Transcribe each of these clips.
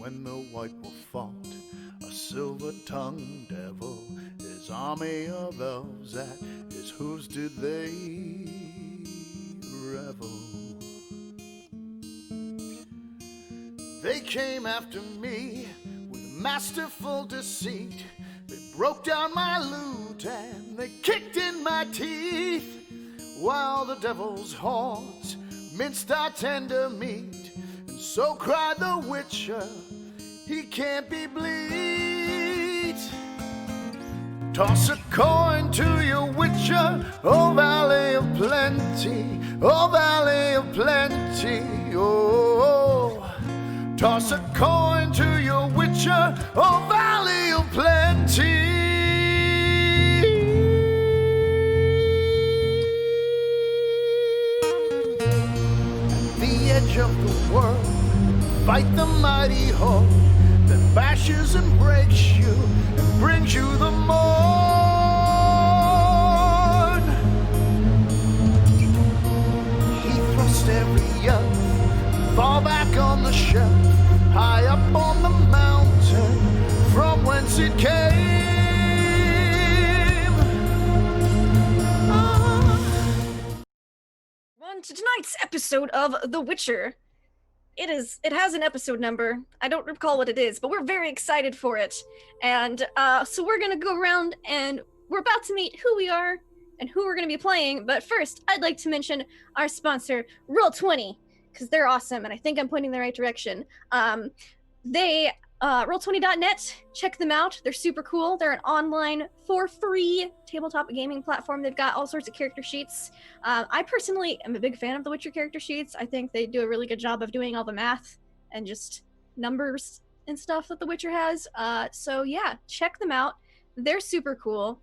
when the White Wolf fought a silver-tongued devil. His army of elves, at his hooves did they revel. They came after me with masterful deceit. They broke down my loot and they kicked in my teeth, while the devil's horns minced our tender meat. And so cried the Witcher, he can't be bleed. Toss a coin to your Witcher, oh Valley of Plenty, oh Valley of Plenty, oh. Toss a coin to your Witcher, oh Valley of Plenty. At the edge of the world, fight the mighty horde that bashes and breaks you and brings you the morn. He thrust every elf far back on the shelf, high up on the mountain from whence it came. On to tonight's episode of The Witcher. It has an episode number. I don't recall what it is, but we're very excited for it. And so we're gonna go around and we're about to meet who we are and who we're gonna be playing. But first, I'd like to mention our sponsor, Roll20, because they're awesome, and I think I'm pointing in the right direction. Roll20.net, check them out. They're super cool. They're an online, for free tabletop gaming platform. They've got all sorts of character sheets. I personally am a big fan of the Witcher character sheets. I think they do a really good job of doing all the math and just numbers and stuff that the Witcher has. So yeah, check them out. They're super cool.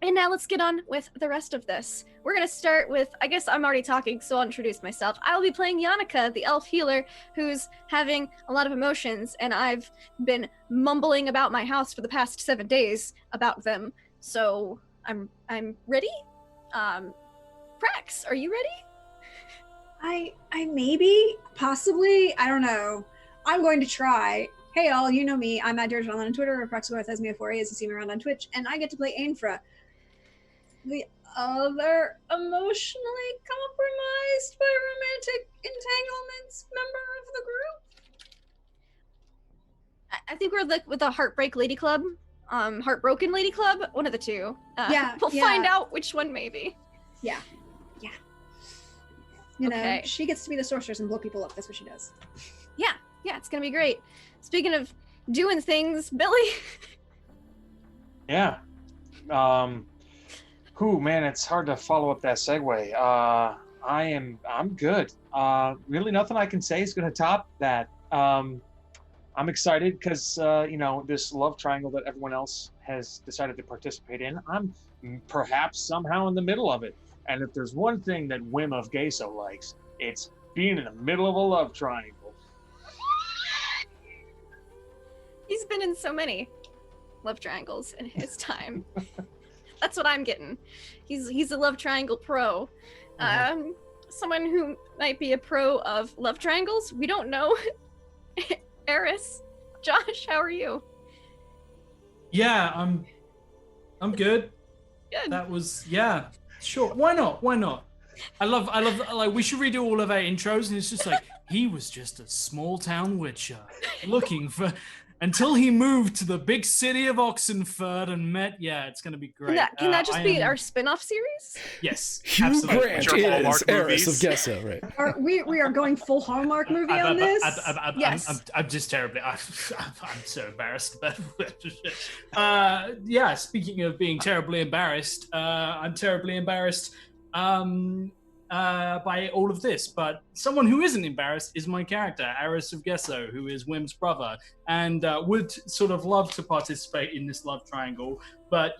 And now let's get on with the rest of this. We're going to start with, I guess I'm already talking, so I'll introduce myself. I'll be playing Yannicka, the elf healer, who's having a lot of emotions, and I've been mumbling about my house for the past 7 days about them. So I'm ready. Prax, are you ready? I maybe, possibly, I don't know. I'm going to try. Hey all, you know me. I'm at Dirge Online on Twitter, or Prax with Esmea4A as you see me around on Twitch, and I get to play Ainfra, the other emotionally compromised by romantic entanglements member of the group. I think we're with the Heartbreak Lady Club, Heartbroken Lady Club, one of the two. We'll find out which one maybe. Yeah. You know, she gets to be the sorceress and blow people up. That's what she does. Yeah, it's gonna be great. Speaking of doing things, Billy. Yeah. Man, it's hard to follow up that segue. I'm good. Really nothing I can say is gonna top that. I'm excited because this love triangle that everyone else has decided to participate in, I'm perhaps somehow in the middle of it. And if there's one thing that Wim of Geso likes, it's being in the middle of a love triangle. He's been in so many love triangles in his time. That's what I'm getting. He's a love triangle pro. Mm-hmm. Someone who might be a pro of love triangles, we don't know. Eris, Josh, how are you? Yeah, I'm good. Good. That was sure. Why not? I love like we should redo all of our intros and it's just like he was just a small town witcher looking for until he moved to the big city of Oxenford and met. Yeah, it's gonna be great. Can that just be our spin-off series? Yes, Hugh absolutely. Grant is Eris of Gesso, right? We are going full Hallmark movie on this. Yes. I'm just terribly. I'm so embarrassed. Speaking of being terribly embarrassed, I'm terribly embarrassed. By all of this, but someone who isn't embarrassed is my character, Eris of Gesso, who is Wim's brother, and would sort of love to participate in this love triangle, but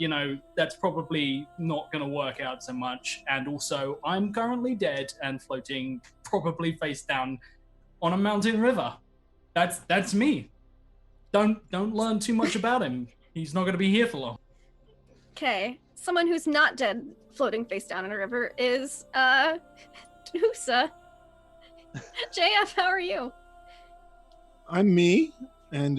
that's probably not going to work out so much. And also, I'm currently dead and floating, probably face down, on a mountain river. That's me. Don't learn too much about him. He's not going to be here for long. Okay, someone who's not dead floating face down in a river is Noosa. JF, how are you? I'm me, and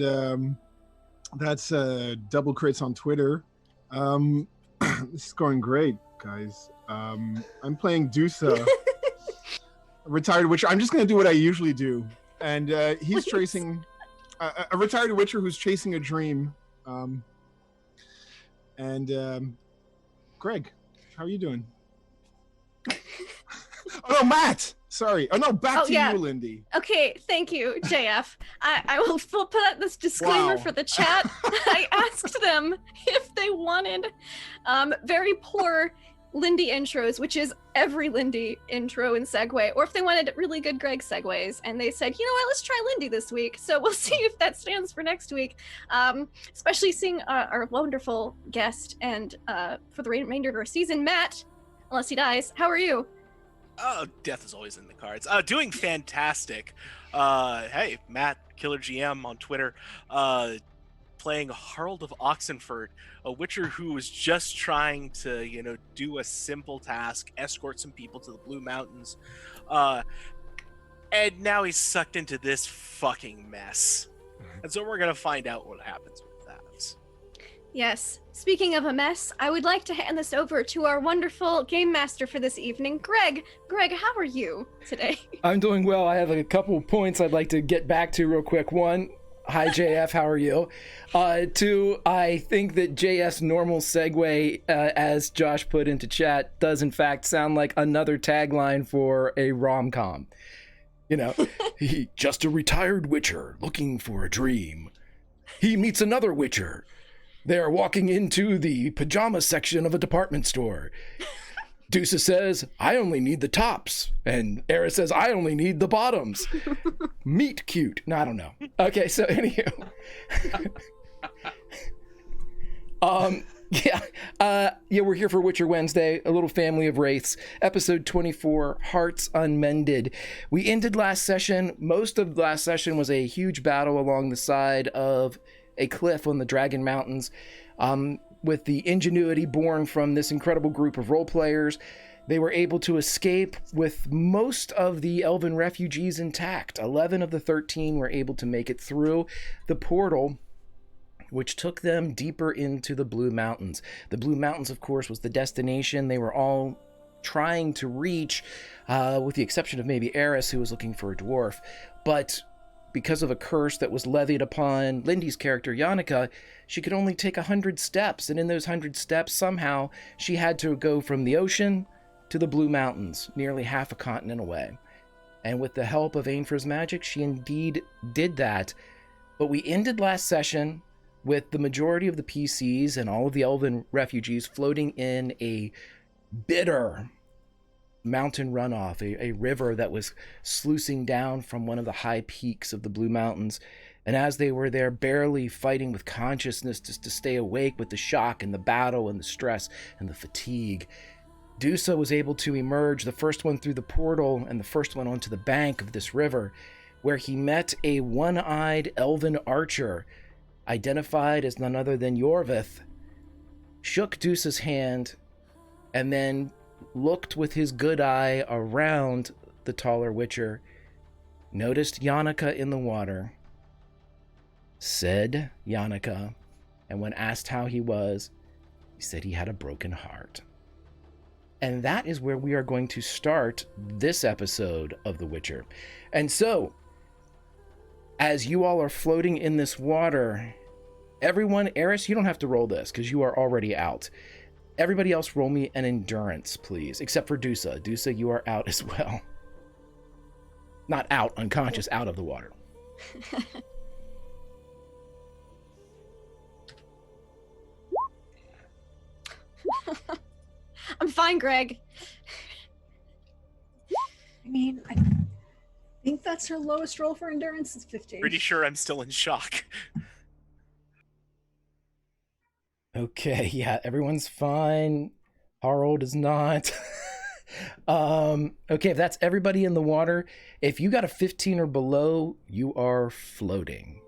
that's double crits on Twitter. This is going great, guys. I'm playing Dusa, a retired witcher. I'm just going to do what I usually do, and he's tracing a retired witcher who's chasing a dream. Greg, how are you doing? Oh no, Matt. Sorry. Oh no, back to you, Lindy. Okay, thank you, JF. I will put out this disclaimer for the chat. I asked them if they wanted very poor Lindy intros, which is every Lindy intro and segue, or if they wanted really good Greg segues, and they said, you know what, let's try Lindy this week. So we'll see if that stands for next week. Especially seeing our wonderful guest and for the remainder of our season, Matt, unless he dies. How are you? Oh, death is always in the cards. Doing fantastic. Hey, Matt, Killer GM on Twitter, playing Harald of Oxenford, a witcher who was just trying to, do a simple task, escort some people to the Blue Mountains, and now he's sucked into this fucking mess. And so we're gonna find out what happens with that. Yes. Speaking of a mess, I would like to hand this over to our wonderful game master for this evening, Greg. Greg, how are you today? I'm doing well. I have a couple of points I'd like to get back to real quick. One, hi JF, how are you? Two, I think that JF's normal segue, as Josh put into chat, does in fact sound like another tagline for a rom-com. He just a retired witcher looking for a dream. He meets another witcher. They're walking into the pajama section of a department store. Dusa says, I only need the tops. And Eris says, I only need the bottoms. Meet cute. No, I don't know. Okay, so anywho. We're here for Witcher Wednesday, a little family of Wraiths, episode 24, Hearts Unmended. We ended last session. Most of last session was a huge battle along the side of a cliff on the Dragon Mountains, with the ingenuity born from this incredible group of role players. They were able to escape with most of the elven refugees intact. 11 of the 13 were able to make it through the portal, which took them deeper into the Blue Mountains. The Blue Mountains, of course, was the destination they were all trying to reach, with the exception of maybe Eris, who was looking for a dwarf. But because of a curse that was levied upon Lindy's character, Yannicka, she could only take 100 steps, and in those 100 steps, somehow, she had to go from the ocean to the Blue Mountains, nearly half a continent away. And with the help of Ainfra's magic, she indeed did that. But we ended last session with the majority of the PCs and all of the elven refugees floating in a bitter mountain runoff, a river that was sluicing down from one of the high peaks of the Blue Mountains. And as they were there barely fighting with consciousness just to stay awake with the shock and the battle and the stress and the fatigue, Dusa was able to emerge, the first one through the portal and the first one onto the bank of this river, where he met a one-eyed elven archer identified as none other than Yorvith, shook Dusa's hand, and then looked with his good eye around the taller witcher, noticed Yannicka in the water, said Yannicka, and when asked how he was, he said he had a broken heart. And that is where we are going to start this episode of The Witcher. And so, as you all are floating in this water, everyone, Eris, you don't have to roll this because you are already out. Everybody else roll me an endurance, please, except for Dusa. Dusa, you are out as well. Not out, unconscious, out of the water. I'm fine, Greg. I mean, I think that's her lowest roll for endurance is 15. Pretty sure I'm still in shock. Okay, yeah, everyone's fine. Harold is not. Okay, if that's everybody in the water, if you got a 15 or below, you are floating.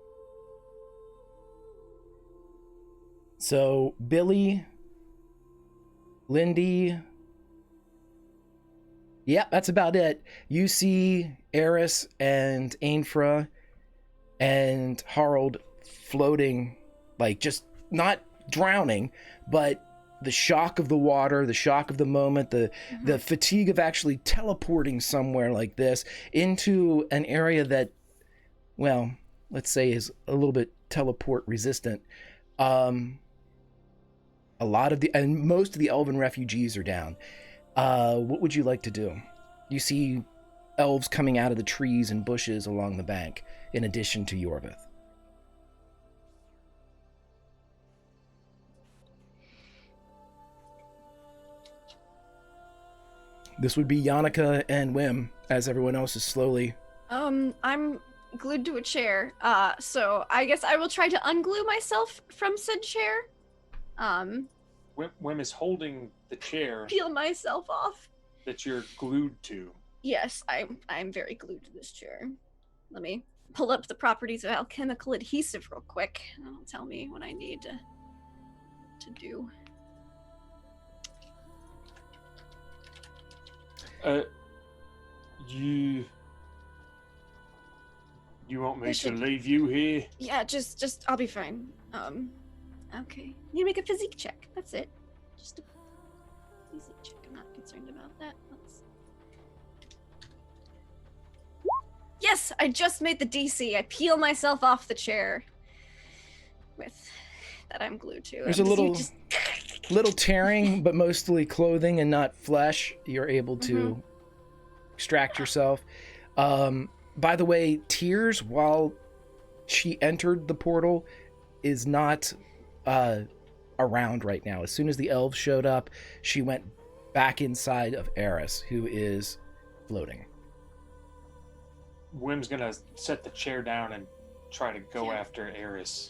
So, Billy, Lindy, yeah, that's about it. You see Eris and Ainfra and Harold floating, like just not drowning, but the shock of the water, the shock of the moment, the fatigue of actually teleporting somewhere like this into an area that, well, let's say is a little bit teleport resistant. A lot of and most of the elven refugees are down. What would you like to do? You see elves coming out of the trees and bushes along the bank, in addition to Yorvith. This would be Yannicka and Wim, as everyone else is slowly... I'm glued to a chair, so I guess I will try to unglue myself from said chair. Wim is holding the chair Peel myself off. that you're glued to. Yes, I'm very glued to this chair. Let me pull up the properties of alchemical adhesive real quick. It'll tell me what I need to do. You want me to leave you here? Yeah, just I'll be fine. Okay. You make a physique check. That's it. Just a physique check. I'm not concerned about that. Yes, I just made the DC. I peel myself off the chair with that I'm glued to. There's a little tearing, but mostly clothing and not flesh. You're able to extract yourself. By the way, Tears, while she entered the portal, is not around right now. As soon as the elves showed up, she went back inside of Eris, who is floating. Wim's gonna set the chair down and try to go after Eris.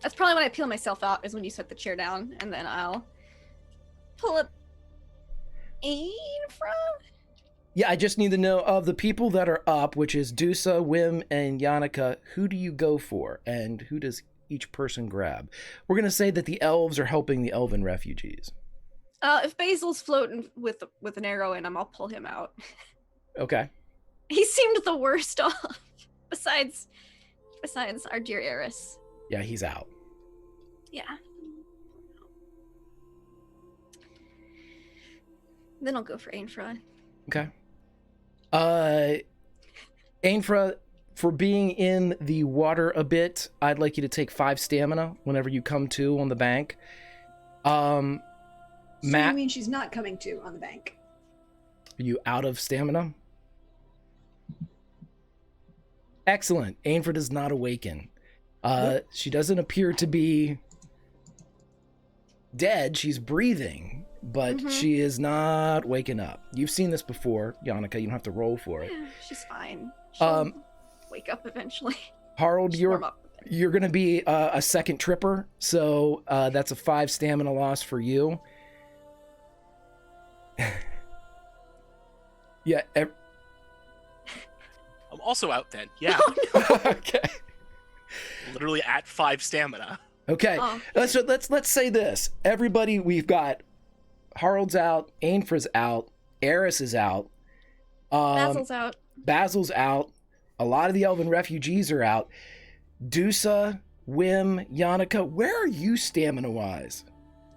That's probably when I peel myself out, is when you set the chair down, and then I'll pull up Ainfra. Yeah, I just need to know, of the people that are up, which is Dusa, Wim, and Yannicka, who do you go for, and who does each person grab? We're going to say that the elves are helping the elven refugees. If Basil's floating with an arrow in him, I'll pull him out. Okay. He seemed the worst off, besides our dear Eris. Yeah, he's out. Yeah. Then I'll go for Ainfra. Okay. Ainfra, for being in the water a bit, I'd like you to take 5 stamina whenever you come to on the bank. So Matt, you mean she's not coming to on the bank? are you out of stamina? Excellent. Ainfra does not awaken. She doesn't appear to be dead. She's breathing, but she is not waking up. You've seen this before, Yannicka. You don't have to roll for it. Yeah, she's fine. She'll wake up eventually. Harold, Just warm up a bit. you're going to be a second tripper, so that's a 5 stamina loss for you. Yeah. I'm also out then. Yeah. Okay. Literally at 5 stamina. Okay. Oh. Let's say this. Everybody, we've got Harold's out, Ainfra's out, Eris is out. Basil's out. Basil's out. A lot of the elven refugees are out. Dusa, Wim, Yannicka, where are you stamina-wise?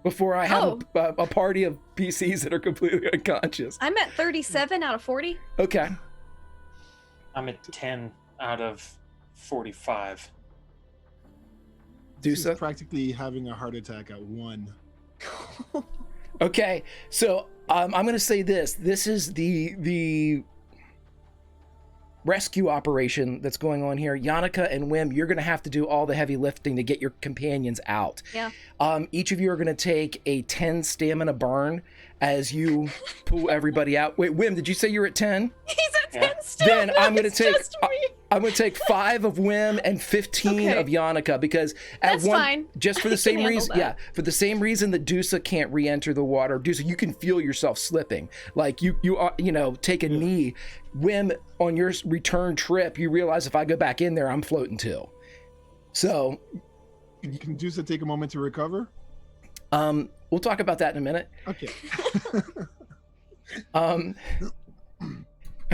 Before I have a party of PCs that are completely unconscious. I'm at 37 out of 40. Okay. I'm at 10 out of 45. She's Dusa? practically having a heart attack at 1. Okay, so I'm going to say this. This is the rescue operation that's going on here. Yannicka and Wim, you're going to have to do all the heavy lifting to get your companions out. Yeah. Each of you are going to take a 10 stamina burn as you pull everybody out. Wait, Wim, did you say you're at 10? He's at 10 Yeah. still. Then I'm going to It's take just me. I'm going to take 5 of Wim and 15 Okay. of Yannicka, because at That's fine. just for I the can same handle reason, that. for the same reason that Dusa can't re-enter the water. Dusa, you can feel yourself slipping, like you are, take a knee. Wim, on your return trip, you realize if I go back in there, I'm floating too. So, Can Dusa take a moment to recover? we'll talk about that in a minute. Okay.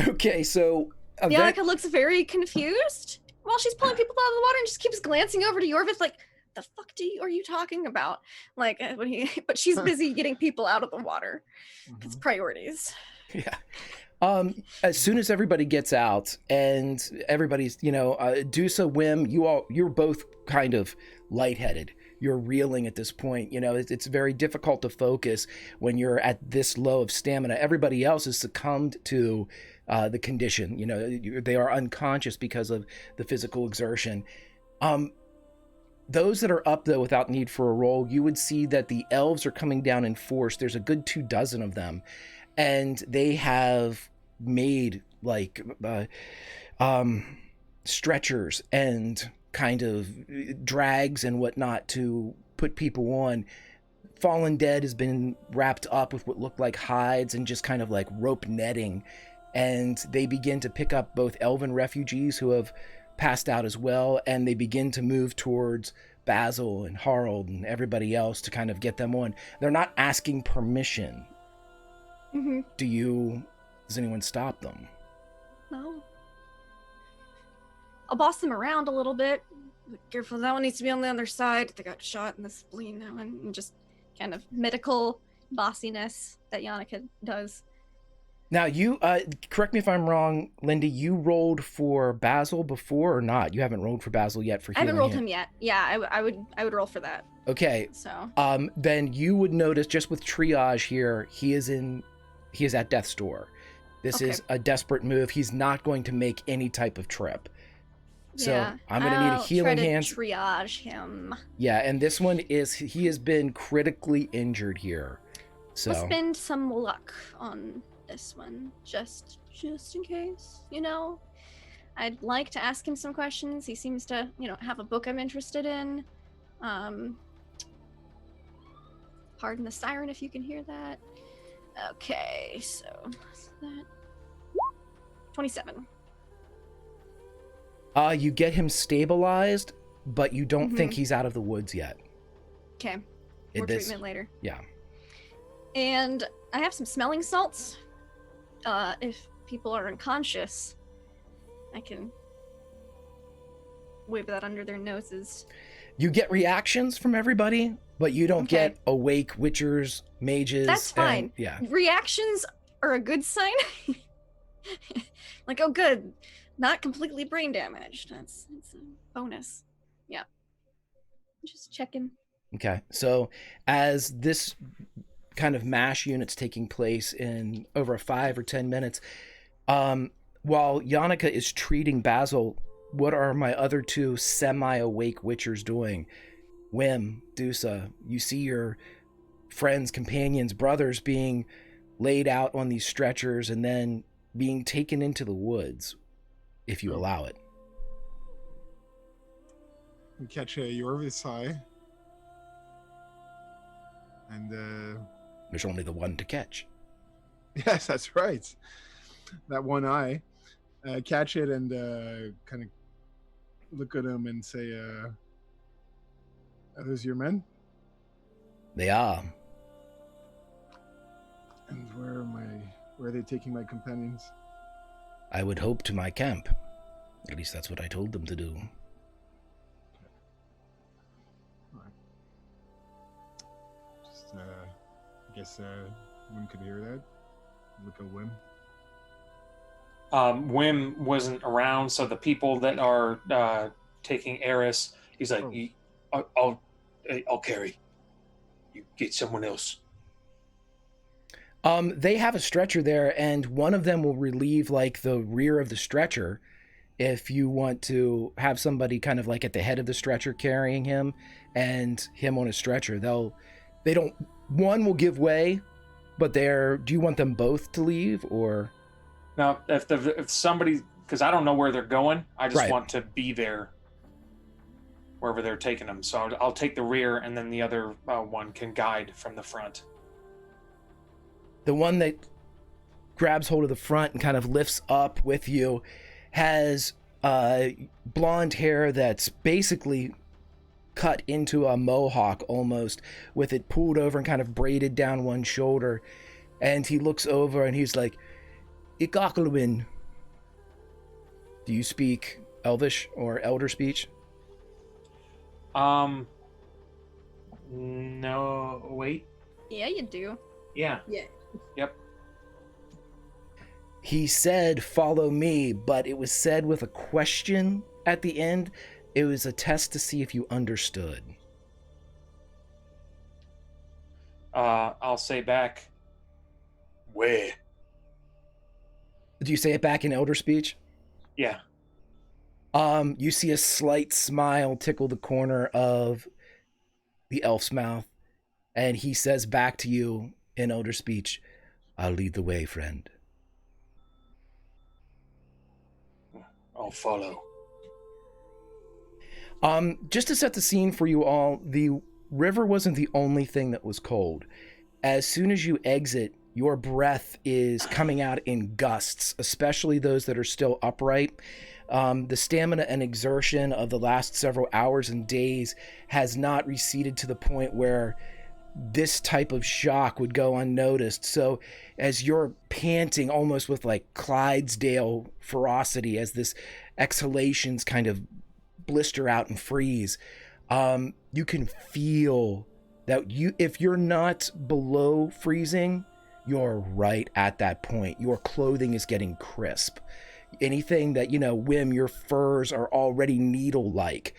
Okay, so Yannicka looks very confused. while she's pulling people out of the water and just keeps glancing over to Yorvis like, the fuck are you talking about? Like, but she's busy getting people out of the water. It's priorities. Yeah. As soon as everybody gets out and everybody's, Dusa, Wim, you're both kind of lightheaded. You're reeling at this point. It's very difficult to focus when you're at this low of stamina. Everybody else has succumbed to the condition. They are unconscious because of the physical exertion. Those that are up, though, without need for a roll, you would see that the elves are coming down in force. There's a good 24 of them. And they have made like stretchers and kind of drags and whatnot to put people on. Fallen Dead has been wrapped up with what looked like hides and just kind of like rope netting. And they begin to pick up both elven refugees who have passed out as well, and they begin to move towards Basil and Harold and everybody else to kind of get them on. They're not asking permission. Mm-hmm. Does anyone stop them? No. I'll boss them around a little bit. Careful, that one needs to be on the other side. They got shot in the spleen now, and just kind of medical bossiness that Yannicka does. Now, you, correct me if I'm wrong, Lindy, you rolled for Basil before or not? You haven't rolled for Basil yet for healing. I haven't rolled him yet. Yeah, I would roll for that. Okay. So. Then you would notice just with triage here, he is at death's door. This is a desperate move. He's not going to make any type of trip. So yeah, I'm going to need a healing hand. Triage him. Yeah, and this one he has been critically injured here. So We'll spend some luck on this one, just in case, I'd like to ask him some questions. He seems to, have a book I'm interested in. Pardon the siren if you can hear that. Okay, so what's that? 27. You get him stabilized, but you don't think he's out of the woods yet. Okay. More treatment later. Yeah. And I have some smelling salts. If people are unconscious, I can wave that under their noses. You get reactions from everybody, but you don't get awake witchers, mages. That's fine. Yeah. Reactions are a good sign. Like, oh, good. Not completely brain damaged. That's a bonus. Yeah. Just checking. Okay. So as this kind of MASH unit's taking place in over 5 or 10 minutes, while Yannicka is treating Basil, what are my other 2 semi-awake witchers doing? Wim, Dusa, you see your friends, companions, brothers being laid out on these stretchers and then being taken into the woods, if you allow it. We catch a Yorvis eye. And there's only the one to catch. Yes, that's right. That one eye. Catch it and kind of look at him and say, are those your men? They are. And where are they taking my companions? I would hope to my camp. At least that's what I told them to do. All right. Just, I guess Wim could hear that. Look at Wim. Wim wasn't around, so the people that are taking Eris, he's like, I'll carry. You get someone else. They have a stretcher there, and one of them will relieve like the rear of the stretcher. If you want to have somebody kind of like at the head of the stretcher carrying him and him on a stretcher, one will give way, but do you want them both to leave or? Now, if somebody, because I don't know where they're going, I just want to be there wherever they're taking them. So I'll take the rear, and then the other one can guide from the front. The one that grabs hold of the front and kind of lifts up with you has blonde hair that's basically cut into a mohawk almost, with it pulled over and kind of braided down one shoulder. And he looks over and he's like, Ikaklwin, do you speak Elvish or Elder speech? No, wait. Yeah, you do. Yeah. Yeah. Yep. He said, "Follow me," but it was said with a question at the end. It was a test to see if you understood. I'll say back. Where? Do you say it back in Elder speech? Yeah. You see a slight smile tickle the corner of the elf's mouth, and he says back to you in Elder speech, "I'll lead the way, friend." I'll follow. Just to set the scene for you all, the river wasn't the only thing that was cold. As soon as you exit, your breath is coming out in gusts, especially those that are still upright. The stamina and exertion of the last several hours and days has not receded to the point where this type of shock would go unnoticed. So as you're panting almost with like Clydesdale ferocity as this exhalations kind of blister out and freeze, you can feel that if you're not below freezing, you're right at that point. Your clothing is getting crisp. Anything that, Wim, your furs are already needle-like.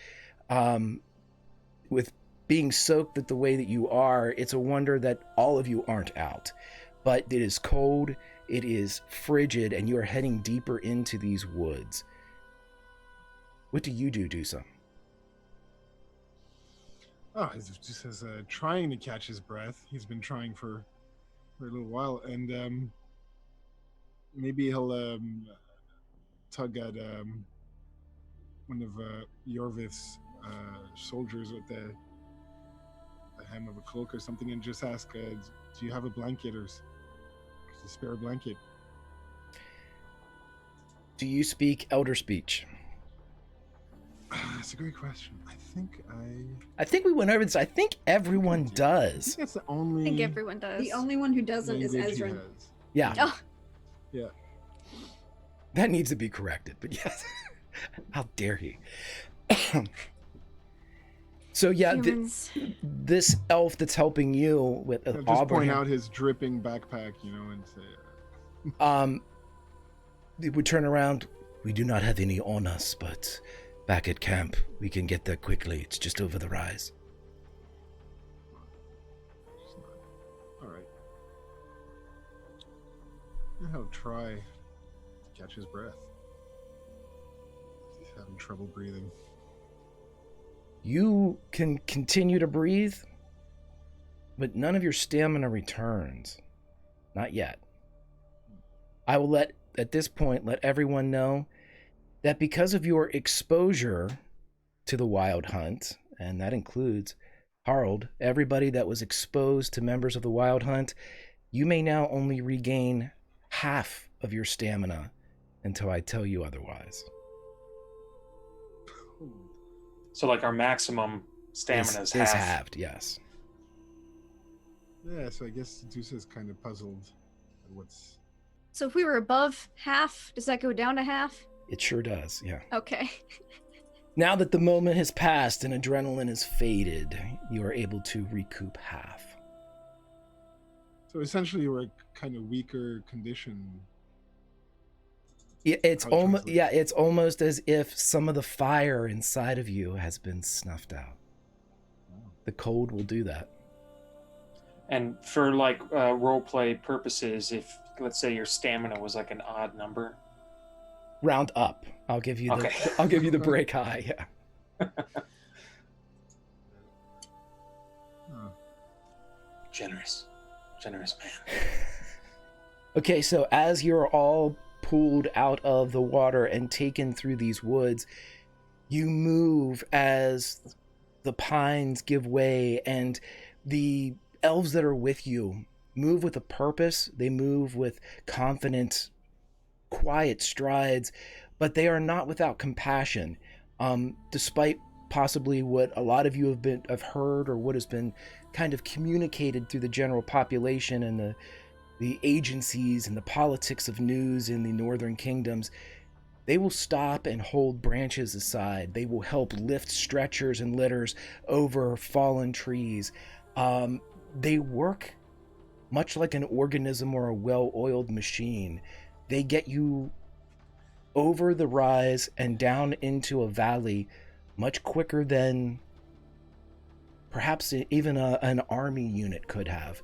With being soaked the way that you are, it's a wonder that all of you aren't out. But it is cold, it is frigid, and you are heading deeper into these woods. What do you do, Dusa? Oh, he just says, trying to catch his breath. He's been trying for a little while, and maybe he'll tug at one of Yorvith's soldiers with the hem of a cloak or something, and just ask, do you have a blanket or a spare blanket? Do you speak Elder speech? That's a great question. I think we went over this. I think everyone I does. think that's the only. I think everyone does. The only one who doesn't is language he Ezra. has. Yeah. Oh. Yeah. That needs to be corrected, but yes. How dare he? So yeah, Humans. this elf that's helping you with I'll just auburn point hair- out his dripping backpack, and say, it would turn around. "We do not have any on us, but back at camp, we can get there quickly. It's just over the rise." all right. I'll try to catch his breath. He's having trouble breathing. You can continue to breathe, but none of your stamina returns. Not yet. I will at this point, let everyone know that because of your exposure to the wild hunt, and that includes Harold, everybody that was exposed to members of the wild hunt, you may now only regain half of your stamina until I tell you otherwise. So like our maximum stamina is half. halved, yes. Yeah, so I guess Dusa's kind of puzzled at what's. So if we were above half, does that go down to half? It sure does, yeah. Okay. Now that the moment has passed and adrenaline has faded, you are able to recoup half. So essentially, we're a kind of weaker condition. It's How it almost translates. it's almost as if some of the fire inside of you has been snuffed out. The cold will do that. And for like roleplay purposes, if let's say your stamina was like an odd number. Round up. I'll give you the Okay. I'll give you the break high, yeah. Oh, Generous man. Okay, so as you're all pulled out of the water and taken through these woods, you move as the pines give way, and the elves that are with you move with a purpose. They move with confident, quiet strides, but they are not without compassion. Despite possibly what a lot of you have heard, or what has been kind of communicated through the general population and the agencies and the politics of news in the northern kingdoms, They will stop and hold branches aside. They will help lift stretchers and litters over fallen trees. They work much like an organism or a well-oiled machine. They get you over the rise and down into a valley much quicker than perhaps even an army unit could have.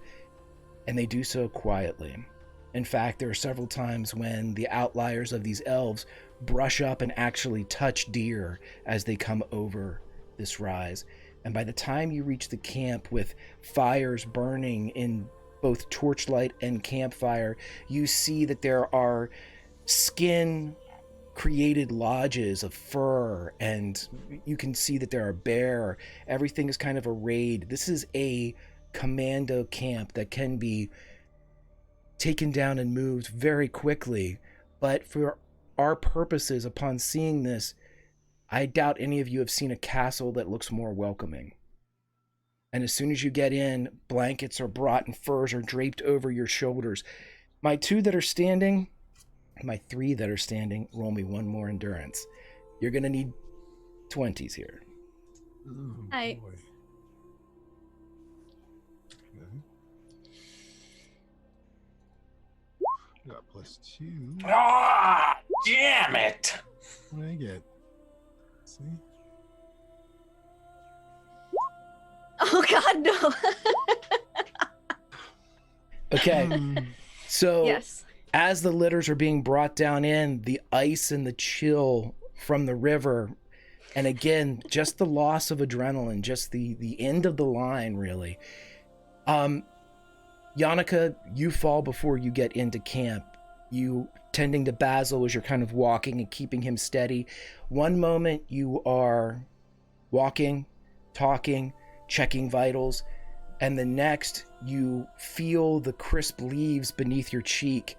And they do so quietly. In fact, there are several times when the outliers of these elves brush up and actually touch deer as they come over this rise. And by the time you reach the camp with fires burning in both torchlight and campfire, you see that there are skin created lodges of fur, and you can see that there are bear. Everything is kind of arrayed. This is a commando camp that can be taken down and moved very quickly. But for our purposes, upon seeing this, I doubt any of you have seen a castle that looks more welcoming. And as soon as you get in, blankets are brought and furs are draped over your shoulders. My 2 that are standing, my 3 that are standing, roll me one more endurance. You're going to need 20s here. Oh, I- boy. Okay. Got +2. Ah, damn it! What did I get? See? Oh God, no. Okay, so Yes. as the litters are being brought down in, the ice and the chill from the river, and again, just the loss of adrenaline, just the end of the line, really. Yannicka, you fall before you get into camp. You tending to Basil as you're kind of walking and keeping him steady. One moment you are walking, talking, checking vitals, and the next you feel the crisp leaves beneath your cheek,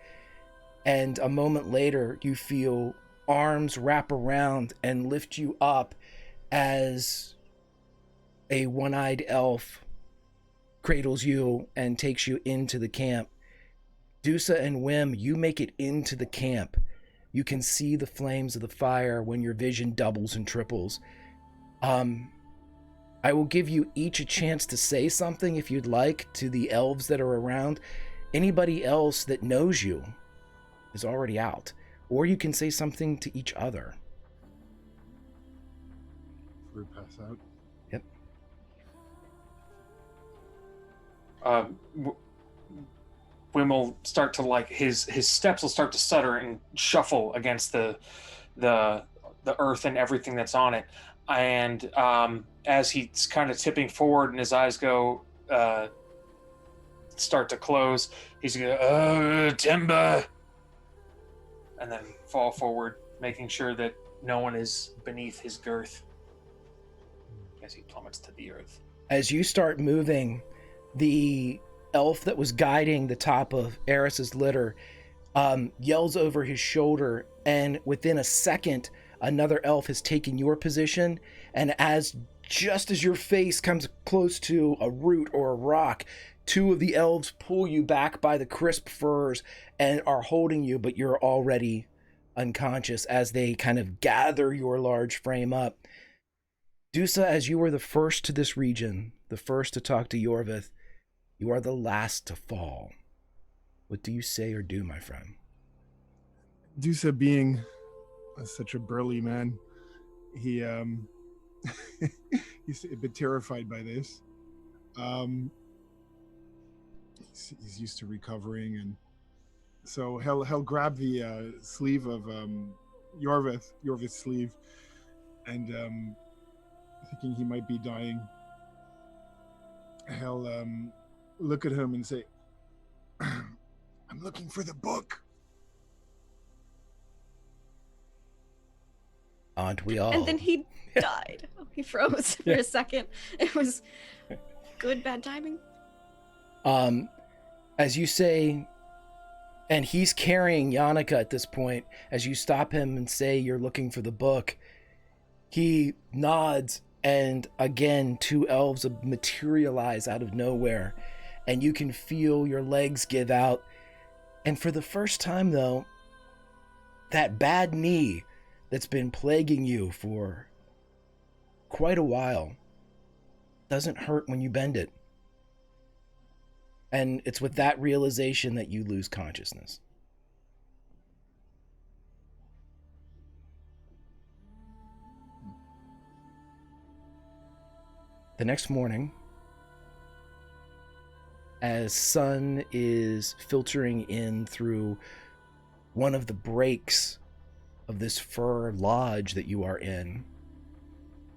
and a moment later you feel arms wrap around and lift you up as a one-eyed elf cradles you and takes you into the camp. Dusa and Wim, you make it into the camp. You can see the flames of the fire when your vision doubles and triples. I will give you each a chance to say something if you'd like to the elves that are around. Anybody else that knows you is already out. Or you can say something to each other. Before we pass out. Yep. Wim will start to his steps will start to stutter and shuffle against the earth and everything that's on it. And as he's kind of tipping forward and his eyes go start to close, he's going to timber, and then fall forward, making sure that no one is beneath his girth as he plummets to the earth. As you start moving, the elf that was guiding the top of Eris's litter yells over his shoulder, and within a second, another elf has taken your position, and just as your face comes close to a root or a rock, 2 of the elves pull you back by the crisp furs and are holding you, but you're already unconscious as they kind of gather your large frame up. Dusa, as you were the first to this region, the first to talk to Yorvith, you are the last to fall. What do you say or do, my friend? Dusa, being such a burly man, he he's a bit terrified by this. He's used to recovering, and so he'll grab the sleeve of Yorvith's sleeve, and thinking he might be dying, he'll look at him and say, "I'm looking for the book." Aren't we all? And then he died. He froze for a second. It was good, bad timing. As you say, and he's carrying Yannicka at this point, as you stop him and say you're looking for the book, he nods, and again 2 elves materialize out of nowhere, and you can feel your legs give out. And for the first time, though, that bad knee that's been plaguing you for quite a while doesn't hurt when you bend it. And it's with that realization that you lose consciousness. The next morning, as sun is filtering in through one of the breaks of this fur lodge that you are in,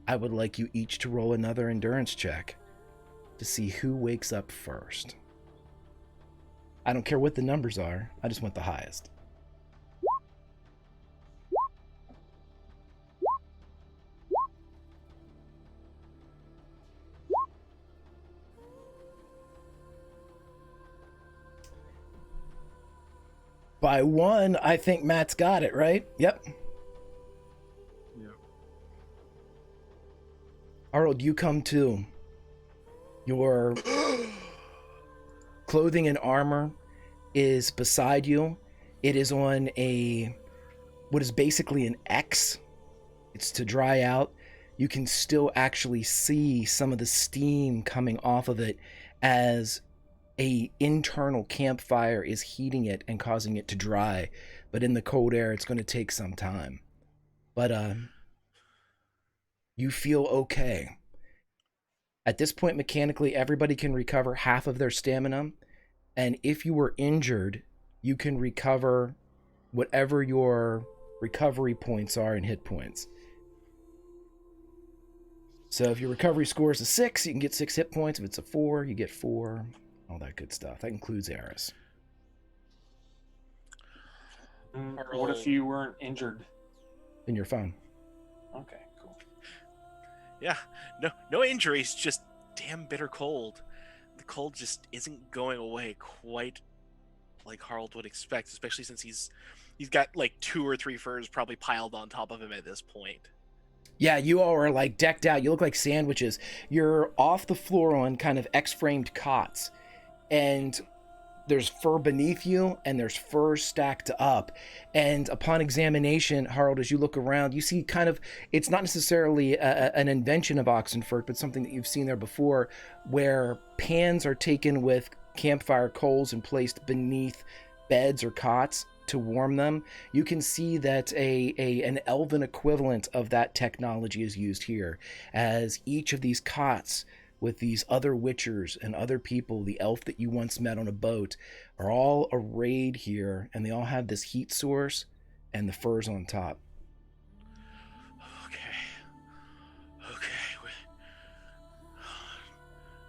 I would like you each to roll another endurance check to see who wakes up first. I don't care what the numbers are, I just want the highest. By one, I think Matt's got it, right? Yep. Yeah. Harold, you come too. Your clothing and armor is beside you. It is on what is basically an X. It's to dry out. You can still actually see some of the steam coming off of it as a internal campfire is heating it and causing it to dry. But in the cold air, it's going to take some time. But you feel okay. At this point, mechanically, everybody can recover half of their stamina. And if you were injured, you can recover whatever your recovery points are in hit points. So if your recovery score is a 6, you can get 6 hit points. If it's a 4, you get 4. All that good stuff. That includes Eris. What if you weren't injured? Then you're fine. Okay, cool. Yeah, no injuries, just damn bitter cold. The cold just isn't going away quite like Harold would expect, especially since he's got like 2 or 3 furs probably piled on top of him at this point. Yeah, you all are like decked out. You look like sandwiches. You're off the floor on kind of X-framed cots. And there's fur beneath you, and there's fur stacked up. And upon examination, Harold, as you look around, you see kind of, it's not necessarily an invention of Oxenfurt, but something that you've seen there before, where pans are taken with campfire coals and placed beneath beds or cots to warm them. You can see that an elven equivalent of that technology is used here, as each of these cots with these other witchers and other people, the elf that you once met on a boat, are all arrayed here, and they all have this heat source and the furs on top. Okay.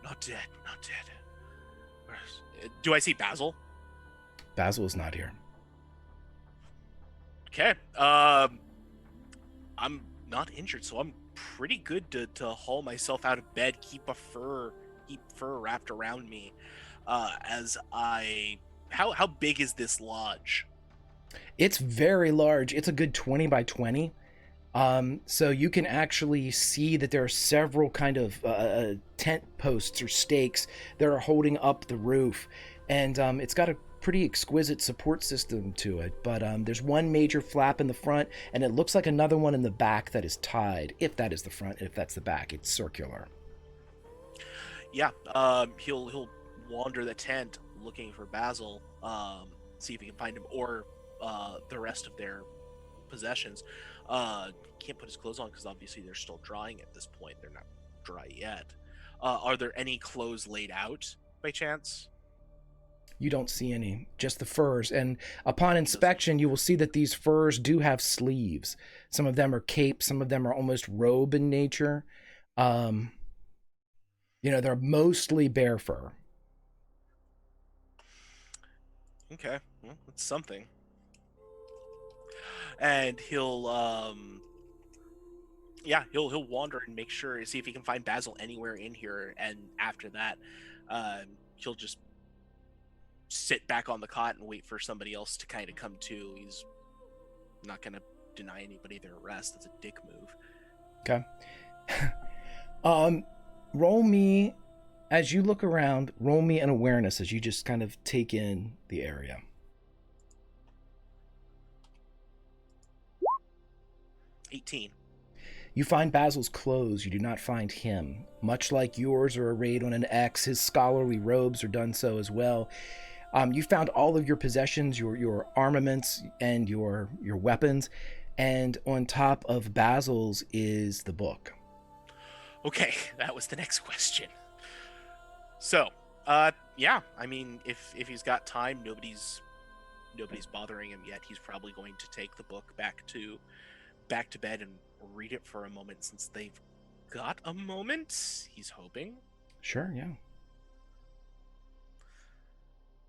Not dead. Do I see Basil? Basil is not here. Okay. I'm not injured, so I'm pretty good to haul myself out of bed, keep fur wrapped around me. How big is this lodge? It's very large. It's a good 20 by 20. So you can actually see that there are several kind of tent posts or stakes that are holding up the roof. And it's got a pretty exquisite support system to it. But there's one major flap in the front, and it looks like another one in the back that is tied. If that is the front, and if that's the back, it's circular. Yeah, he'll wander the tent looking for Basil, see if he can find him, or the rest of their possessions. Can't put his clothes on because obviously they're still drying at this point. They're not dry yet. Are there any clothes laid out by chance? You don't see any, just the furs. And upon inspection, you will see that these furs do have sleeves. Some of them are capes, some of them are almost robe in nature. They're mostly bear fur. Okay, well, that's something. And he'll wander and make sure, see if he can find Basil anywhere in here. And after that, he'll just sit back on the cot and wait for somebody else to kind of come to. He's not going to deny anybody their arrest. That's a dick move. Okay. Roll me, as you look around, roll me an awareness as you just kind of take in the area. 18. You find Basil's clothes. You do not find him. Much like yours are arrayed on an X, his scholarly robes are done so as well. You found all of your possessions, your armaments, and your weapons, and on top of Basil's is the book. Okay, that was the next question. So, yeah, I mean, if he's got time, nobody's bothering him yet. He's probably going to take the book back to bed and read it for a moment, since they've got a moment. He's hoping. Sure, yeah.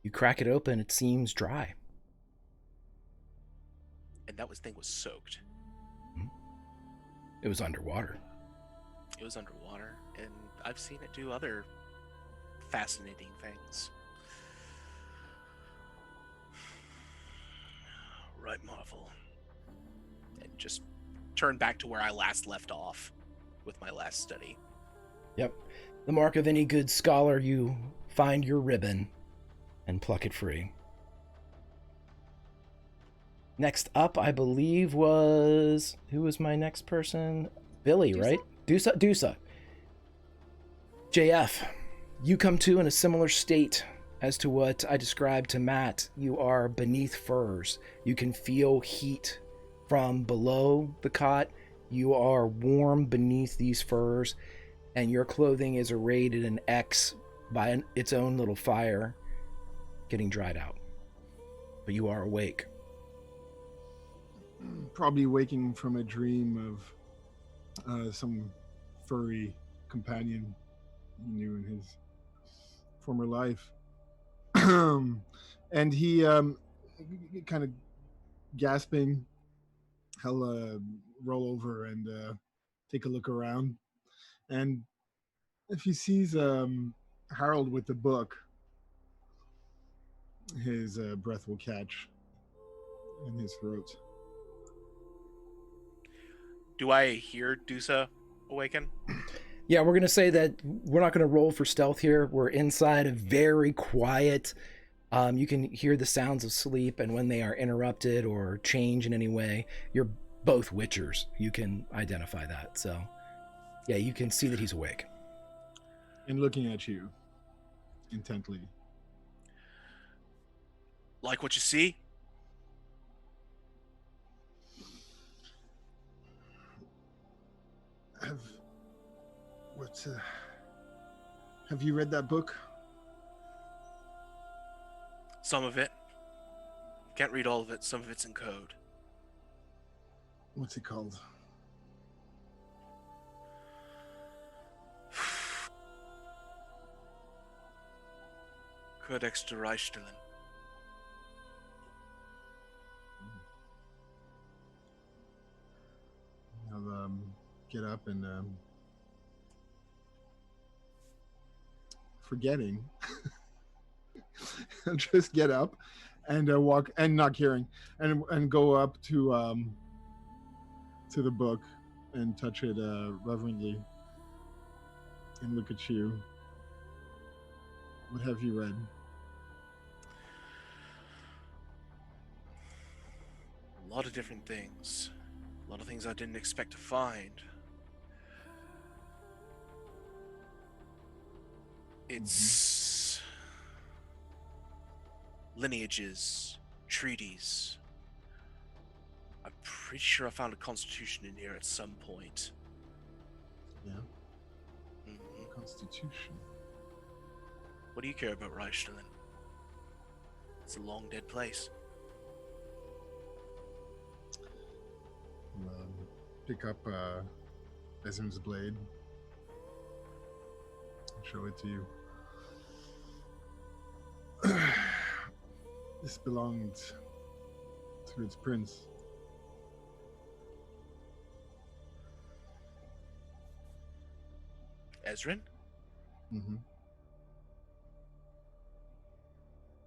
You crack it open, it seems dry. And that thing was soaked. It was underwater. It was underwater, and I've seen it do other fascinating things. Right, Marvel. And just turn back to where I last left off with my last study. Yep. The mark of any good scholar, you find your ribbon and pluck it free. Next up, I believe, was... Who was my next person? Billy, Dusa? right? Dusa. JF, you come to in a similar state as to what I described to Matt. You are beneath furs. You can feel heat from below the cot. You are warm beneath these furs, and your clothing is arrayed in an X by its own little fire, getting dried out. But you are awake. Probably waking from a dream of some furry companion he knew in his former life. And he kind of gasping, he'll roll over and take a look around. And if he sees Harold with the book, his breath will catch in his throat. Do I hear Dusa awaken? Yeah, we're going to say that we're not going to roll for stealth here. We're inside a very quiet. You can hear the sounds of sleep, and when they are interrupted or change in any way, you're both Witchers. You can identify that. So, yeah, you can see that he's awake. And looking at you intently. Like what you see? Have you read that book? Some of it. Can't read all of it. Some of it's in code. What's it called? Codex de Rhilestilen. I'll get up and forgetting. I'll just get up and walk, and not caring, and go up to the book and touch it reverently and look at you. What have you read? A lot of different things. A lot of things I didn't expect to find. It's lineages, treaties. I'm pretty sure I found a constitution in here at some point. Yeah. Mhm. Constitution. What do you care about Rhilestilen? It's a long dead place. Pick up Ezren's blade and show it to you. This belonged to its prince. Ezren? Mm-hmm.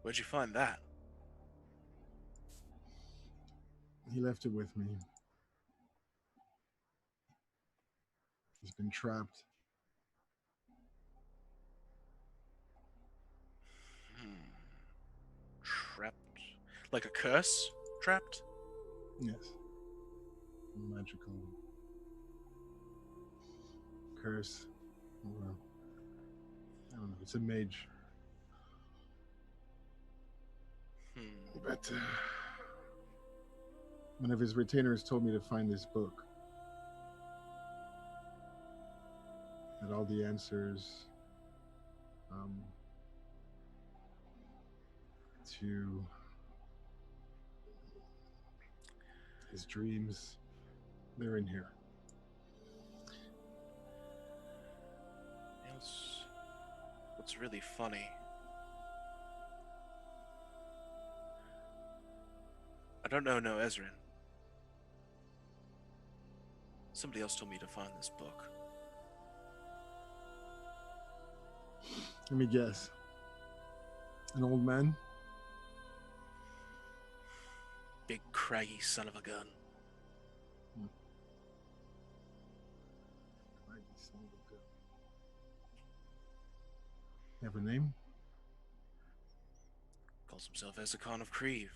Where'd you find that? He left it with me. He's been trapped. Trapped? Like a curse? Trapped? Yes. magical curse. Or, I don't know. It's a mage. But one of his retainers told me to find this book. That all the answers to his dreams, they're in here. What's really funny, I don't know Ezren. Somebody else told me to find this book. Let me guess. An old man? Big craggy son of a gun. Have a name? Calls himself Ezekon of Kreve.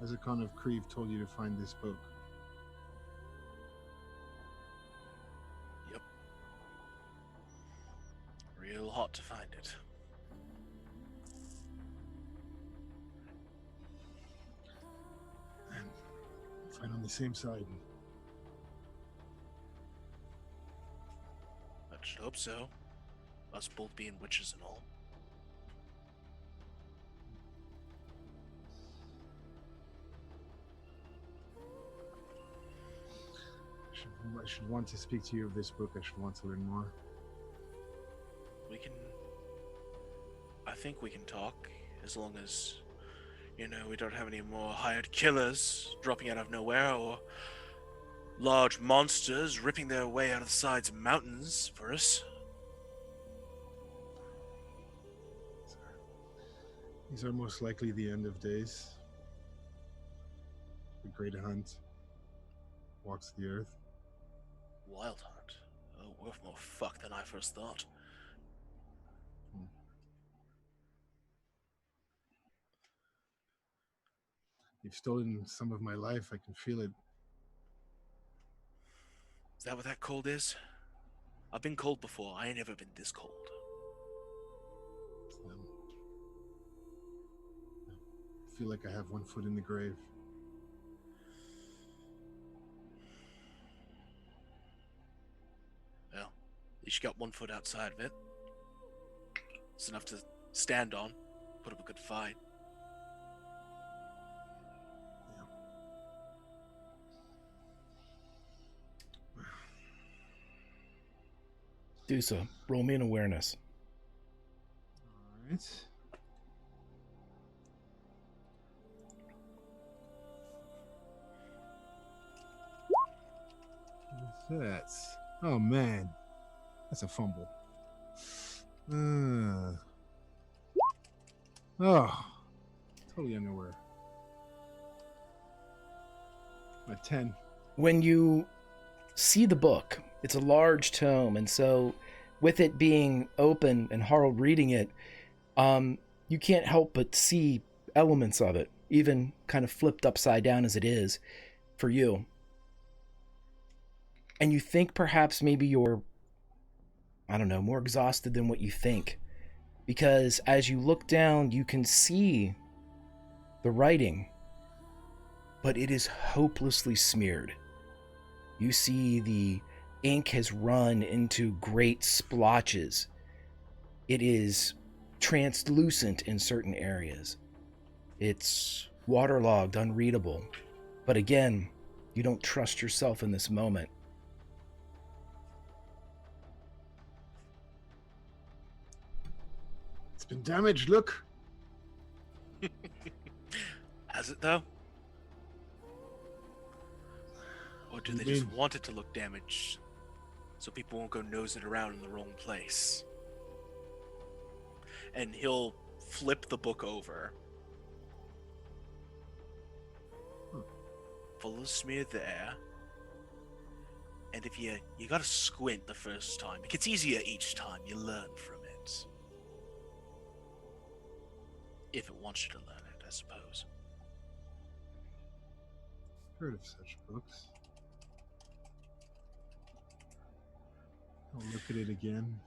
Ezekon of Kreve told you to find this book. Yep. Real hot to find it. And fight on the same side. I should hope so. Us both being witches and all. I should want to speak to you of this book. I should want to learn more. I think we can talk, as long as, we don't have any more hired killers dropping out of nowhere, or large monsters ripping their way out of the sides of mountains for us. These are most likely the end of days. The great hunt walks the earth. Wild hunt? Oh, worth more fuck than I first thought. You've stolen some of my life. I can feel it. Is that what that cold is? I've been cold before. I ain't ever been this cold. I feel like I have one foot in the grave. Well, at least you got one foot outside of it. It's enough to stand on, put up a good fight. Dusa, roll me an awareness. All right. What's that? Oh man, that's a fumble. Totally unaware. A 10. When you see the book, it's a large tome, and so with it being open and Harold reading it, you can't help but see elements of it, even kind of flipped upside down as it is for you. And you think perhaps maybe you're, I don't know, more exhausted than what you think. Because as you look down, you can see the writing, but it is hopelessly smeared. You see the ink has run into great splotches. It is translucent in certain areas. It's waterlogged, unreadable. But again, you don't trust yourself in this moment. It's been damaged, look. Has it, though? Or do they just want it to look damaged so people won't go nosing around in the wrong place? And he'll flip the book over. Full of smear there. And if you gotta squint the first time. It gets easier each time. You learn from it. if it wants you to learn it, I suppose. Heard of such books. I'll look at it again.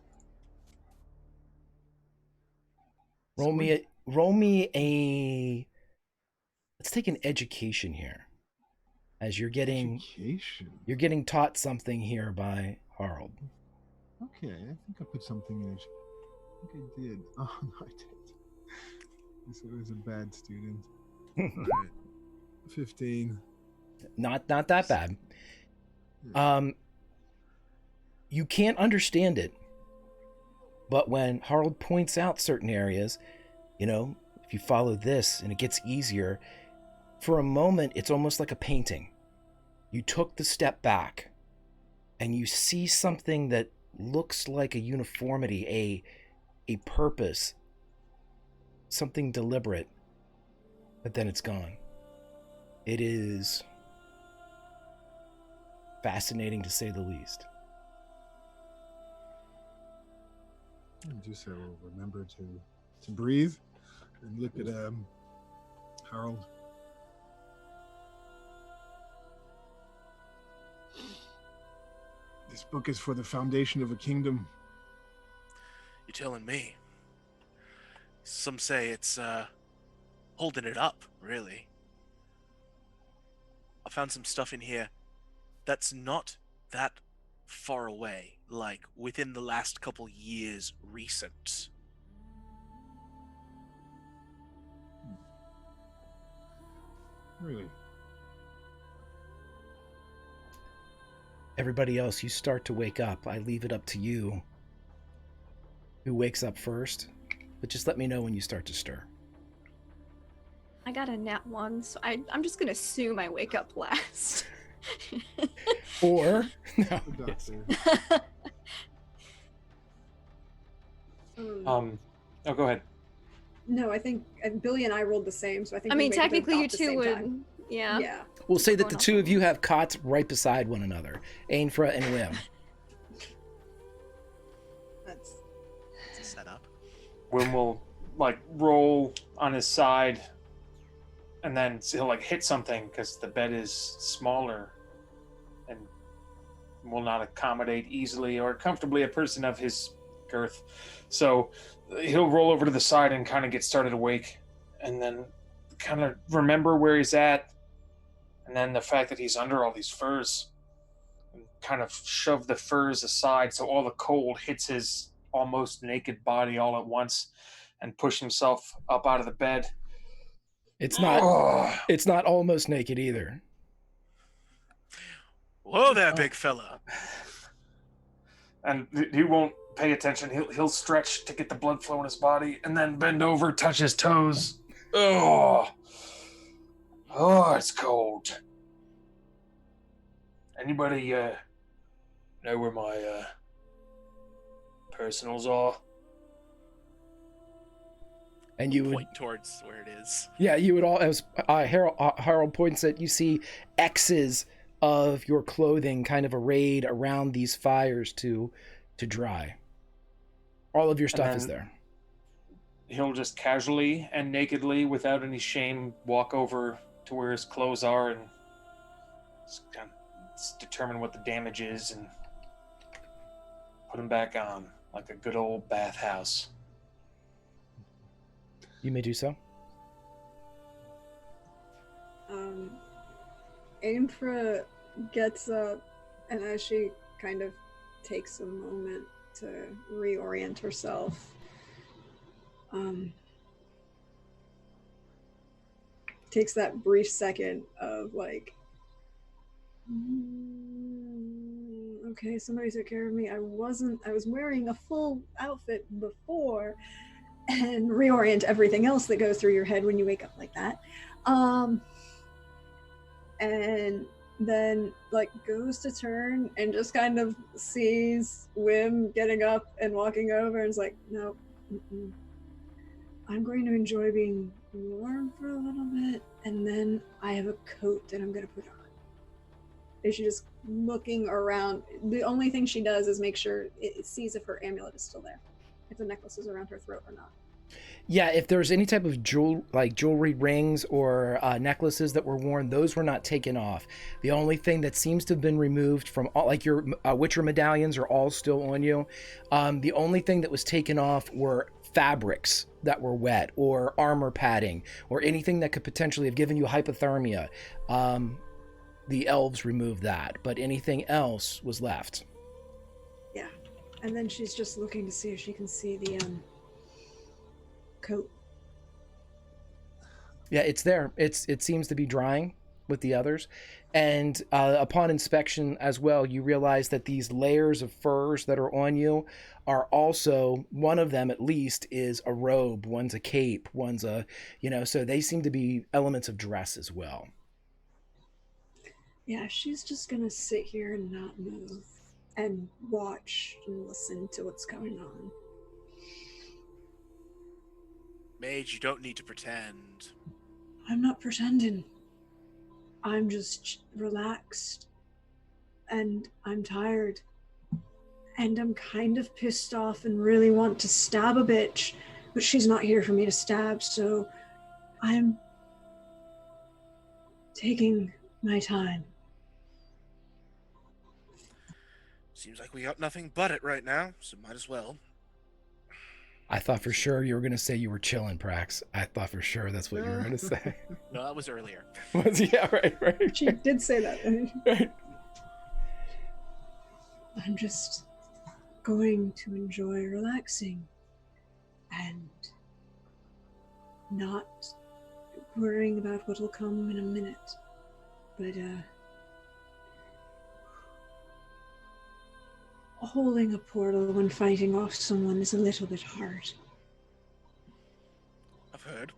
Roll me a. Let's take an education here, as you're getting taught something here by Harold. Okay, I think I put something in it. I think I did. Oh no, I did. I was a bad student. All right. 15. Not that bad. You can't understand it, but when Harold points out certain areas, if you follow this and it gets easier, for a moment it's almost like a painting. You took the step back and you see something that looks like a uniformity, a purpose, something deliberate, but then it's gone. It is fascinating to say the least. Just will remember to breathe and look at Harold. This book is for the foundation of a kingdom. You're telling me? Some say it's holding it up, really. I found some stuff in here that's not that far away, like within the last couple years recent. Really? Everybody else, you start to wake up. I leave it up to you who wakes up first, but just let me know when you start to stir. I got a nat 1, so I'm just gonna assume I wake up last. Or no. Yes. Go ahead. No, I think Billy and I rolled the same, so I think. I we mean, wake up technically, you about the two same would. time. Yeah. Yeah. We'll say that Going the off two on of you have cots right beside one another, Ainfra and Wim. That's It's a setup. Wim will roll on his side, and then he'll hit something because the bed is smaller and will not accommodate easily or comfortably a person of his girth. So he'll roll over to the side and kind of get started awake, and then kind of remember where he's at, and then the fact that he's under all these furs, and kind of shove the furs aside so all the cold hits his almost naked body all at once, and push himself up out of the bed. It's not almost naked either. Whoa there, big fella. And he won't pay attention. He'll stretch to get the blood flow in his body, and then bend over, touch his toes. Oh, it's cold. Anybody know where my personals are? And you would Point towards where it is. Yeah, you would all, as Harold points at, you see X's of your clothing kind of arrayed around these fires to dry. All of your stuff is there. He'll just casually and nakedly, without any shame, walk over to where his clothes are and kind of determine what the damage is and put them back on like a good old bathhouse. You may do so. Ainfra gets up, and as she kind of takes a moment to reorient herself, takes that brief second of okay, somebody took care of me. I was wearing a full outfit before, and reorient everything else that goes through your head when you wake up like that. And then goes to turn and just kind of sees Wim getting up and walking over and is like, no, I'm going to enjoy being warm for a little bit, and then I have a coat that I'm going to put on. And she's just looking around. The only thing she does is make sure it sees if her amulet is still there, if the necklace is around her throat or not. Yeah, if there's any type of jewelry, rings, or necklaces that were worn, those were not taken off. The only thing that seems to have been removed from all, like your Witcher medallions, are all still on you. The only thing that was taken off were fabrics that were wet, or armor padding, or anything that could potentially have given you hypothermia. The elves removed that, but anything else was left. Yeah. And then she's just looking to see if she can see the coat. Yeah, it's there. It seems to be drying with the others. And upon inspection as well, you realize that these layers of furs that are on you are also, one of them at least, is a robe, one's a cape, one's a, so they seem to be elements of dress as well. Yeah, she's just gonna sit here and not move and watch and listen to what's going on. Mage, you don't need to pretend. I'm not pretending. I'm just relaxed. And I'm tired. And I'm kind of pissed off and really want to stab a bitch, but she's not here for me to stab, so I'm taking my time. Seems like we got nothing but it right now, so might as well. I thought for sure you were going to say you were chilling, Prax. I thought for sure that's what you were going to say. No, that was earlier. Yeah, right. She did say that. Right. I'm just going to enjoy relaxing and not worrying about what'll come in a minute. But, holding a portal when fighting off someone is a little bit hard. I've heard.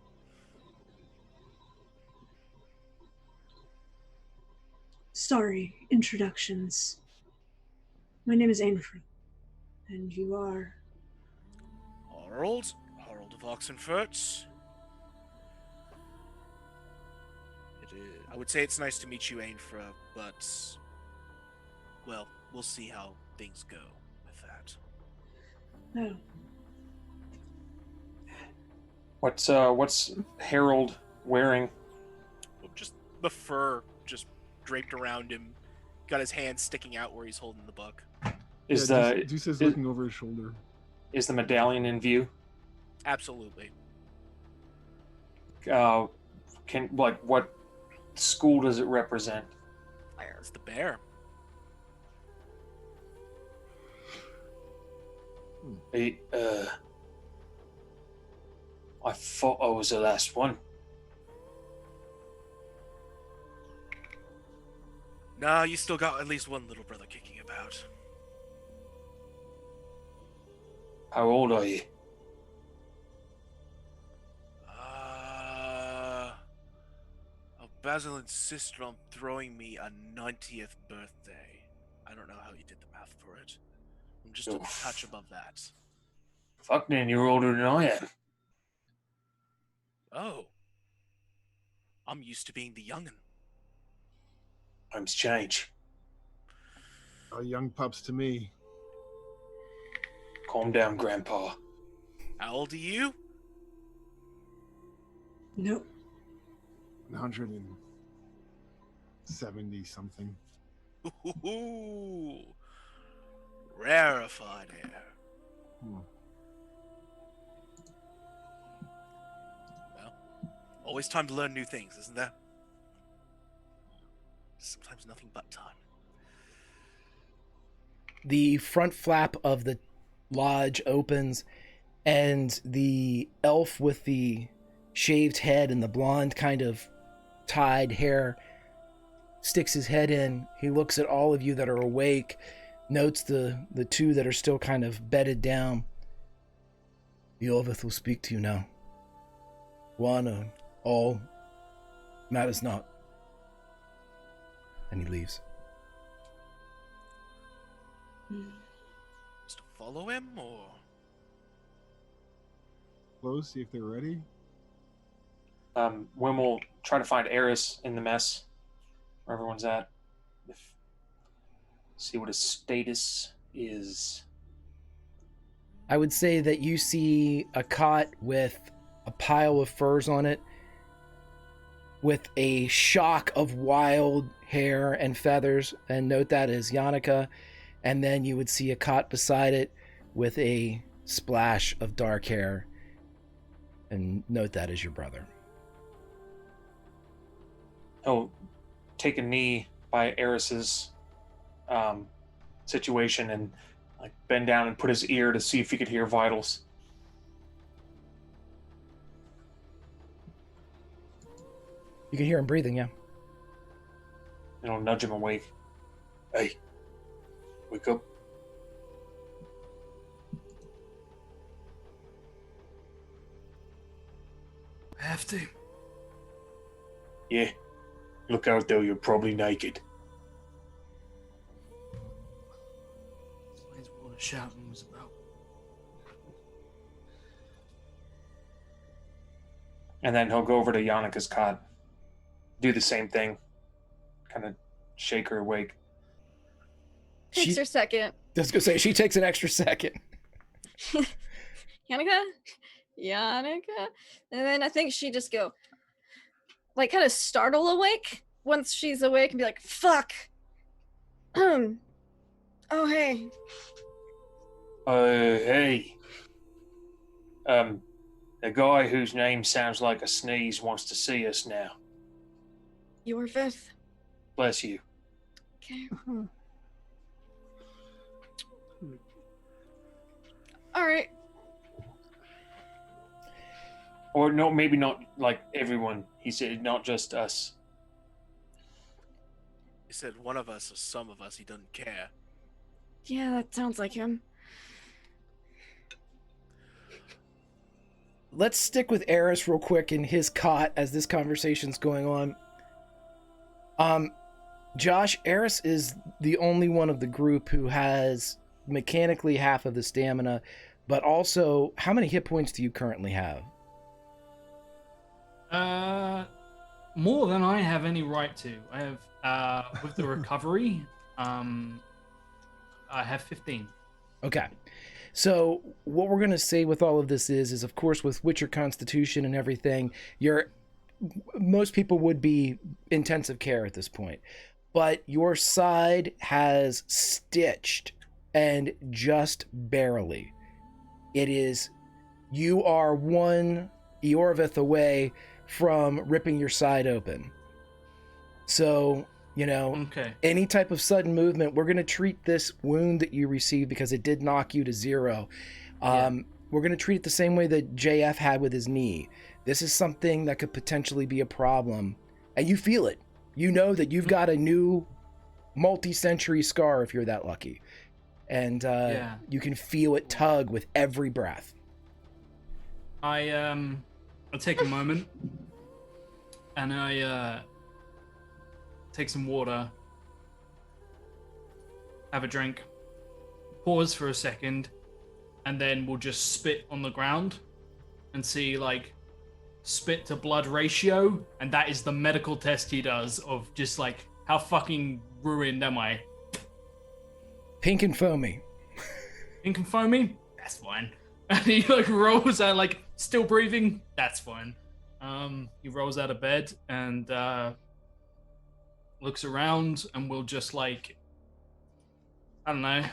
Sorry, introductions. My name is Ainfrith, and you are... Harold of Oxenfurt. I would say it's nice to meet you, Ainfra, but... well, we'll see how things go with that. Oh. What's Harold wearing? Just the fur just draped around him. Got his hand sticking out where he's holding the book. Deuce is looking over his shoulder. Is the medallion in view? Absolutely. What school does it represent? It's the bear. I thought I was the last one. Nah, you still got at least one little brother kicking about. How old are you? Basil insisted on throwing me a 90th birthday. I don't know how you did the math for it. I'm just a touch above that. Fuck, then you're older than I am. Oh. I'm used to being the young'un. Times change. Young pups to me. Calm down, Grandpa. How old are you? Nope. 170 something. Ooh, rarefied air. Well, always time to learn new things, isn't there? Sometimes nothing but time. The front flap of the lodge opens, and the elf with the shaved head and the blonde kind of tied hair sticks his head in. He looks at all of you that are awake, notes the two that are still kind of bedded down. The Orvith will speak to you now. One or all matters not. And he leaves. Just follow him, or? Close, see if they're ready. When we'll try to find Eris in the mess, where everyone's at. See what his status is. I would say that you see a cot with a pile of furs on it, with a shock of wild hair and feathers, and note that is Yannicka. And then you would see a cot beside it with a splash of dark hair, and note that is your brother. He'll take a knee by Eris's situation and like bend down and put his ear to see if he could hear vitals. You can hear him breathing, yeah. And I'll nudge him awake. Hey, wake up. I have to. Yeah. Look out though, you're probably naked. That's what the shouting was about. And then he'll go over to Yannicka's cot. Do the same thing. Kind of shake her awake. Takes her second. I was gonna say, she takes an extra second. Yannicka? Yannicka? And then I think she just go, like, kind of startle awake once she's awake and be like, fuck. Oh, hey. Hey. The guy whose name sounds like a sneeze wants to see us now. You were fifth. Bless you. Okay. All right. Or no, maybe not like everyone. He said not just us. He said one of us or some of us. He doesn't care. Yeah, that sounds like him. Let's stick with Eris real quick in his cot as this conversation's going on. Josh, Eris is the only one of the group who has mechanically half of the stamina, but also, how many hit points do you currently have? More than I have any right to. I have, with the recovery, I have 15. Okay. So what we're going to say with all of this is of course, with Witcher Constitution and everything, most people would be intensive care at this point, but your side has stitched, and just barely. You are one Eorvith away from ripping your side open. So, Okay. any type of sudden movement, we're going to treat this wound that you received, because it did knock you to 0. We're going to treat it the same way that JF had with his knee. This is something that could potentially be a problem, and you feel it. You know that you've got a new multi-century scar if you're that lucky, and you can feel it tug with every breath. I'll take a moment, and I take some water, have a drink, pause for a second, and then we'll just spit on the ground and see, like, spit to blood ratio, and that is the medical test he does of just, like, how fucking ruined am I? Pink and foamy. Pink and foamy? That's fine. And he, like, rolls out, like, still breathing? That's fine. He rolls out of bed and looks around, and we'll just, like, I don't know,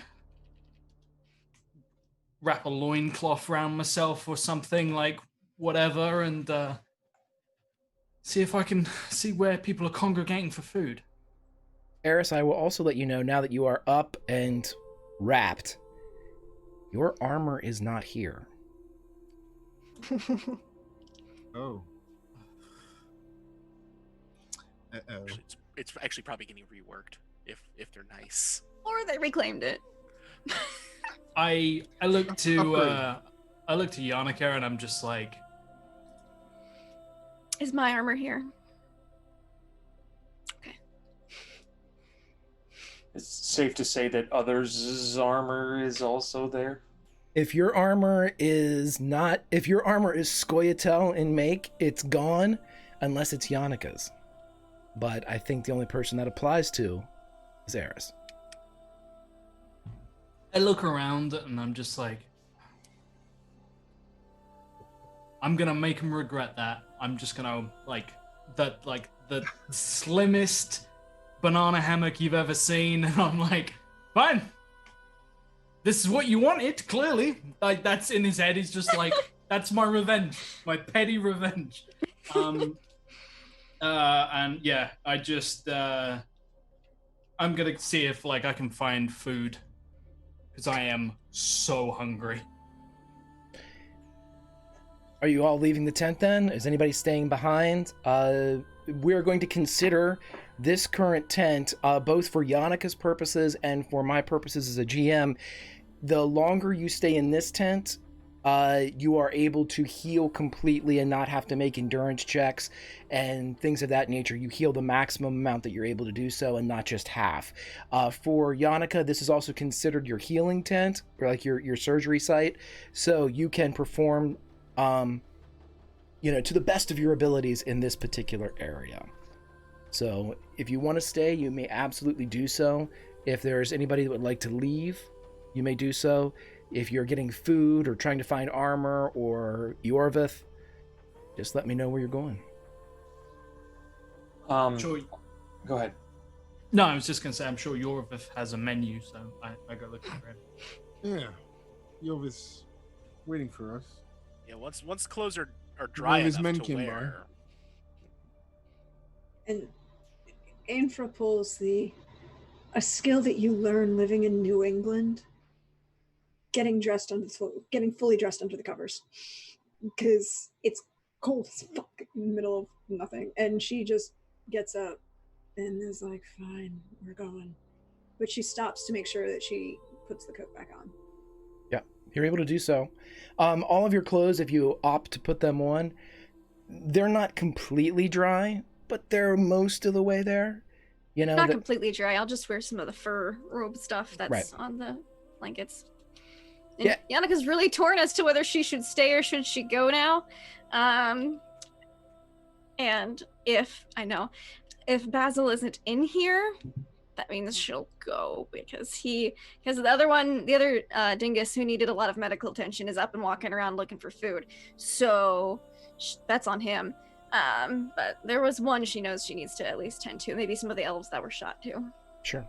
wrap a loincloth around myself or something, like, whatever, and see if I can see where people are congregating for food. Eris, I will also let you know, now that you are up and wrapped, your armor is not here. Oh. Uh-oh. It's actually probably getting reworked if they're nice. Or they reclaimed it. I look to Yannicka, and I'm just like, Is my armor here? Okay. It's safe to say that others' armor is also there. If your armor is Scoia'tael in make, it's gone, unless it's Yannicka's. But I think the only person that applies to is Eris. I look around, and I'm just like, I'm gonna make him regret that. I'm just gonna the slimmest banana hammock you've ever seen, and I'm like, fine. This is what you wanted, clearly. Like, that's in his head. He's just like, that's my revenge, my petty revenge. And yeah, I just I'm gonna see if like I can find food, because I am so hungry. Are you all leaving the tent then? Is anybody staying behind? We're going to consider this current tent, both for Yannika's purposes and for my purposes as a GM. The longer you stay in this tent, you are able to heal completely and not have to make endurance checks and things of that nature. You heal the maximum amount that you're able to do so, and not just half. For Yannika, this is also considered your healing tent, or like your surgery site, so you can perform to the best of your abilities in this particular area. So if you want to stay, you may absolutely do so. If there's anybody that would like to leave, you may do so. If you're getting food or trying to find armor or Yorvith, just let me know where you're going. Sure. Go ahead. No, I was just gonna say, I'm sure Yorvith has a menu, so I go looking for it. Yeah. Yovis waiting for us. Yeah, once clothes are dry his enough men to came wear. And Infra pulls a skill that you learn living in New England. Getting fully dressed under the covers, because it's cold as fuck in the middle of nothing. And she just gets up and is like, "Fine, we're going," but she stops to make sure that she puts the coat back on. Yeah, you're able to do so. All of your clothes, if you opt to put them on, they're not completely dry, but they're most of the way there. Not completely dry. I'll just wear some of the fur robe stuff that's right on the blankets. And yeah. Yannika's really torn as to whether she should stay or should she go now. And if Basil isn't in here, that means she'll go, because the other dingus who needed a lot of medical attention is up and walking around looking for food. So that's on him. But there was one she knows she needs to at least tend to. Maybe some of the elves that were shot too. Sure.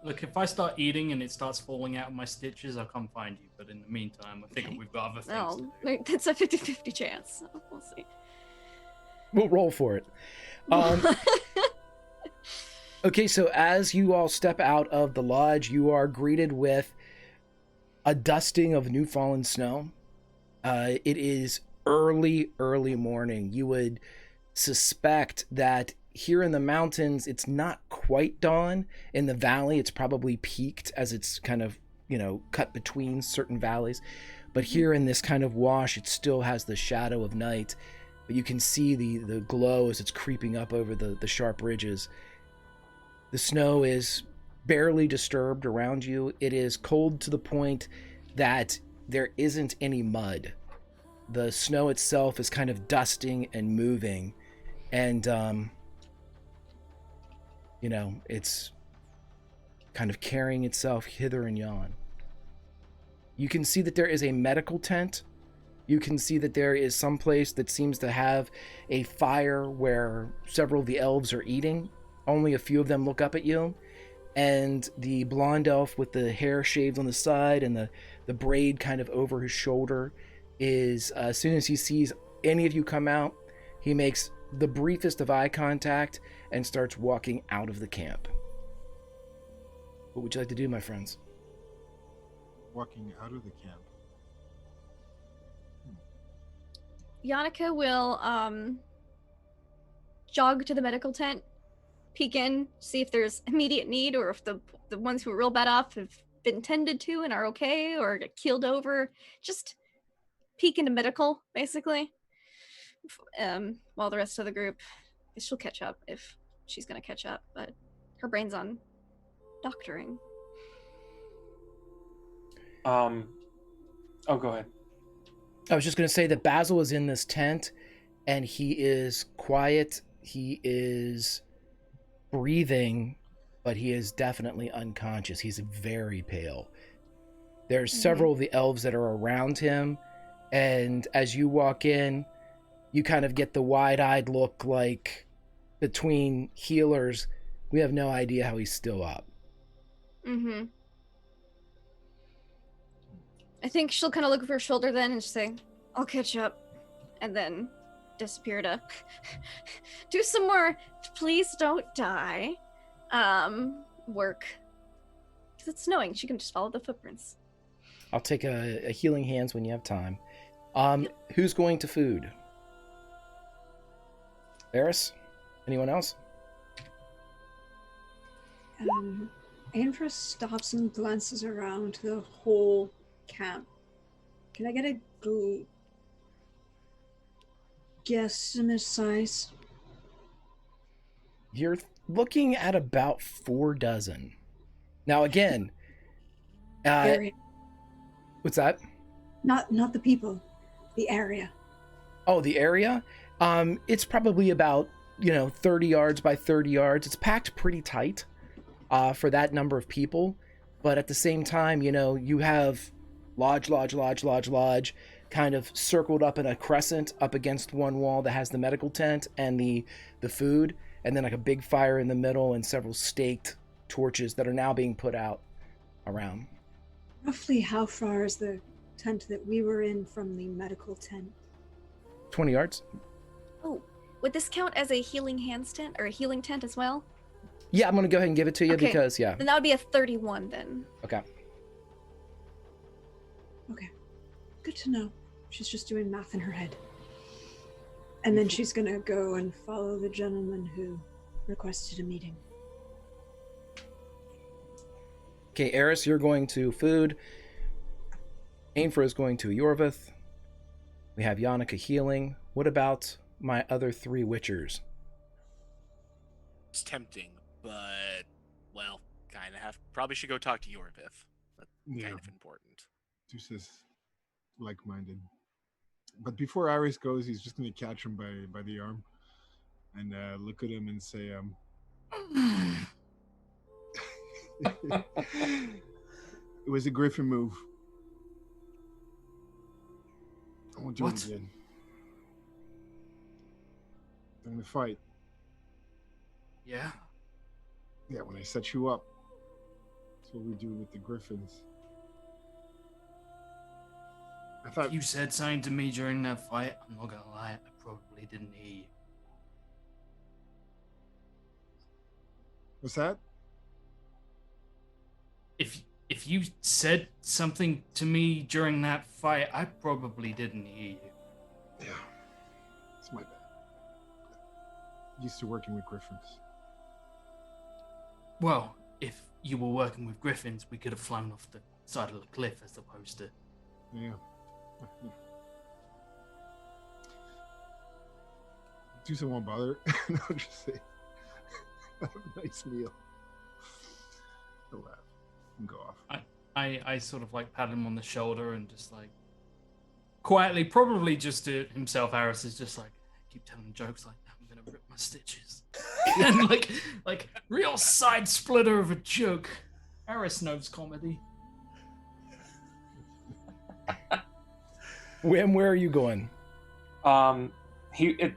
Look, if I start eating and it starts falling out of my stitches, I'll come find you. But in the meantime, I think we've got other things to do. It's a 50-50 chance. So we'll see. We'll roll for it. Okay, so as you all step out of the lodge, you are greeted with a dusting of new fallen snow. It is early morning. You would suspect that here in the mountains, it's not quite dawn. In the valley, it's probably peaked as it's kind of, cut between certain valleys. But here in this kind of wash, it still has the shadow of night. But you can see the glow as it's creeping up over the sharp ridges. The snow is barely disturbed around you. It is cold to the point that there isn't any mud. The snow itself is kind of dusting and moving. And, it's kind of carrying itself hither and yon. You can see that there is a medical tent. You can see that there is some place that seems to have a fire where several of the elves are eating. Only a few of them look up at you. And the blonde elf with the hair shaved on the side and the braid kind of over his shoulder is, as soon as he sees any of you come out, he makes the briefest of eye contact and starts walking out of the camp. What would you like to do, my friends? Walking out of the camp. Yannika will jog to the medical tent, peek in, see if there's immediate need, or if the ones who are real bad off have been tended to and are okay, or get keeled over. Just peek into medical, basically. While the rest of the group, she'll catch up if she's gonna catch up, but her brain's on doctoring. Oh, go ahead. I was just going to say that Basil is in this tent, and he is quiet. He is breathing, but he is definitely unconscious. He's very pale. There's several of the elves that are around him, And as you walk in, you kind of get the wide-eyed look like between healers, we have no idea how he's still up. Mm-hmm. I think she'll kind of look over her shoulder then and just say, I'll catch up. And then disappear to do some more please don't die work. Because it's snowing. She can just follow the footprints. I'll take a healing hands when you have time. Who's going to food? Eris? Anyone else? Ainfra stops and glances around the whole camp. Can I get a guesstimate size? You're looking at about 4 dozen. Now again, Area. what's that? Not the people, the area. Oh, the area? It's probably about 30 yards by 30 yards. It's packed pretty tight for that number of people. But at the same time, you have lodge, kind of circled up in a crescent up against one wall that has the medical tent and the food, and then like a big fire in the middle and several staked torches that are now being put out around. Roughly how far is the tent that we were in from the medical tent? 20 yards. Oh, would this count as a healing hands tent or a healing tent as well? Yeah, I'm going to go ahead and give it to you Okay. because, yeah. Then that would be a 31 then. Okay. Okay. Good to know. She's just doing math in her head. And then she's gonna go and follow the gentleman who requested a meeting. Okay, Eris, you're going to food. Ainfra is going to Yorvith. We have Yannicka healing. What about my other 3 witchers? It's tempting, but well, kind of probably should go talk to Yorvith. That's kind of important. Deuce is like-minded. But before Iris goes, he's just going to catch him by the arm and look at him and say, it was a griffin move. I won't do it again. I'm going to fight. Yeah? Yeah, when I set you up. That's what we do with the griffins. I thought If you said something to me during that fight, I'm not gonna lie, I probably didn't hear you. What's that? If you said something to me during that fight, I probably didn't hear you. Yeah. It's my bad. Used to working with griffins. Well, if you were working with griffins, we could have flown off the side of the cliff as opposed to... Yeah. Do some won't bother. No, just say, have a nice meal. He'll laugh and go off. I sort of like pat him on the shoulder and just like quietly, probably just to himself, Aris is just like, keep telling jokes like that, I'm gonna rip my stitches. And like real side splitter of a joke. Aris knows comedy. Wim, where are you going?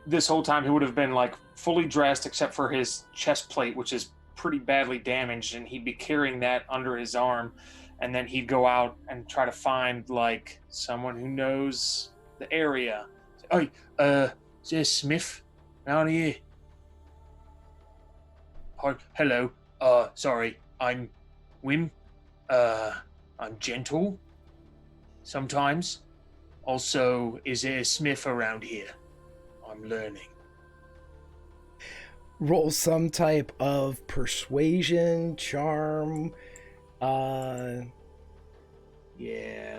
This whole time he would have been like fully dressed except for his chest plate, which is pretty badly damaged, and he'd be carrying that under his arm, and then he'd go out and try to find like someone who knows the area. Oh, there's Smith around here. Hello. Sorry, I'm Wim. I'm gentle sometimes. Also, is there a Smith around here? I'm learning. Roll some type of persuasion, charm. Yeah,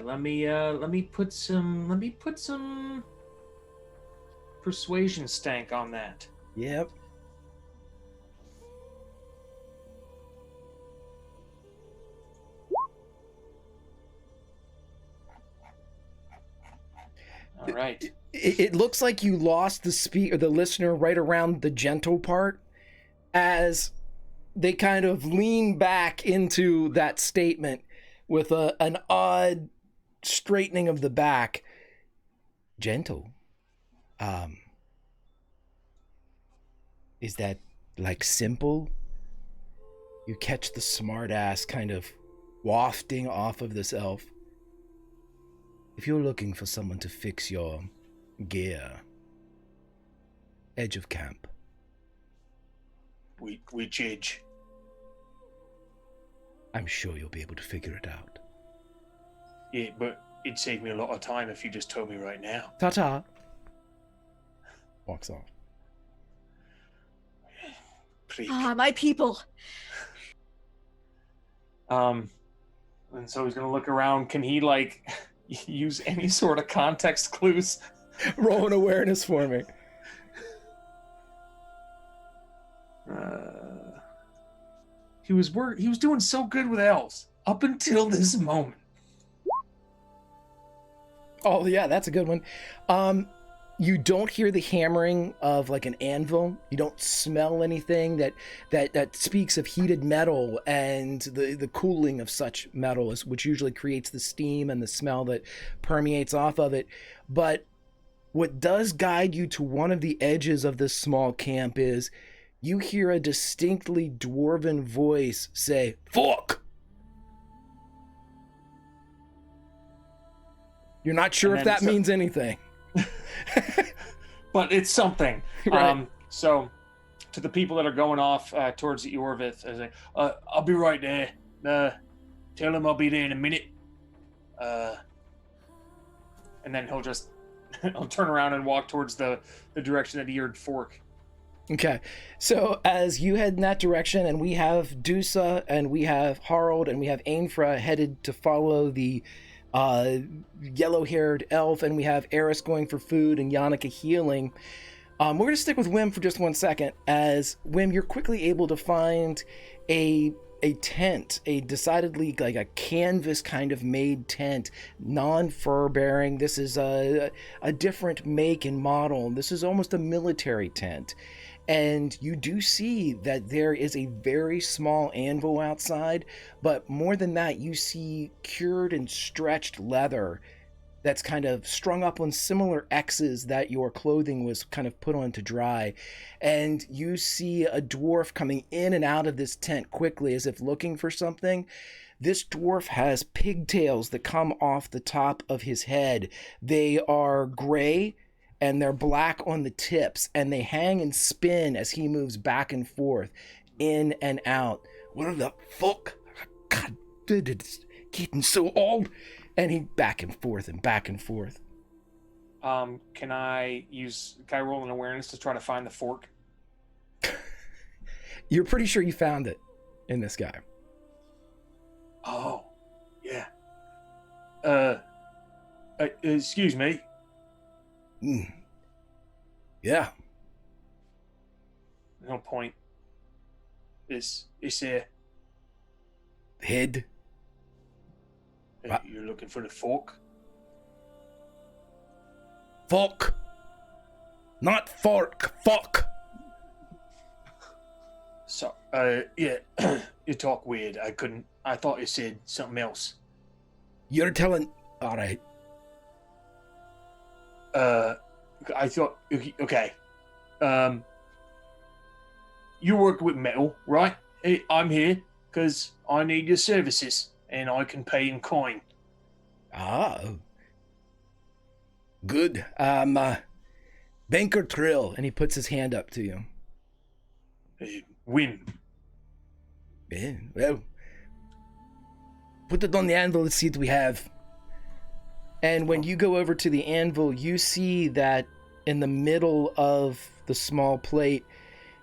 let me put some persuasion stank on that. Yep. All right. It looks like you lost the listener right around the gentle part as they kind of lean back into that statement with an odd straightening of the back. Gentle. Is that like simple? You catch the smart ass kind of wafting off of this elf. If you're looking for someone to fix your gear, edge of camp. Which edge? I'm sure you'll be able to figure it out. Yeah, but it'd save me a lot of time if you just told me right now. Ta-ta. Walks off. Prick. Ah, my people. And so he's gonna look around. Can he like use any sort of context clues? Roll an awareness for me. He was doing so good with elves up until this moment. Oh yeah, that's a good one. You don't hear the hammering of like an anvil. You don't smell anything that speaks of heated metal and the cooling of such metal, which usually creates the steam and the smell that permeates off of it. But what does guide you to one of the edges of this small camp is you hear a distinctly dwarven voice say, "Fork!" You're not sure if that means anything. But it's something. Right. So, to the people that are going off towards the Orvith, I was like, I'll be right there. Tell him I'll be there in a minute. And then he'll turn around and walk towards the direction that he heard Fork. Okay, so as you head in that direction, and we have Dusa, and we have Harold, and we have Ainfra headed to follow the yellow-haired elf, and we have Eris going for food and Yannicka healing. We're going to stick with Wim for just 1 second, as Wim, you're quickly able to find a tent, a decidedly like a canvas kind of made tent, non-fur bearing. This is a different make and model. This is almost a military tent. And you do see that there is a very small anvil outside, but more than that, you see cured and stretched leather that's kind of strung up on similar X's that your clothing was kind of put on to dry. And you see a dwarf coming in and out of this tent quickly as if looking for something. This dwarf has pigtails that come off the top of his head. They are gray and they're black on the tips, and they hang and spin as he moves back and forth, in and out. What the fuck? God, it's getting so old. And he back and forth and back and forth. Can I roll an awareness to try to find the fork? You're pretty sure you found it in this guy. Oh, yeah. Excuse me. Yeah. No point. It's here. Head. You're looking for the fork? Fork. Not fork. Fuck. So, yeah. You talk weird. I thought you said something else. You're telling... All right. I thought, okay. You work with metal, right? I'm here because I need your services, and I can pay in coin. Ah. Good. Banker Trill, and he puts his hand up to you. Win. Yeah, well, put it on the anvil. Let's see what we have. And when you go over to the anvil, you see that in the middle of the small plate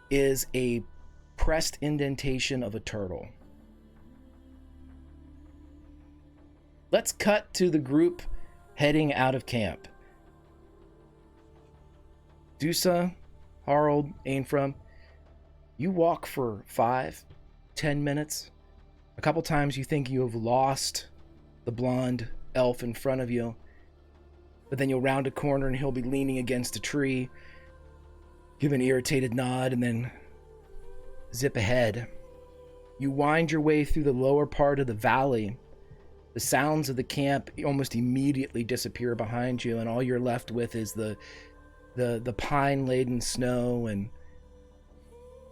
is a pressed indentation of a turtle. Let's cut to the group heading out of camp. Dusa, Harold, Ainfra, you walk for 5-10 minutes. A couple times you think you have lost the blonde elf in front of you, but then you'll round a corner and he'll be leaning against a tree, give an irritated nod, and then zip ahead. You wind your way through the lower part of the valley, The sounds of the camp almost immediately disappear behind you, and all you're left with is the pine-laden snow, and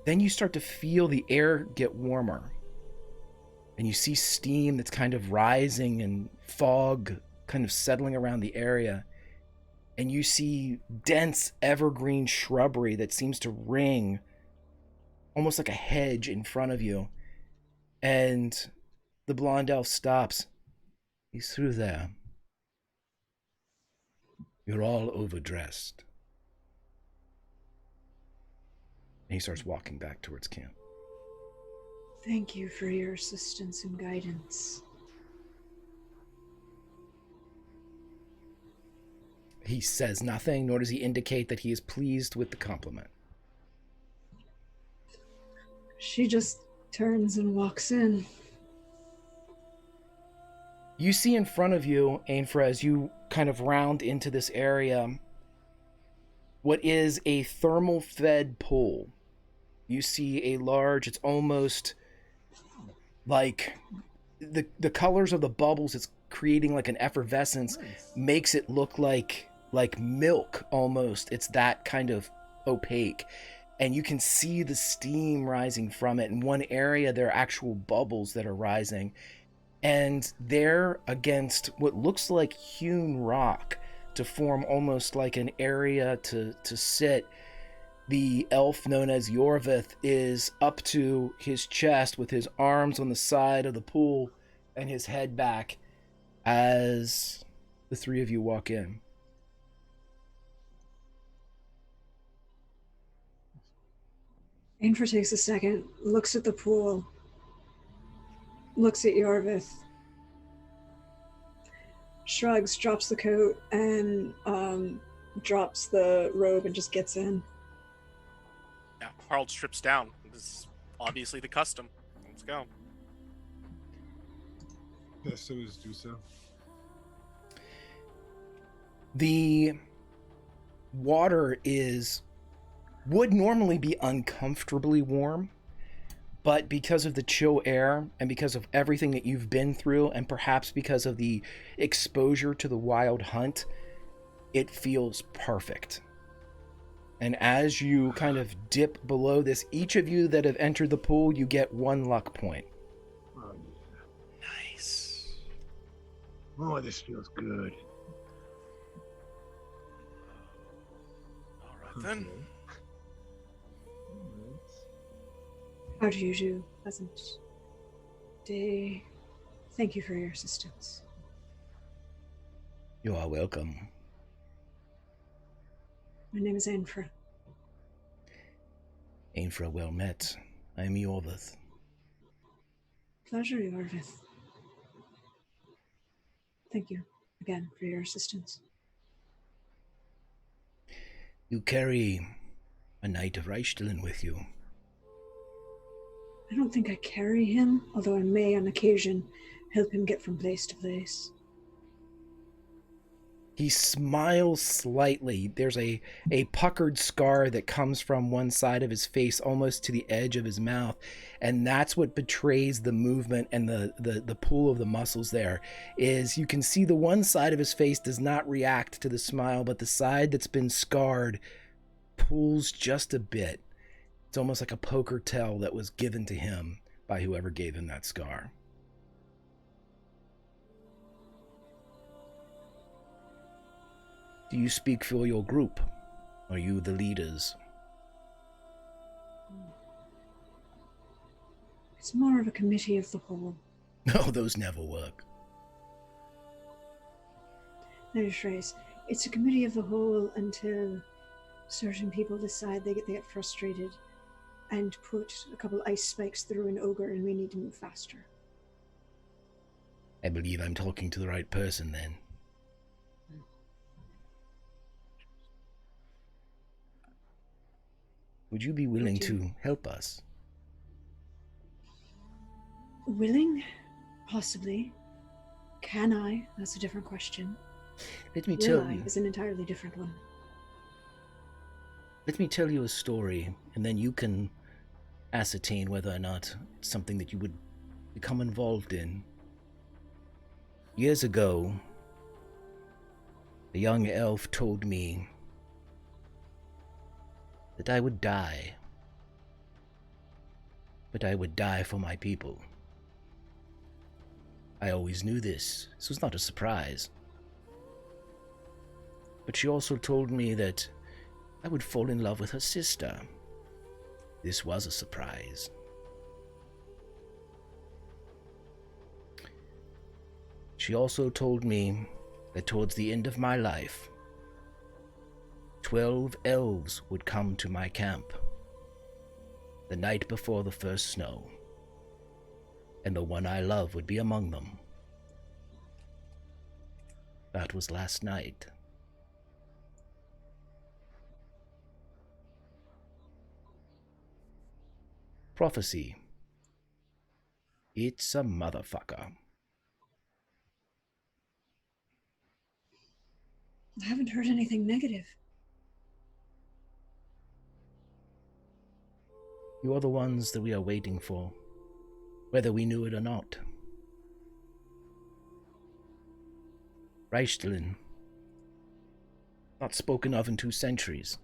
then you start to feel the air get warmer. And you see steam that's kind of rising and fog kind of settling around the area. And you see dense evergreen shrubbery that seems to ring almost like a hedge in front of you. And the blonde elf stops. He's through there. You're all overdressed. And he starts walking back towards camp. Thank you for your assistance and guidance. He says nothing, nor does he indicate that he is pleased with the compliment. She just turns and walks in. You see in front of you, Ainfra, as you kind of round into this area, what is a thermal-fed pool. You see a large, it's almost like the colors of the bubbles it's creating, like an effervescence, makes it look like milk almost. It's that kind of opaque. And you can see the steam rising from it. In one area, there are actual bubbles that are rising. And they're against what looks like hewn rock to form almost like an area to sit. The elf known as Yorvith is up to his chest with his arms on the side of the pool and his head back as the three of you walk in. Ainfra takes a second, looks at the pool, looks at Yorvith, shrugs, drops the coat, and drops the robe and just gets in. Yeah, Harold strips down. This is obviously the custom. Let's go. Yeah, so is Dusa. The water would normally be uncomfortably warm, but because of the chill air and because of everything that you've been through, and perhaps because of the exposure to the wild hunt, it feels perfect. And as you kind of dip below this, each of you that have entered the pool, you get 1 luck point. Oh, yeah. Nice. Oh, this feels good. All right then. How do you do? Pleasant day. Thank you for your assistance. You are welcome. My name is Ainfra. Ainfra, well met. I am Yorvith. Pleasure, Yorvith. Thank you again for your assistance. You carry a Knight of Rhilestilen with you. I don't think I carry him, although I may on occasion help him get from place to place. He smiles slightly. There's a puckered scar that comes from one side of his face almost to the edge of his mouth, and that's what betrays the movement and the pull of the muscles there. Is you can see the one side of his face does not react to the smile, but the side that's been scarred pulls just a bit. It's almost like a poker tell that was given to him by whoever gave him that scar. Do you speak for your group? Are you the leaders? It's more of a committee of the whole. No, those never work. Let me rephrase. It's a committee of the whole until certain people decide they get frustrated and put a couple ice spikes through an ogre and we need to move faster. I believe I'm talking to the right person then. Would you be willing to help us? Willing? Possibly. Can I? That's a different question. Let me tell Will I you. is an entirely different one. Let me tell you a story, and then you can ascertain whether or not it's something that you would become involved in. Years ago, a young elf told me that I would die, but I would die for my people. I always knew this. This was not a surprise. But she also told me that I would fall in love with her sister. This was a surprise. She also told me that towards the end of my life, 12 elves would come to my camp the night before the first snow, and the one I love would be among them. That was last night. Prophecy. It's a motherfucker. I haven't heard anything negative. You are the ones that we are waiting for, whether we knew it or not. Rhilestilen, not spoken of in 2 centuries.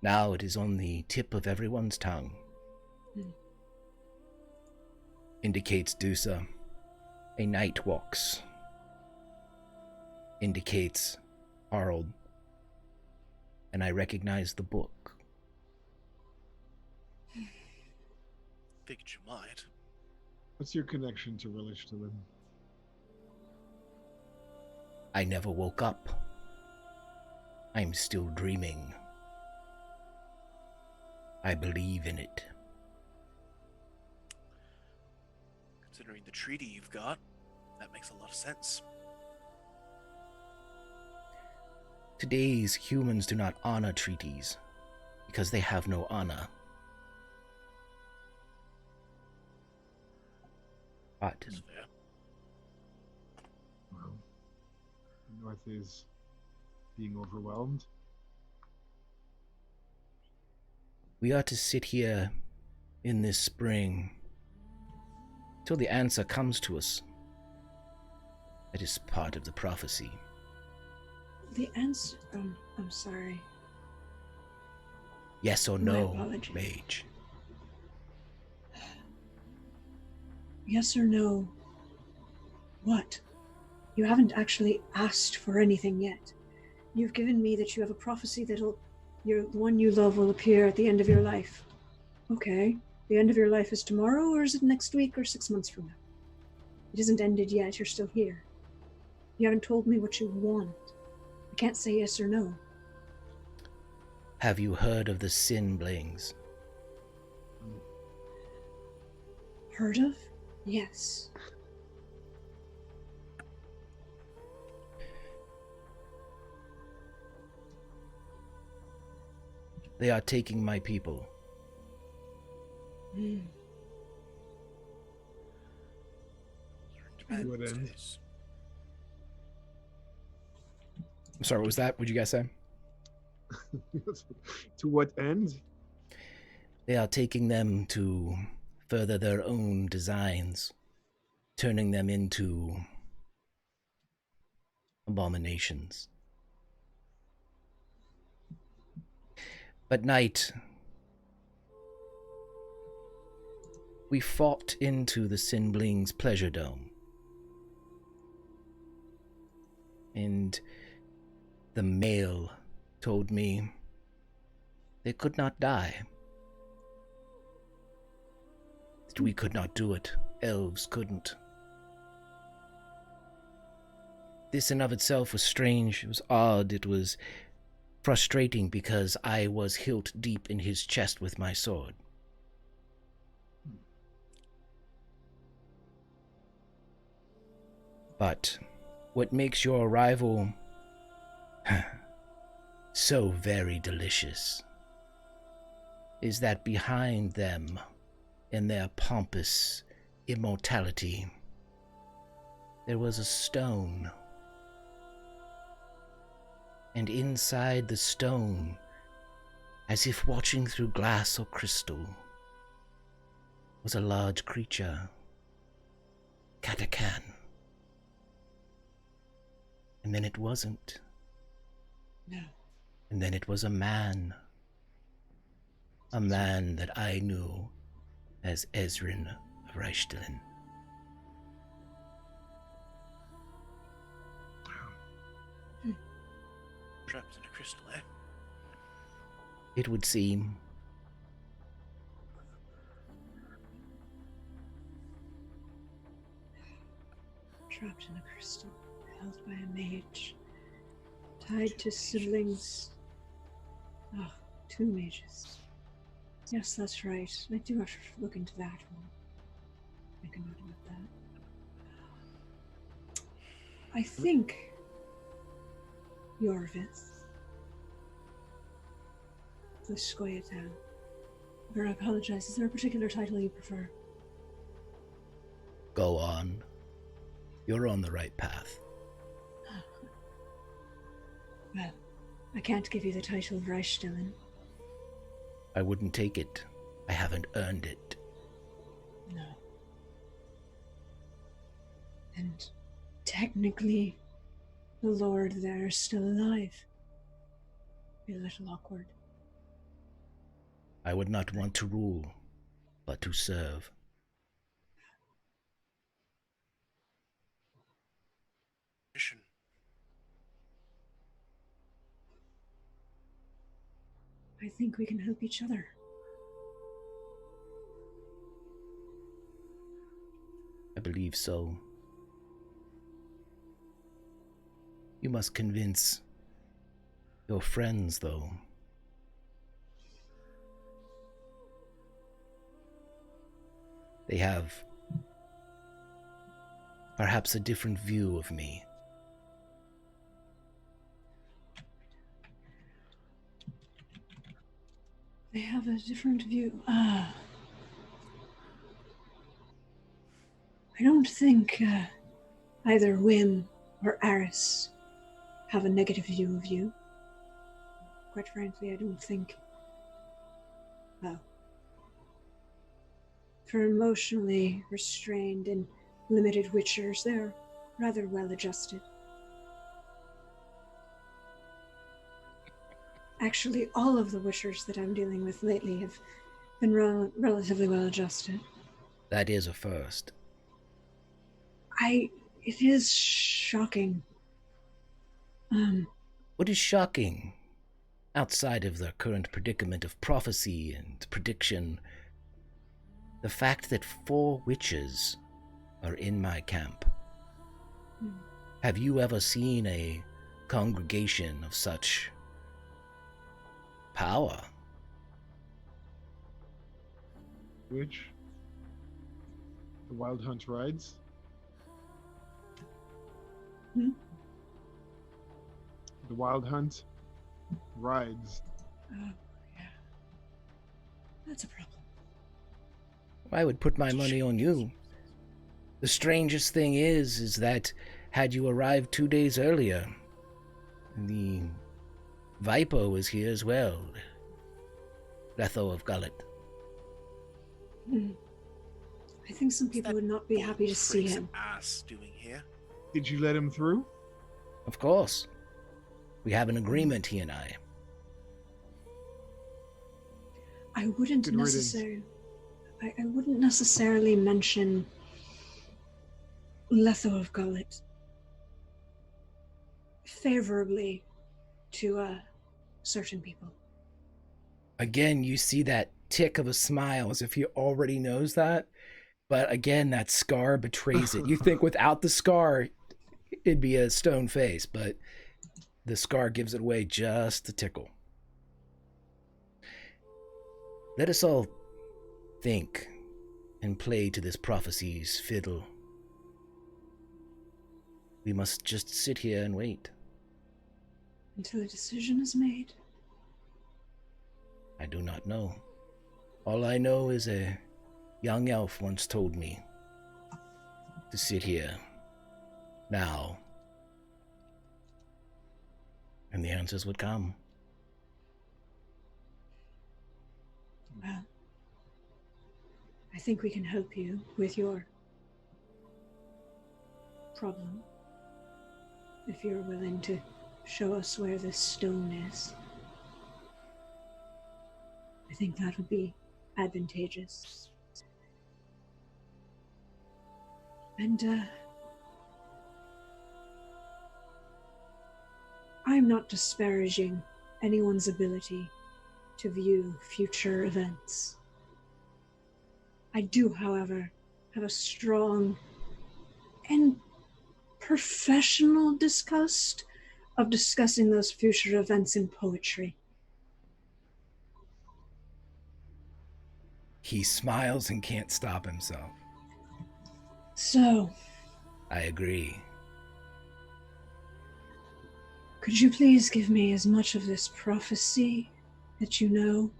Now it is on the tip of everyone's tongue. Indicates Dusa. A knight walks. Indicates Harold. And I recognize the book. Figured you might. What's your connection to Rhilestilen? I never woke up. I'm still dreaming. I believe in it. Considering the treaty you've got, that makes a lot of sense. Today's humans do not honor treaties because they have no honor. But That's fair. Well, the North is being overwhelmed. we are to sit here in this spring till the answer comes to us. That is part of the prophecy. The answer. I'm sorry. Yes or My no, apologies. mage? Yes or no? What? You haven't actually asked for anything yet. You've given me that you have a prophecy that'll, the one you love will appear at the end of your life. Okay. The end of your life is tomorrow, or is it next week, or 6 months from now? It isn't ended yet. You're still here. You haven't told me what you want. I can't say yes or no. Have you heard of the Sin Blings? Heard of? Yes. They are taking my people. Hmm. To what end? I'm sorry, what was that? What'd you guys say? To what end? They are taking them to further their own designs, turning them into abominations. But night, we fought into the Sin Bling's pleasure dome. And the male told me they could not die. That we could not do it. Elves couldn't. This in of itself was strange. It was odd. It was frustrating because I was hilt deep in his chest with my sword. But what makes your arrival so very delicious is that behind them, in their pompous immortality, there was a stone. And inside the stone, as if watching through glass or crystal, was a large creature, Katakan. And then it wasn't. No. And then it was a man. A man that I knew as Ezren of Rhilestilen. Trapped in a crystal, eh? It would seem. Trapped in a crystal, held by a mage, tied to siblings. Oh, 2 mages. Yes, that's right. I do have to look into that one. Make a note about that. I think Yorvith, the Skoyatown. Or I apologize, is there a particular title you prefer? Go on. You're on the right path. Well, I can't give you the title of Rhilestilen. I wouldn't take it. I haven't earned it. No. And technically, the Lord there is still alive. Be a little awkward. I would not want to rule, but to serve. Mission. I think we can help each other. I believe so. You must convince your friends, though. They have perhaps a different view of me. They have a different view. I don't think either Wim or Aris have a negative view of you. Quite frankly, I don't think. Well, for emotionally restrained and limited witchers, they're rather well adjusted. Actually, all of the witchers that I'm dealing with lately have been relatively well adjusted. That is a first. It is shocking. What is shocking, outside of the current predicament of prophecy and prediction, the fact that 4 witches are in my camp. Have you ever seen a congregation of such power? Which? The Wild Hunt rides? The Wild Hunt rides. Oh, yeah. That's a problem. I would put my money on you. The strangest thing is that had you arrived 2 days earlier, the Viper was here as well. Letho of Gullet. I think some people would not be happy to see him. Ass doing here. Did you let him through? Of course. We have an agreement, he and I. I wouldn't Good riddance. I wouldn't necessarily mention Letho of Gullet favorably to certain people. Again, you see that tick of a smile as if he already knows that. But again, that scar betrays it. You think without the scar, it'd be a stone face, but the scar gives it away just a tickle. Let us all think and play to this prophecy's fiddle. We must just sit here and wait. Until a decision is made. I do not know. All I know is a young elf once told me to sit here now, and the answers would come. Well, I think we can help you with your problem. if you're willing to show us where this stone is. I think that would be advantageous. And, I'm not disparaging anyone's ability to view future events. I do, however, have a strong and professional disgust of discussing those future events in poetry. He smiles and can't stop himself. So, I agree. could you please give me as much of this prophecy that you know,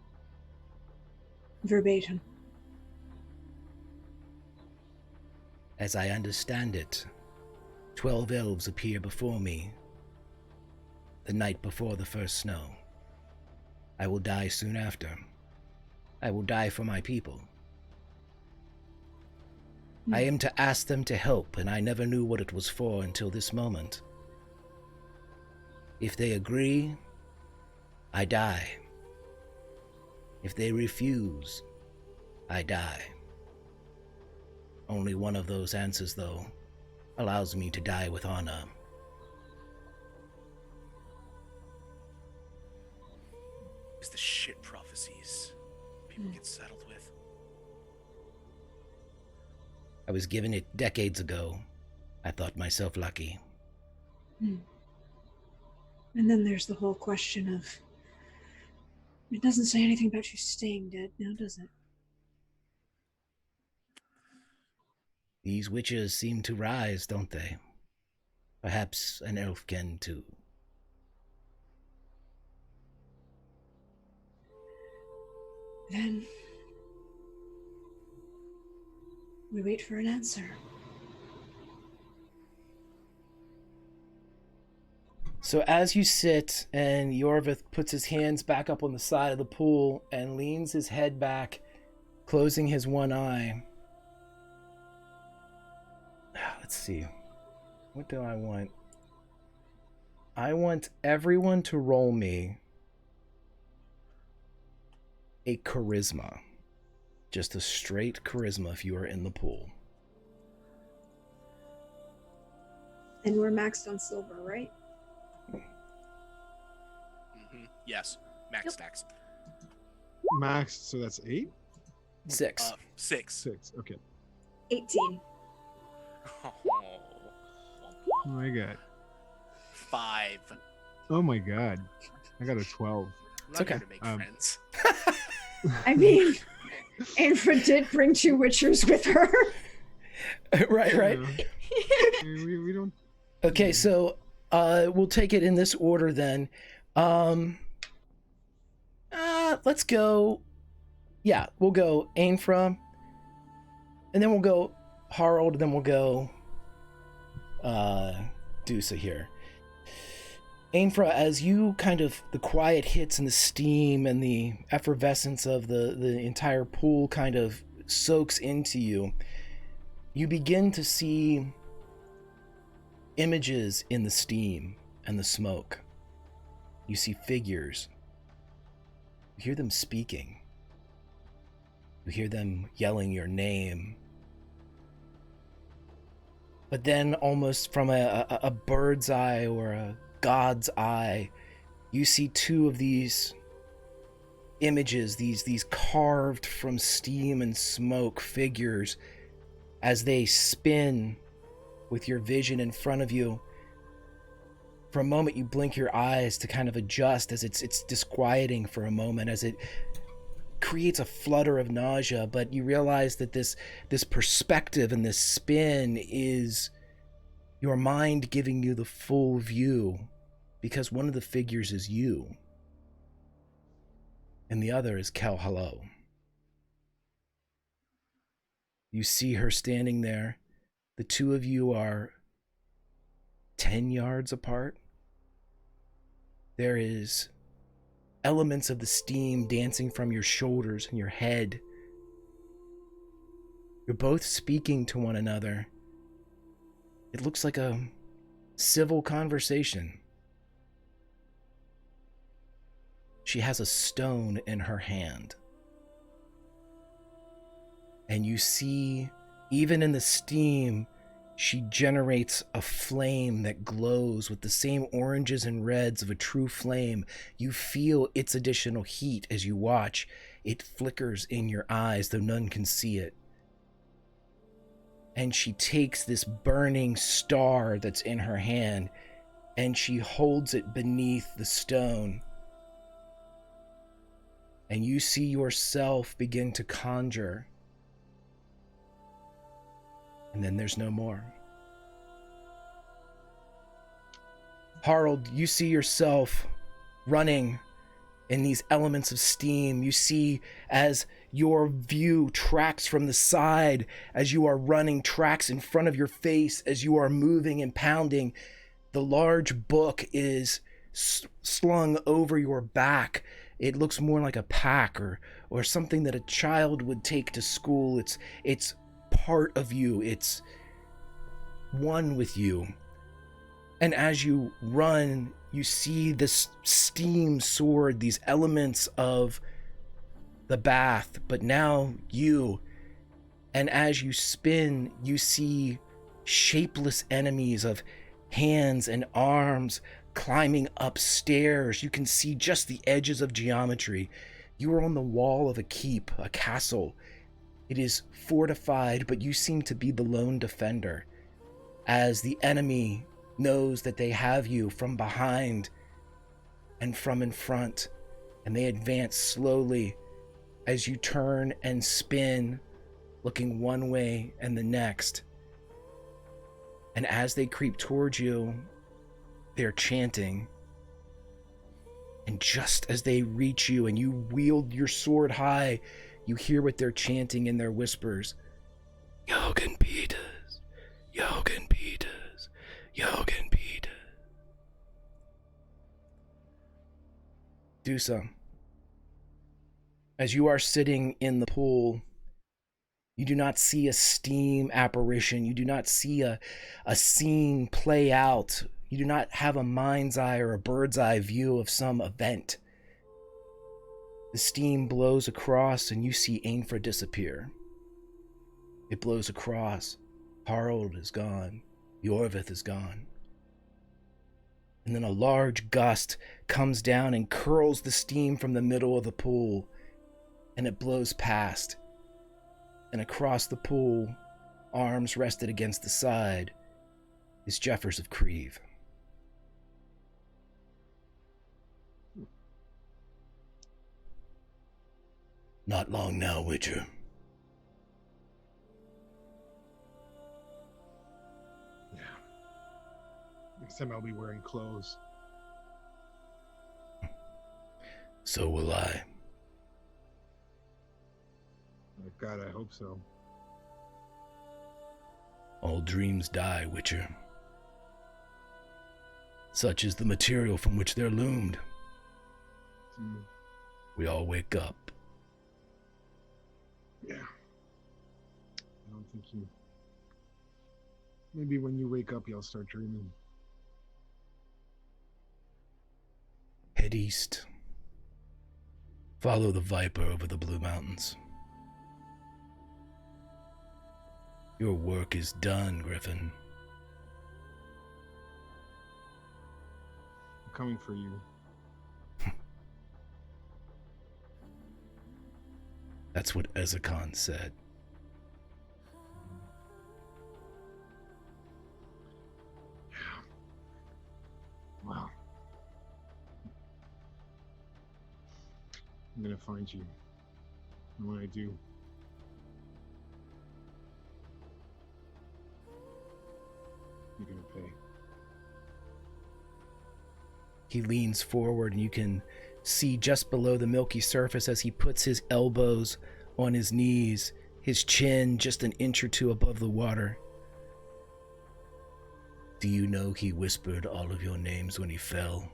verbatim? As I understand it, 12 elves appear before me the night before the first snow. I will die soon after. I will die for my people. I am to ask them to help, and I never knew what it was for until this moment. If they agree, I die. If they refuse, I die. Only one of those answers, though, allows me to die with honor. It's the shit prophecies people get saddled with. I was given it decades ago. I thought myself lucky. And then there's the whole question of, it doesn't say anything about you staying dead now, does it? These witches seem to rise, don't they? Perhaps an elf can too. Then we wait for an answer. So as you sit and Yorvith puts his hands back up on the side of the pool and leans his head back, closing his one eye. Let's see. What do I want? I want everyone to roll me a charisma. Just a straight charisma if you are in the pool. And we're maxed on silver, right? Yes, max Yep. stacks. Max, so that's 8? 6. 6. 6, okay. 18. Oh my god. 5. Oh my god. I got a 12. I'm not okay. here to make friends. I mean, Ainfra did bring 2 witchers with her. right. We don't. Okay, so we'll take it in this order then. Let's go. Yeah, we'll go Ainfra, and then we'll go Harold, and then we'll go Dusa here. Ainfra, as you kind of, the quiet hits and the steam and the effervescence of the entire pool kind of soaks into you, you begin to see images in the steam and the smoke. You see figures. You hear them speaking. You hear them yelling your name. But then almost from a bird's eye or a god's eye, you see 2 of these images, these carved from steam and smoke figures as they spin with your vision in front of you. For a moment, you blink your eyes to kind of adjust as it's disquieting for a moment, as it creates a flutter of nausea, but you realize that this perspective and this spin is your mind giving you the full view, because one of the figures is you, and the other is Kel Hello. You see her standing there. The 2 of you are 10 yards apart. There is elements of the steam dancing from your shoulders and your head. You're both speaking to one another. It looks like a civil conversation. She has a stone in her hand. And you see, even in the steam, she generates a flame that glows with the same oranges and reds of a true flame. You feel its additional heat as you watch. It flickers in your eyes, though none can see it. And she takes this burning star that's in her hand, and she holds it beneath the stone. And you see yourself begin to conjure. And then there's no more. Harold, you see yourself running in these elements of steam. You see as your view tracks from the side, as you are running, tracks in front of your face, as you are moving and pounding. The large book is slung over your back. It looks more like a pack or something that a child would take to school. It's part of you. It's one with you. And as you run, you see this steam sword, these elements of the bath, but now you. And as you spin, you see shapeless enemies of hands and arms climbing upstairs. You can see just the edges of geometry. You are on the wall of a keep, a castle. It is fortified, but you seem to be the lone defender, as the enemy knows that they have you from behind and from in front, and they advance slowly as you turn and spin, looking one way and the next. And as they creep towards you, they're chanting. And just as they reach you and you wield your sword high, you hear what they're chanting in their whispers. Jorgen Peters, Jorgen Peters, Jorgen Peters. Dusa, as you are sitting in the pool, you do not see a steam apparition. You do not see a scene play out. You do not have a mind's eye or a bird's eye view of some event. The steam blows across and you see Ainfra disappear. It blows across. Harold is gone. Yorvith is gone. And then a large gust comes down and curls the steam from the middle of the pool, and it blows past. And across the pool, arms rested against the side, is Ezekon of Kreve. Not long now, Witcher. Yeah. Next time I'll be wearing clothes. So will I. Oh God, I hope so. All dreams die, Witcher. Such is the material from which they're loomed. We all wake up. Yeah. I don't think you... Maybe when you wake up, you'll start dreaming. Head east. Follow the Viper over the Blue Mountains. Your work is done, Griffin. I'm coming for you. That's what Ezekon said. Yeah. Wow. I'm gonna find you. And when I do, you're gonna pay. He leans forward and you can see just below the milky surface as he puts his elbows on his knees, his chin just an inch or two above the water. Do you know he whispered all of your names when he fell?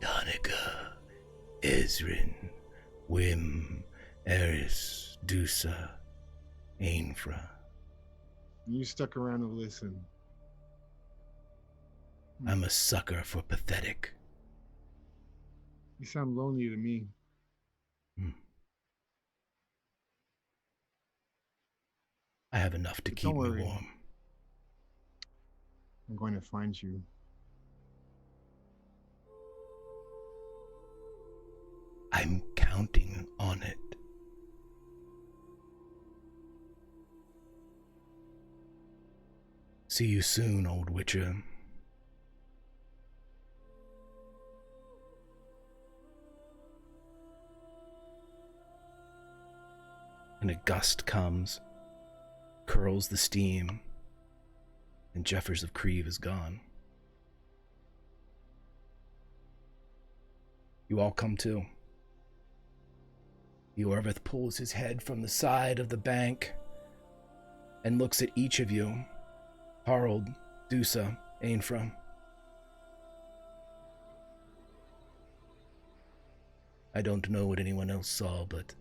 Danica, Ezren, Wim, Eris, Dusa, Ainfra. You stuck around to listen. I'm a sucker for pathetic. You sound lonely to me. I have enough to But keep don't me worry. warm. I'm going to find you. I'm counting on it. See you soon, old witcher. And a gust comes, curls the steam, and Ezekon of Kreve is gone. You all come to. Eorvith pulls his head from the side of the bank and looks at each of you. Harold, Dusa, Ainfra. I don't know what anyone else saw, but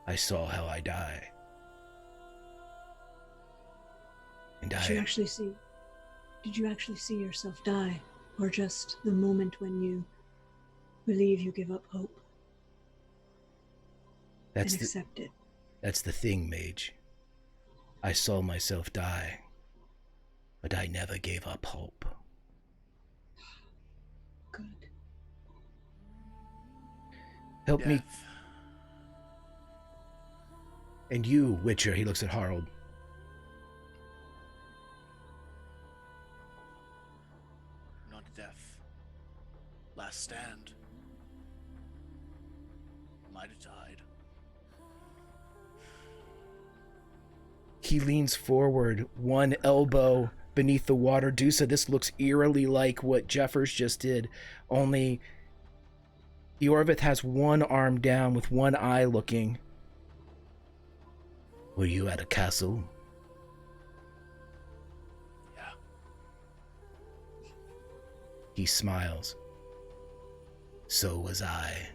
I saw how I die. And Did you actually see yourself die? Or just the moment when you believe you give up hope and accept it? That's the thing, Mage. I saw myself die, but I never gave up hope. Good. Help me. And you, Witcher, he looks at Harold. Not death. Last stand. Might have died. He leans forward, one elbow beneath the water. Dusa, this looks eerily like what Jeffers just did, only Eorvith has one arm down with one eye looking. Were you at a castle? Yeah. He smiles. So was I.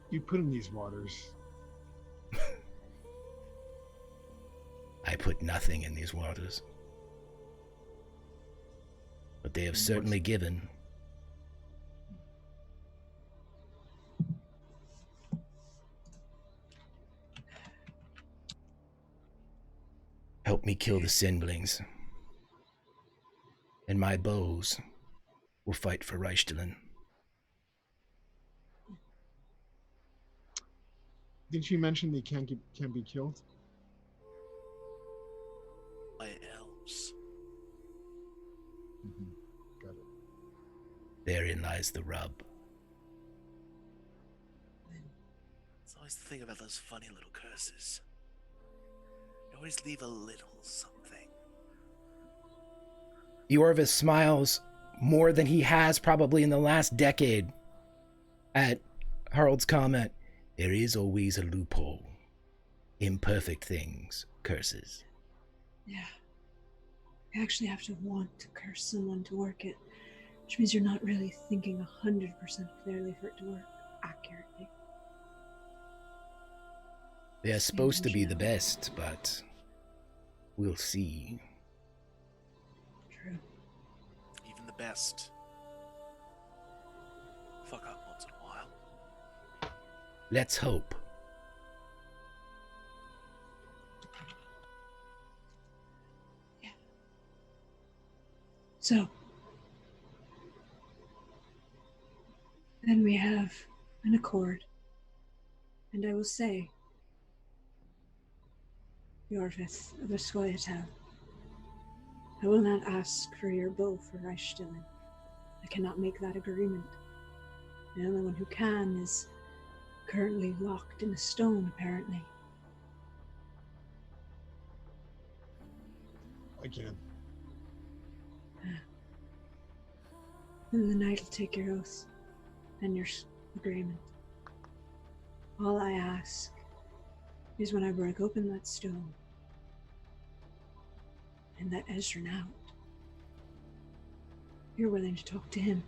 You put in these waters. I put nothing in these waters. But they have certainly given. Help me kill the Sindlings. And my bows will fight for Rhilestilen. Didn't you mention they can't be killed? By elves. Mm-hmm. Got it. Therein lies the rub. It's always the thing about those funny little curses. You always leave a little something. Eorvith smiles more than he has probably in the last decade at Harold's comment. There is always a loophole. Imperfect things, curses. Yeah. You actually have to want to curse someone to work it, which means you're not really thinking 100% clearly for it to work accurately. They're supposed to be the best, but we'll see. True. Even the best. Fuck up once in a while. Let's hope. Yeah. So, then we have an accord. And I will say, Eorvith of the Scoia'tael, I will not ask for your bow for Rhilestilen. I cannot make that agreement. The only one who can is currently locked in a stone, apparently. I can. Then the knight will take your oath and your agreement. All I ask is when I break open that stone and let Ezren out, you're willing to talk to him.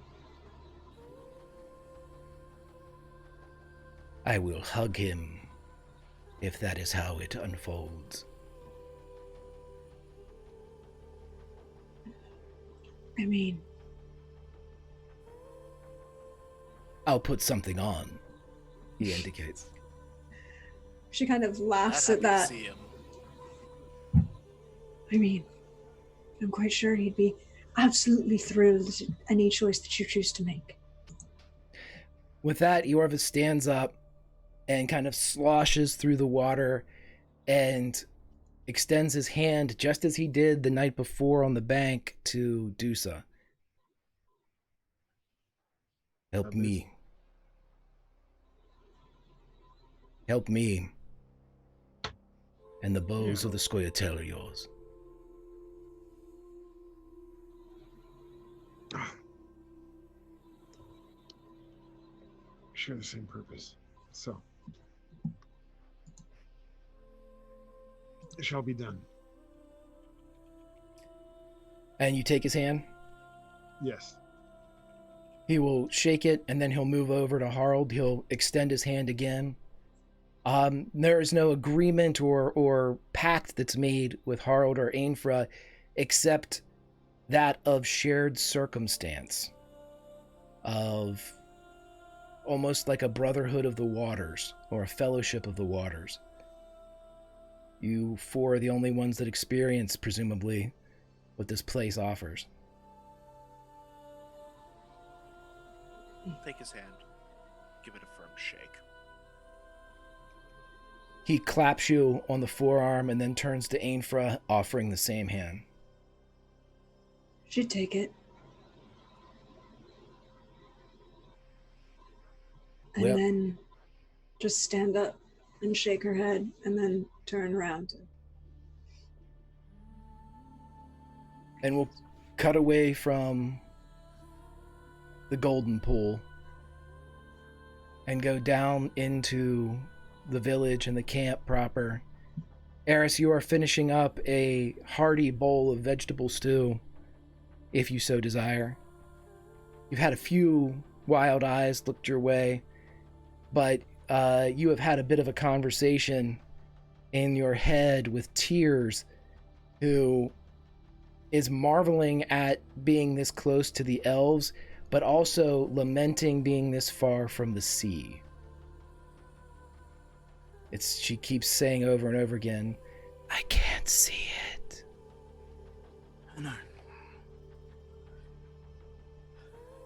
I will hug him if that is how it unfolds. I mean, I'll put something on, he indicates. she kind of laughs I'd at have that. to see him. I mean, I'm quite sure he'd be absolutely thrilled at any choice that you choose to make. With that, Eorvis stands up and kind of sloshes through the water and extends his hand just as he did the night before on the bank to Dusa. Help me. Help me. And the bows of the Scoia'tael are yours. Share the same purpose. So, it shall be done. And you take his hand? Yes. He will shake it, and then he'll move over to Harald. He'll extend his hand again. There is no agreement or pact that's made with Harald or Ainfra, except that of shared circumstance, of almost like a brotherhood of the waters, or a fellowship of the waters. You four are the only ones that experience, presumably, what this place offers. Take his hand. Give it a firm shake. He claps you on the forearm and then turns to Ainfra, offering the same hand. She'd take it. And Well- then just stand up and shake her head and then turn around. And we'll cut away from the golden pool and go down into the village and the camp proper. Eris, you are finishing up a hearty bowl of vegetable stew, if you so desire. You've had a few wild eyes looked your way, but you have had a bit of a conversation in your head with Tears, who is marveling at being this close to the elves, but also lamenting being this far from the sea. She keeps saying over and over again, I can't see it. I know.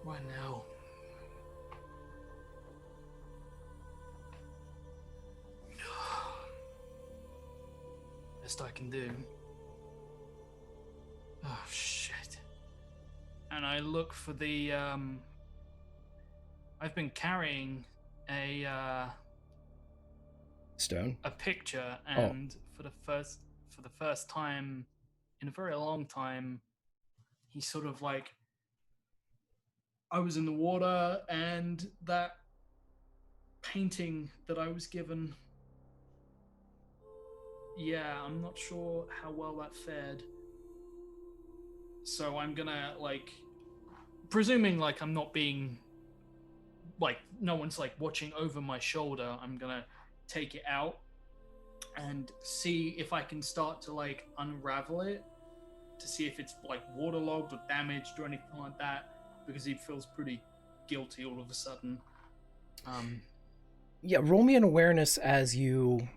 Right now. Best I can do. Oh, shit. And I look for the, I've been carrying a Stone? a picture, and for the first time in a very long time, he sort of like, I was in the water, and that painting that I was given, yeah, I'm not sure how well that fared. So I'm gonna, like, presuming like I'm not being, like, no one's like watching over my shoulder, I'm gonna take it out and see if I can start to like unravel it to see if it's like waterlogged or damaged or anything like that, because he feels pretty guilty all of a sudden. Yeah, roll me an awareness as you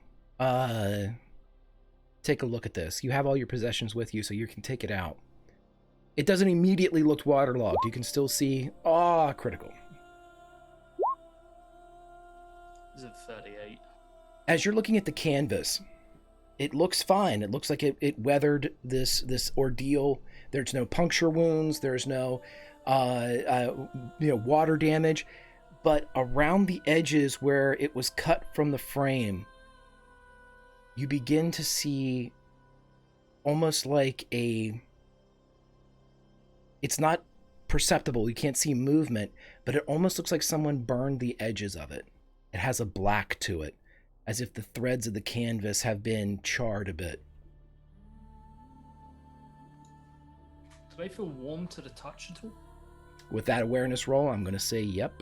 take a look at this. You have all your possessions with you, so you can take it out. It doesn't immediately look waterlogged. You can still see... critical. Is it 38? As you're looking at the canvas, it looks fine. It looks like it weathered this ordeal. There's no puncture wounds. There's no water damage. But around the edges where it was cut from the frame, you begin to see almost like it's not perceptible. You can't see movement, but it almost looks like someone burned the edges of it. It has a black to it, as if the threads of the canvas have been charred a bit. Do they feel warm to the touch at all? With that awareness roll, I'm going to say yep.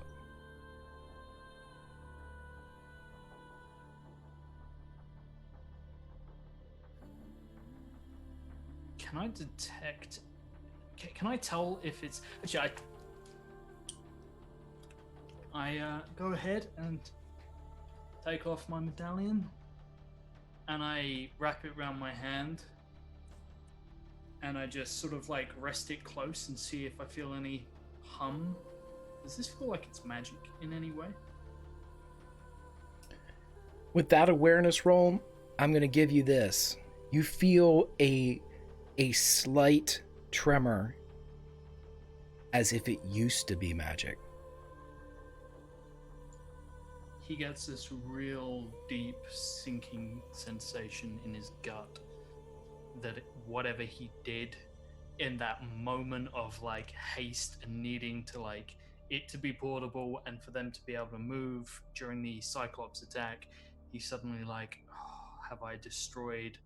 can I detect? Can I tell if it's actually? I go ahead and take off my medallion, and I wrap it around my hand, and I just sort of like rest it close and see if I feel any hum. Does this feel like it's magic in any way? With that awareness roll, I'm going to give you this. You feel a slight tremor as if it used to be magic. He gets this real deep sinking sensation in his gut that whatever he did in that moment of like haste and needing to like it to be portable and for them to be able to move during the Cyclops attack, he's suddenly like, oh, have I destroyed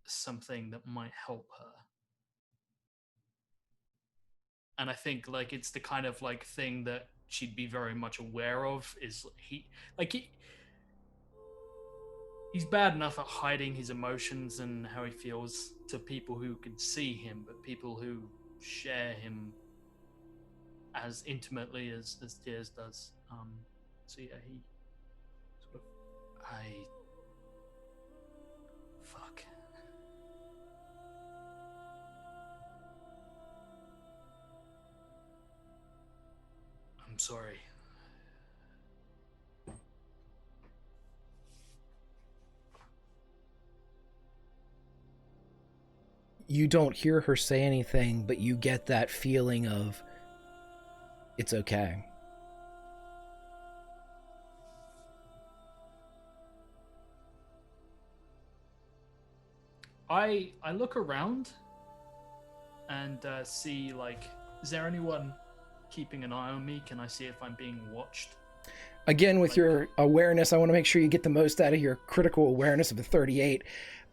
something that might help her? And I think like it's the kind of like thing that she'd be very much aware of is he's bad enough at hiding his emotions and how he feels to people who can see him, but people who share him as intimately as Tears does. So yeah, he sort of fuck. I'm sorry. You don't hear her say anything, but you get that feeling of it's okay. I look around and see like, is there anyone keeping an eye on me? Can I see if I'm being watched? Again, with your awareness, I want to make sure you get the most out of your critical awareness of the 38.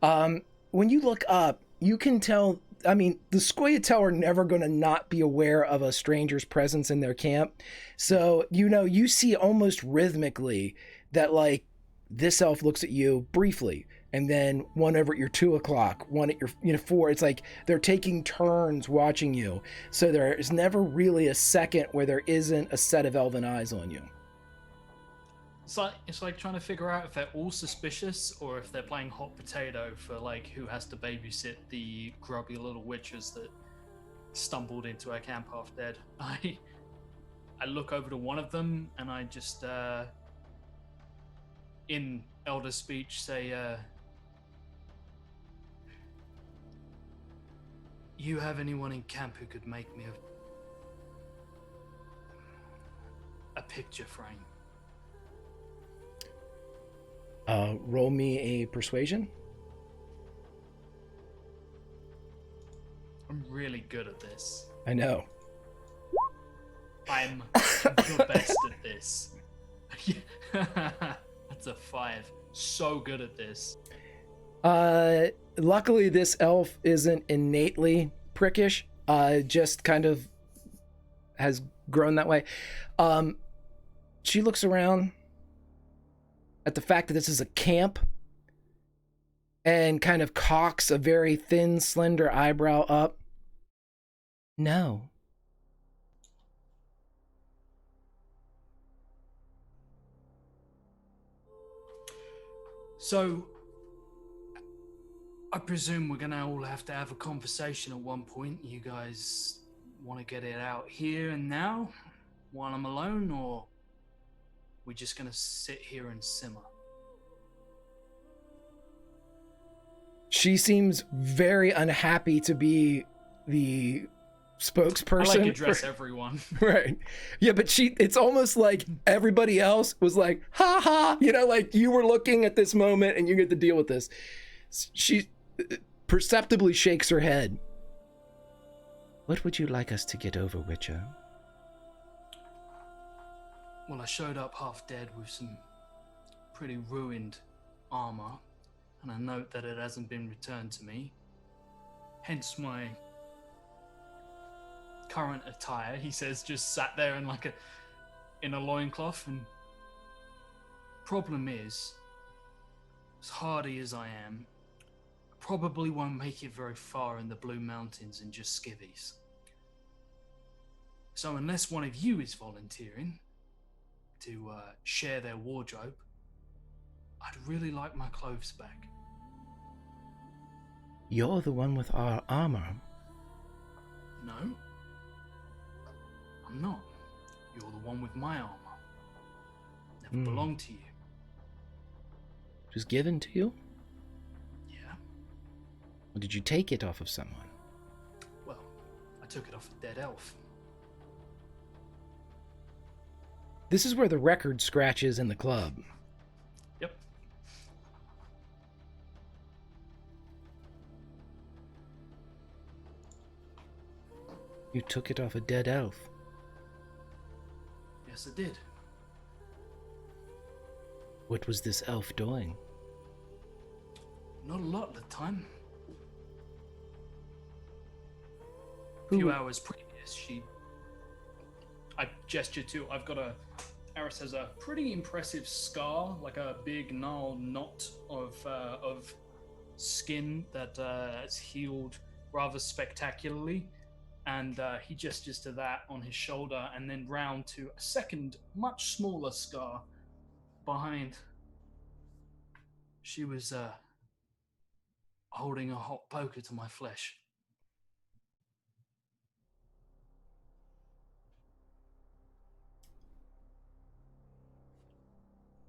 When you look up, you can tell, I mean, the Scoia'tael are never going to not be aware of a stranger's presence in their camp. So, you see almost rhythmically that, like, this elf looks at you briefly, and then one over at your 2 o'clock, one at your 4. It's like they're taking turns watching you. So there is never really a second where there isn't a set of elven eyes on you. It's like trying to figure out if they're all suspicious or if they're playing hot potato for like who has to babysit the grubby little witches that stumbled into our camp half dead. I look over to one of them and I just in elder speech say, you have anyone in camp who could make me a picture frame? Roll me a persuasion. I'm really good at this. I know. I'm the best at this. That's a 5. So good at this. Luckily, this elf isn't innately prickish. Just kind of has grown that way. She looks around at the fact that this is a camp and kind of cocks a very thin, slender eyebrow up. No. So, I presume we're gonna all have to have a conversation at one point. You guys want to get it out here and now while I'm alone, or we're just gonna sit here and simmer? She seems very unhappy to be the spokesperson. I like to address everyone. Right. Yeah, but it's almost like everybody else was like, ha ha, like you were looking at this moment and you get to deal with this. She perceptibly shakes her head. What would you like us to get over, Witcher? Well, I showed up half dead with some pretty ruined armor, and I note that it hasn't been returned to me. Hence my current attire, he says, just sat there in a loincloth. And problem is, as hardy as I am, I probably won't make it very far in the Blue Mountains in just skivvies. So unless one of you is volunteering to share their wardrobe, I'd really like my clothes back. You're the one with our armor. No, I'm not. You're the one with my armor. Never belonged to you. It was given to you? Yeah. Or did you take it off of someone? Well, I took it off a dead elf. This is where the record scratches in the club. Yep. You took it off a dead elf. Yes, I did. What was this elf doing? Not a lot at the time. A Who- few hours previous, I gestured to. Aris has a pretty impressive scar, like a big gnarled knot of skin that has healed rather spectacularly, and he gestures to that on his shoulder, and then round to a second, much smaller scar behind. She was holding a hot poker to my flesh.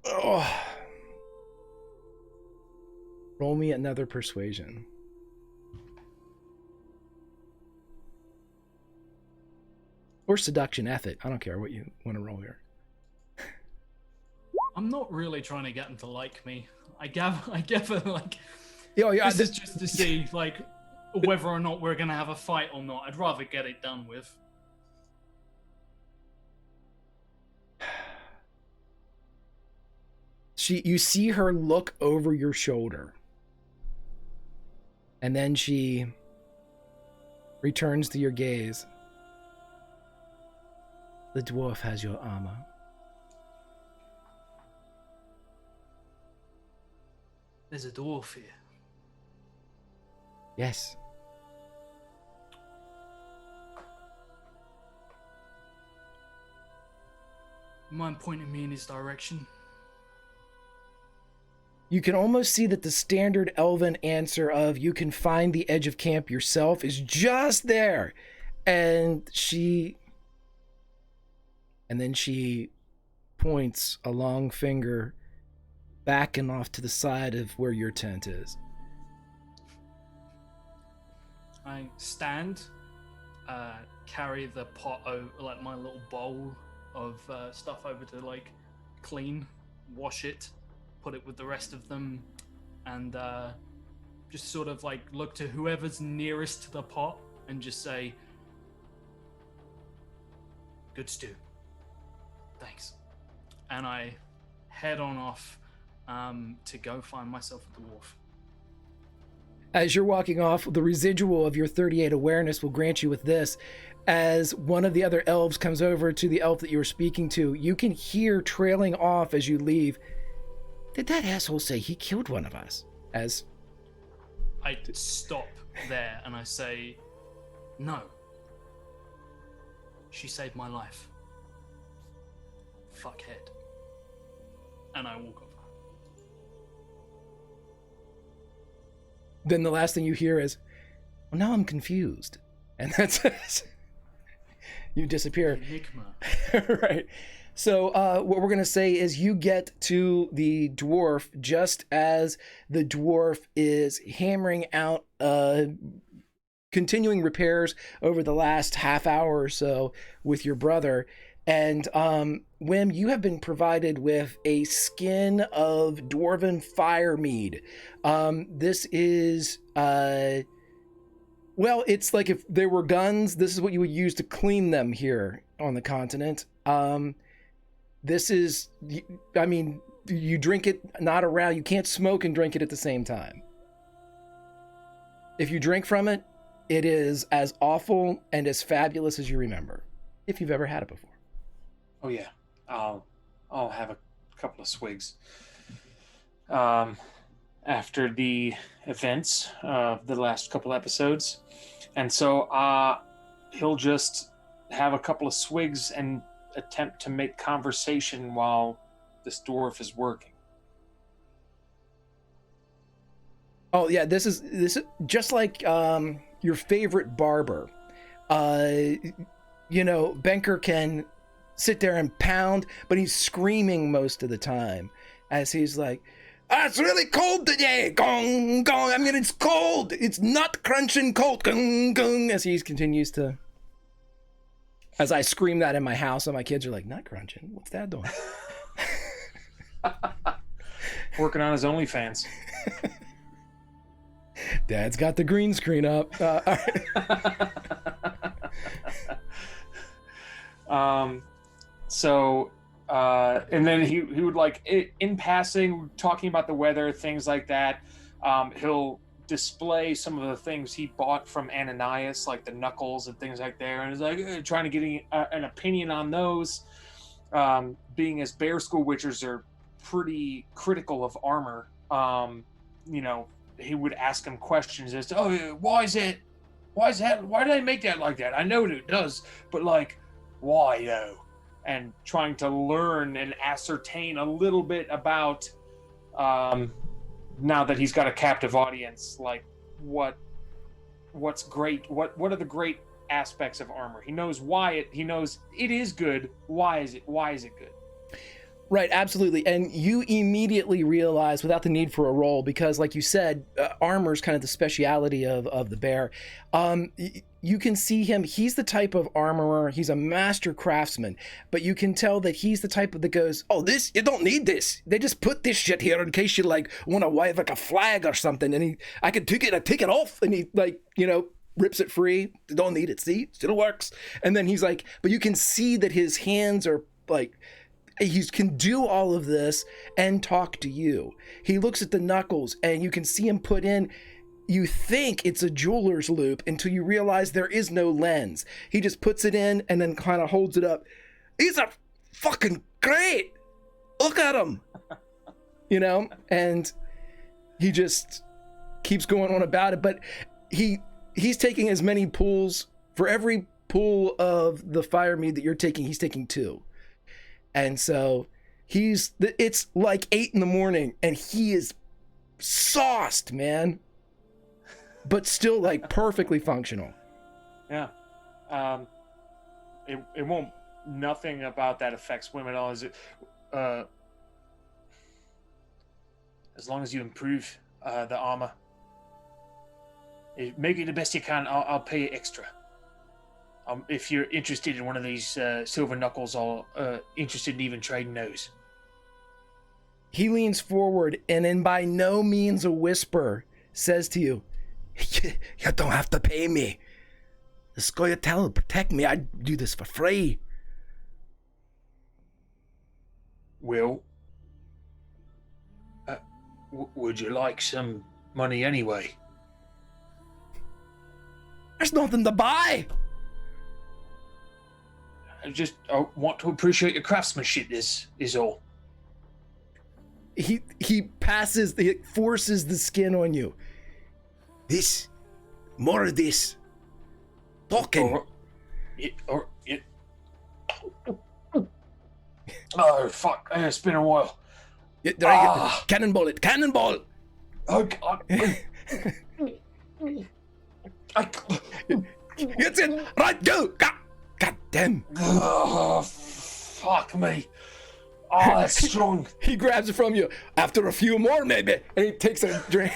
Oh. Roll me another persuasion. Or seduction, ethic. I don't care what you want to roll here. I'm not really trying to get him to like me. I gather like Yeah, this is just to see like whether or not we're gonna have a fight or not. I'd rather get it done with. You see her look over your shoulder. And then she returns to your gaze. The dwarf has your armor. There's a dwarf here. Yes. Mind pointing me in his direction? You can almost see that the standard elven answer of you can find the edge of camp yourself is just there. And then she points a long finger back and off to the side of where your tent is. I stand, carry the pot over, like my little bowl of stuff over to like clean, wash it, put it with the rest of them, and just sort of like look to whoever's nearest to the pot and just say, "Good stew. Thanks." And I head on off to go find myself a dwarf. As you're walking off, the residual of your 38 awareness will grant you with this. As one of the other elves comes over to the elf that you were speaking to, you can hear trailing off as you leave, "Did that asshole say he killed one of us?" As I stop there and I say, "No. She saved my life. Fuckhead." And I walk off. then the last thing you hear is, "Well, now I'm confused." And that's it. You disappear. Enigma. Right. So what we're going to say is you get to the dwarf just as the dwarf is hammering out continuing repairs over the last half hour or so with your brother. And Wim, you have been provided with a skin of dwarven fire mead. This is, well, it's like if there were guns, this is what you would use to clean them here on the continent. This is, I mean, you drink it not around, you can't smoke and drink it at the same time. If you drink from it, it is as awful and as fabulous as you remember, if you've ever had it before. Oh yeah, I'll have a couple of swigs. And after the events of the last couple episodes. And so he'll just have a couple of swigs and attempt to make conversation while this dwarf is working. Oh yeah, this is just like your favorite barber. You know, Benker can sit there and pound, but he's screaming most of the time as he's like, it's really cold today. Gong, gong. I mean, it's cold. It's nut crunching cold. Gong, gong. As he continues to, as I scream that in my house, and my kids are like, nut crunching? What's that doing? Working on his OnlyFans. Dad's got the green screen up. All right. And then he would, like, in passing, talking about the weather, things like that, he'll display some of the things he bought from Ananias, like the knuckles and things like that, and he's like trying to get an opinion on those. Being as bear school witchers are pretty critical of armor, you know, he would ask him questions as to, why is that? Why do they make that like that? I know that it does, but, like, why though? And trying to learn and ascertain a little bit about, now that he's got a captive audience, like what's great, what are the great aspects of armor? He knows why he knows it is good. Why is it good? Right, absolutely. And you immediately realize, without the need for a roll, because like you said, armor is kind of the speciality of the bear. You can see him. He's the type of armorer. He's a master craftsman, but you can tell that he's the type that goes, this, you don't need this. They just put this shit here in case you, like, want to wave like a flag or something. And I could take it off. And he, like, you know, rips it free. Don't need it. See, still works. And then he's like, but you can see that his hands are like, he can do all of this and talk to you. He looks at the knuckles and you can see him put in, you think it's a jeweler's loop until you realize there is no lens. He just puts it in and then kind of holds it up. These are fucking great. Look at them. You know, and he just keeps going on about it. But he's taking as many pulls. For every pull of the fire mead that you're taking, he's taking 2. And so it's like 8 a.m. and he is sauced, man, but still, like, perfectly functional. Yeah. It won't, nothing about that affects women at all. Is it, as long as you improve the armor, make it the best you can. I'll pay you extra. If you're interested in one of these silver knuckles, or interested in even trading those. He leans forward and, in by no means a whisper, says to you, you don't have to pay me. The Scoia'tael will protect me. I do this for free. Well, would you like some money anyway? There's nothing to buy. I want to appreciate your craftsmanship, is all. He forces the skin on you. More of this. Talking. Oh, fuck. It's been a while. Cannonball it. Cannonball. It's in. Right, go. God damn. Oh, fuck me. Oh, that's strong. He grabs it from you. After a few more, maybe. And he takes a drink.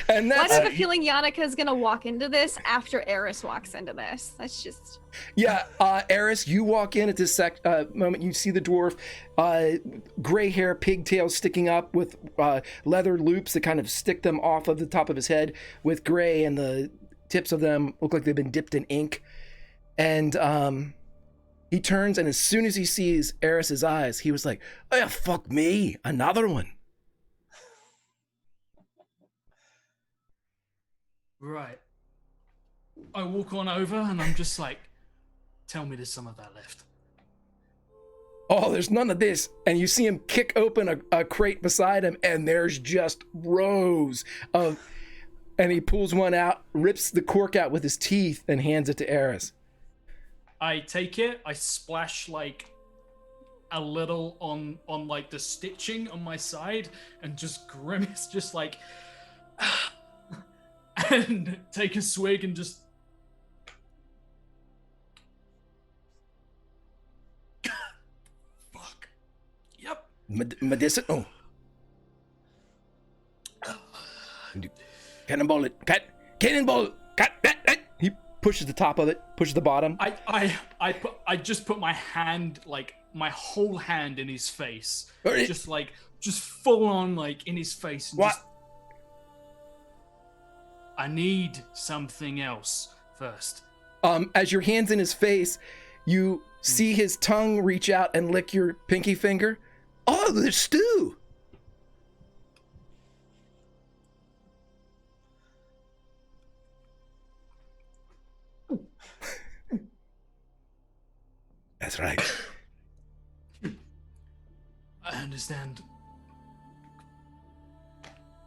And that's... Why do I have a feeling Yannika's gonna walk into this after Eris walks into this? That's just... Yeah, Eris, you walk in at this moment. You see the dwarf, gray hair, pigtails sticking up with leather loops that kind of stick them off of the top of his head with gray, and the tips of them look like they've been dipped in ink. And he turns, and as soon as he sees Eris's eyes, he was like, oh, fuck me, another one. Right. I walk on over and I'm just like, tell me there's some of that left. oh, there's none of this. And you see him kick open a crate beside him, and there's just rows of, and he pulls one out, rips the cork out with his teeth, and hands it to Eris. I take it, I splash like a little on like the stitching on my side, and just grimace, just like, and take a swig and just. Fuck. Yep. Medicinal. Cannonball it. Cannonball. He pushes the top of it, pushes the bottom. I just put my hand, like my whole hand in his face, just full on like in his face. And what? I need something else first. As your hand's in his face, you see his tongue reach out and lick your pinky finger. Oh, there's stew. That's right. I understand.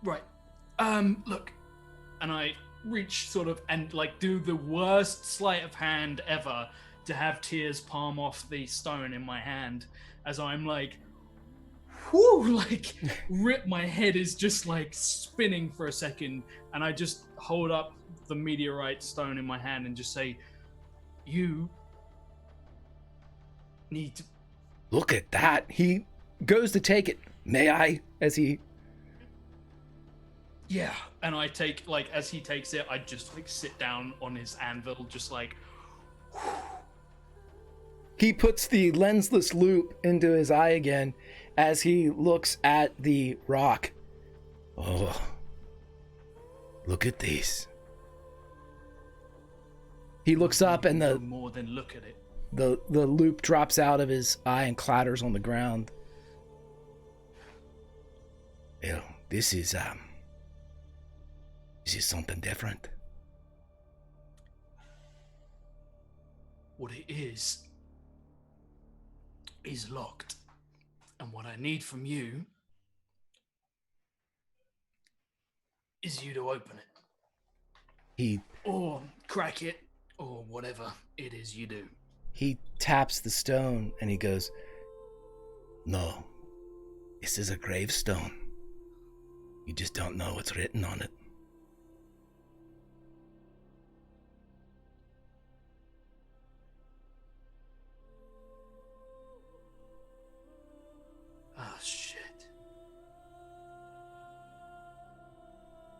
Right. Look. And I reach sort of and like do the worst sleight of hand ever to have tears palm off the stone in my hand as I'm like, whoo, like my head is just like spinning for a second, and I just hold up the meteorite stone in my hand and just say, you need to... Look at that. He goes to take it. May I? As he... Yeah. And I take, like, as he takes it, I just, like, sit down on his anvil, just like... He puts the lensless loop into his eye again as he looks at the rock. Oh, look at this. He looks up and the... More than look at it. The loop drops out of his eye and clatters on the ground. Well, this is something different. What it is locked. And what I need from you is you to open it. Or crack it, or whatever it is you do. He taps the stone and he goes, no, this is a gravestone. You just don't know what's written on it. Oh, shit.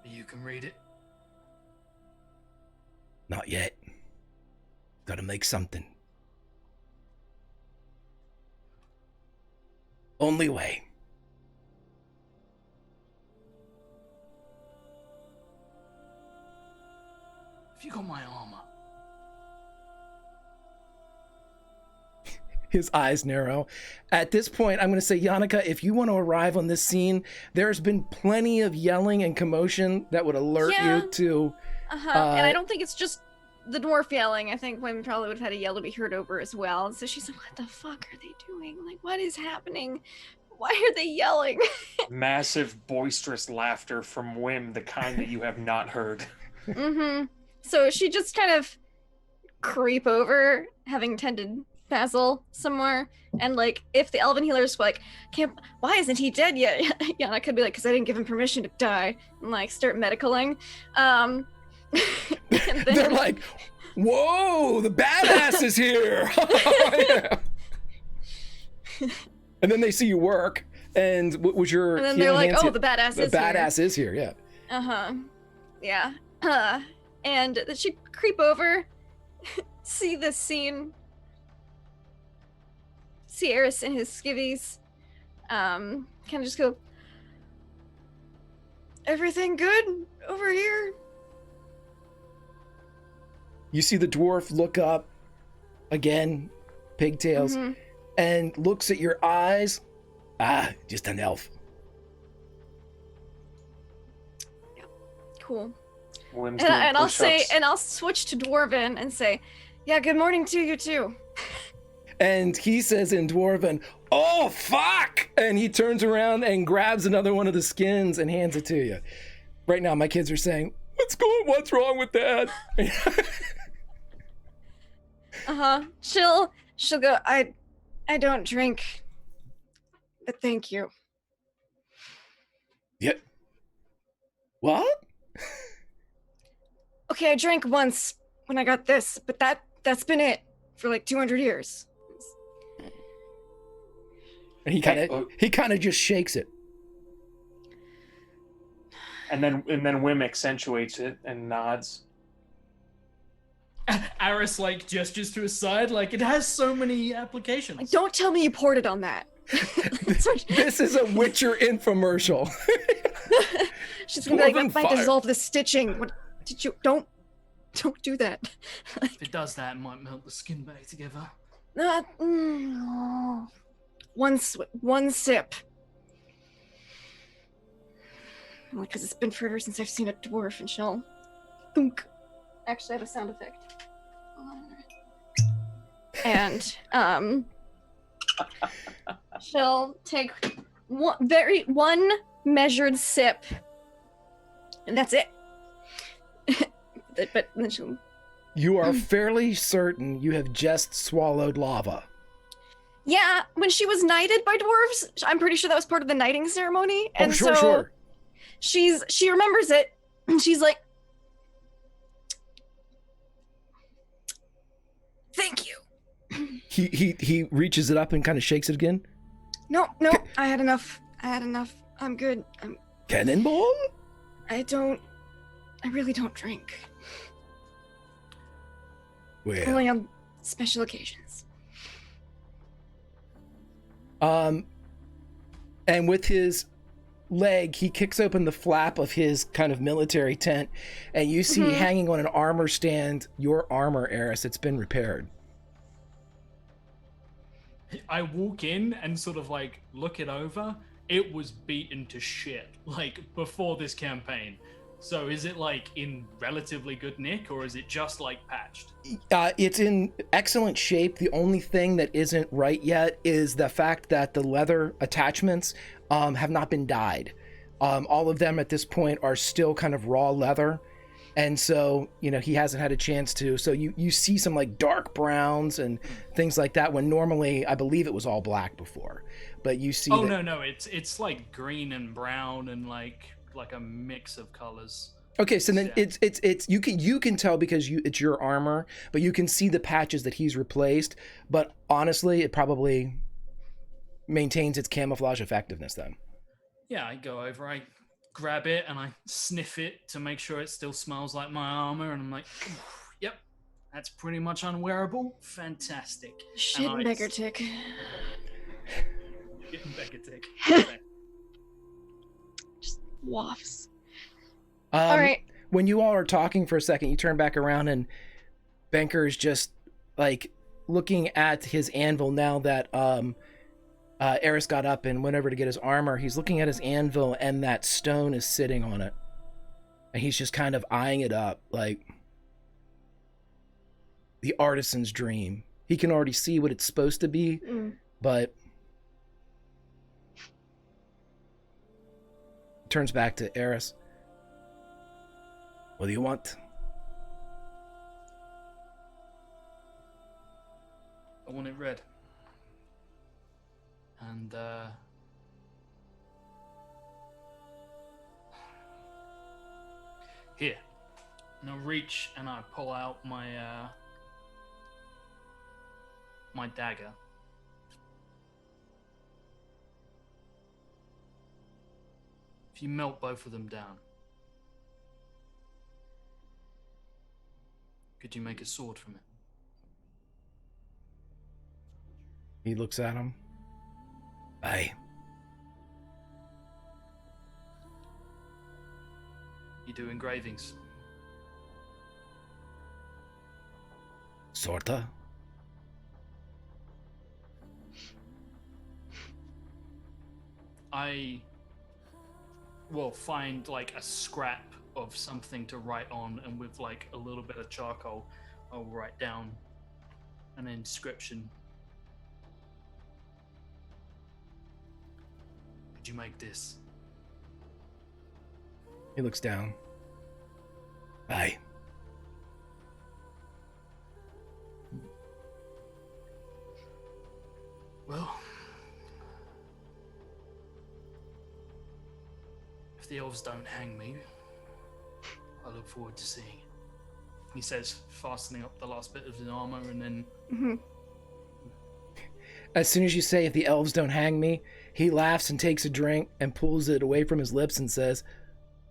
You can read it? Not yet. Gotta make something. Only way. Have you got my armor? His eyes narrow. At this point, I'm going to say, Yannicka, if you want to arrive on this scene, there's been plenty of yelling and commotion that would alert you to... and I don't think it's just the dwarf yelling. I think women probably would have had a yell to be heard over as well. And so she's like, what the fuck are they doing? Like, what is happening? Why are they yelling? Massive, boisterous laughter from Wim, the kind that you have not heard. Mm-hmm. So she just kind of creep over, having tended Basil somewhere, and like, if the elven healers were like, why isn't he dead yet? Yana could be like, because I didn't give him permission to die, and like start medicaling. And then... They're like, whoa, the badass is here. Yeah. And then they see you work, and what was your... And then they're like, oh, the badass is here. The badass is here, yeah. Uh-huh. Yeah. And she'd creep over, see this scene, see Eris in his skivvies, kind of just go, everything good over here? You see the dwarf look up, again, pigtails, and looks at your eyes. Ah, just an elf. Yeah, cool. And I'll switch to Dwarven and say, yeah, good morning to you too. And he says in Dwarven, "Oh, fuck!" And he turns around and grabs another one of the skins and hands it to you. Right now, my kids are saying, what's wrong with Dad? She'll go, I don't drink, but thank you. Yeah. What? Okay, I drank once when I got this, but that's been it for like 200 years. And he kind of just shakes it. And then Wim accentuates it and nods. Aris like gestures to his side, like it has so many applications. Like, don't tell me you poured it on that. This is a Witcher infomercial. She's gonna be like, that might dissolve the stitching. What did you? Don't do that. If it does that, it might melt the skin back together. One sip. Because it's been forever since I've seen a dwarf, and she'll thunk. Actually, I have a sound effect. And she'll take one measured sip, and that's it. But then she'll. You are fairly certain you have just swallowed lava. Yeah, when she was knighted by dwarves, I'm pretty sure that was part of the knighting ceremony. And sure. She remembers it, and she's like, "Thank you." He reaches it up and kind of shakes it again. No, I had enough. I'm good. Cannonball? I really don't drink. Well. Only on special occasions. And with his leg, he kicks open the flap of his kind of military tent, and you see hanging on an armor stand your armor, Eris. It's been repaired. I walk in and sort of like look it over. It was beaten to shit like before this campaign. So is it like in relatively good nick, or is it just like patched? It's in excellent shape. The only thing that isn't right yet is the fact that the leather attachments have not been dyed. All of them at this point are still kind of raw leather. And so, he hasn't had a chance to. So you see some like dark browns and things like that, when normally I believe it was all black before. But you see. Oh, no, it's like green and brown and like a mix of colors. Okay, so then it's you can tell because it's your armor, but you can see the patches that he's replaced. But honestly, it probably maintains its camouflage effectiveness then. Yeah, I go over, I grab it and I sniff it to make sure it still smells like my armor, and I'm like, yep, that's pretty much unwearable. Fantastic. Shit and beggar tick. Shit and beggar tick. Just wafts. All right. When you all are talking for a second, you turn back around and Banker is just like looking at his anvil now that Eris got up and went over to get his armor. He's looking at his anvil and that stone is sitting on it. And he's just kind of eyeing it up like the artisan's dream. He can already see what it's supposed to be, but turns back to Eris. What do you want? I want it red. And here. And I reach and I pull out my my dagger. If you melt both of them down, could you make a sword from it? He looks at him. Aye. You do engravings? Sorta. I will find like a scrap of something to write on, and with like a little bit of charcoal, I'll write down an inscription Did you make this? He looks down. Aye. Well, if the elves don't hang me, I look forward to seeing it. He says, fastening up the last bit of his armor, and then As soon as you say, if the elves don't hang me, he laughs and takes a drink and pulls it away from his lips and says,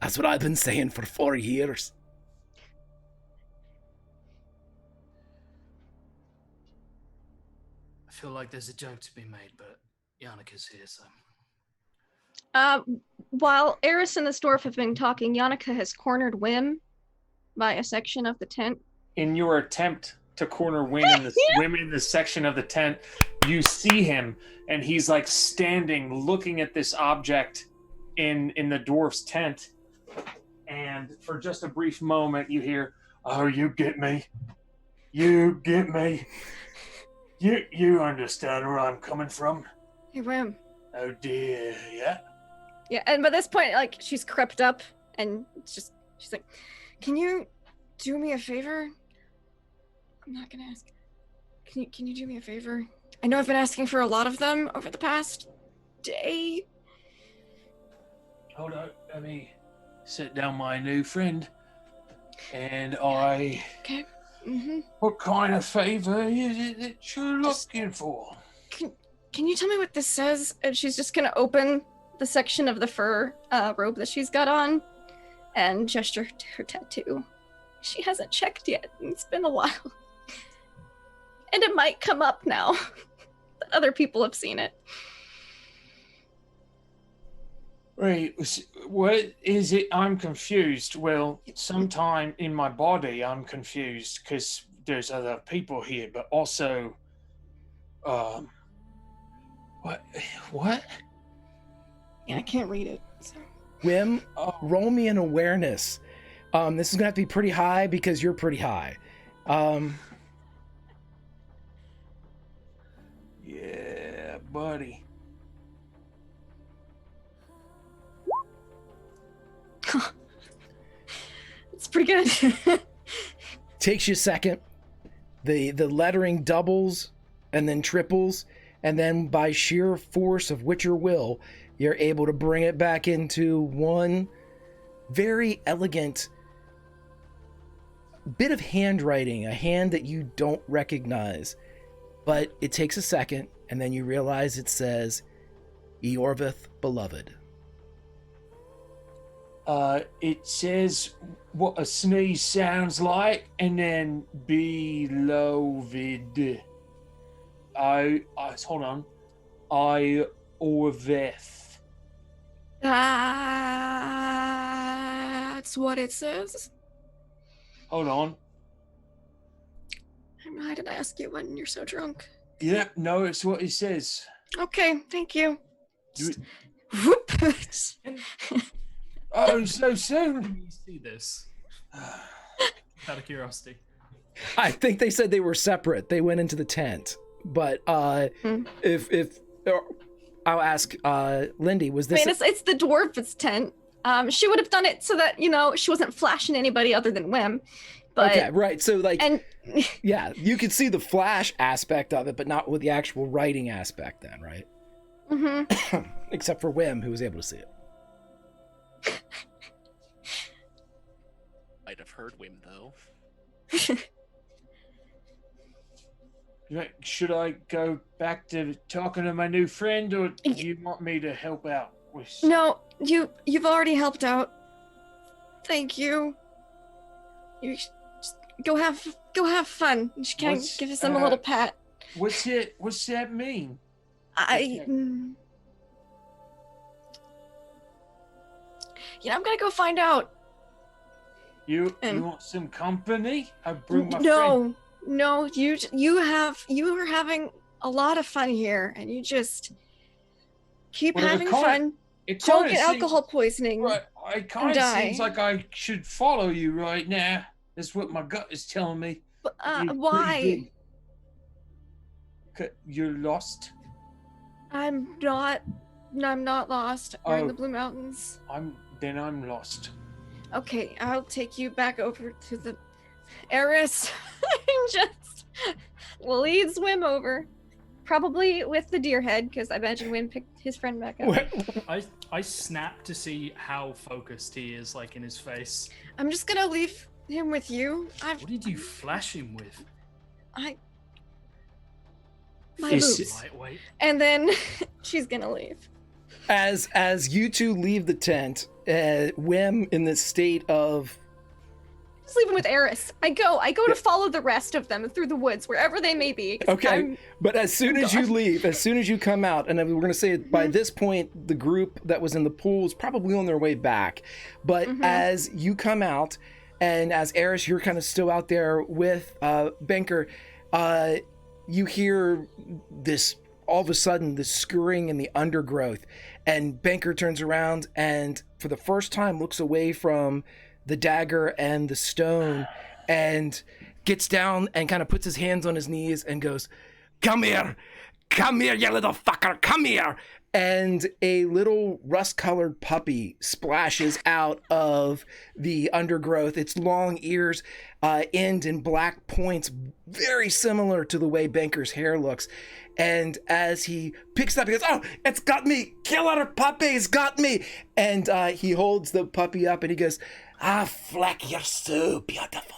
that's what I've been saying for 4 years. I feel like there's a joke to be made, but Yannika's here, so. While Eris and the dwarf have been talking, Yannika has cornered Wim by a section of the tent. In your attempt to corner Wim in the section of the tent, you see him, and he's like standing, looking at this object in the dwarf's tent. And for just a brief moment, you hear, "Oh, you get me, you get me, you understand where I'm coming from." Hey, Wim. Oh dear, yeah. Yeah, and by this point, like, she's crept up, and she's like, can you do me a favor? I'm not gonna ask. Can you do me a favor? I know I've been asking for a lot of them over the past day. Hold on, let me sit down, my new friend. And I... Okay. Mm-hmm. What kind of favor is it that you're looking for? Can you tell me what this says? And she's just gonna open the section of the fur robe that she's got on and gesture to her tattoo. She hasn't checked yet. It's been a while. And it might come up now that other people have seen it. Wait, what is it? I'm confused. Well, sometime in my body I'm confused because there's other people here, but also, what? Yeah, I can't read it. So. Wim, roll me an awareness. This is gonna have to be pretty high because you're pretty high. Yeah, buddy. It's pretty good. Takes you a second. The lettering doubles and then triples, and then by sheer force of Witcher will, you're able to bring it back into one very elegant bit of handwriting, a hand that you don't recognize. But it takes a second, and then you realize it says, Eorvith Beloved. It says what a sneeze sounds like, and then beloved. Hold on. Eorvith. That's what it says. Hold on. Why did I ask you when you're so drunk? Yep, no, it's what it says. Okay, thank you. Whoop. Oh, so soon. Can you see this? Out of curiosity. I think they said they were separate. They went into the tent. But if I'll ask Lindy, was this? I mean, it's the dwarf's tent. She would have done it so that, she wasn't flashing anybody other than Wim. But, okay, right. So and yeah, you could see the flash aspect of it, but not with the actual writing aspect then, right? Mm-hmm. Except for Wim, who was able to see it. Might have heard Wim, though. Should I go back to talking to my new friend, or do you want me to help out with? No, you've already helped out. Thank you. You just go have fun. She can give him a little pat. What's that mean? I'm gonna go find out. You want some company? I bring my friend. No, you are having a lot of fun here, and you just keep having fun. Don't get alcohol poisoning. Right, it kind of seems like I should follow you right now. That's what my gut is telling me. But, why? You're lost. I'm not I'm not lost. We're in the Blue Mountains. I'm lost. Okay, I'll take you back over to the Eris. I'm just we'll lead Swim over. Probably with the deer head, because I imagine Wim picked his friend back up. I snap to see how focused he is, like in his face. I'm just gonna leave him with you. What did you flash him with? My Is boobs. Lightweight. And then she's gonna leave. As you two leave the tent, Wim in this state of Just leave him with Eris. I go to follow the rest of them through the woods, wherever they may be. 'Cause okay, but as soon as you leave, as soon as you come out, and we're going to say by this point, the group that was in the pool is probably on their way back. But as you come out, and as Eris, you're kind of still out there with Banker, you hear this, all of a sudden, this scurrying in the undergrowth. And Banker turns around and for the first time looks away from the dagger and the stone and gets down and kind of puts his hands on his knees and goes, come here, you little fucker, come here. And a little rust-colored puppy splashes out of the undergrowth. Its long ears end in black points, very similar to the way Banker's hair looks. And as he picks it up, he goes, oh, it's got me! Killer puppy's got me! And he holds the puppy up and he goes, Fleck, you're so beautiful.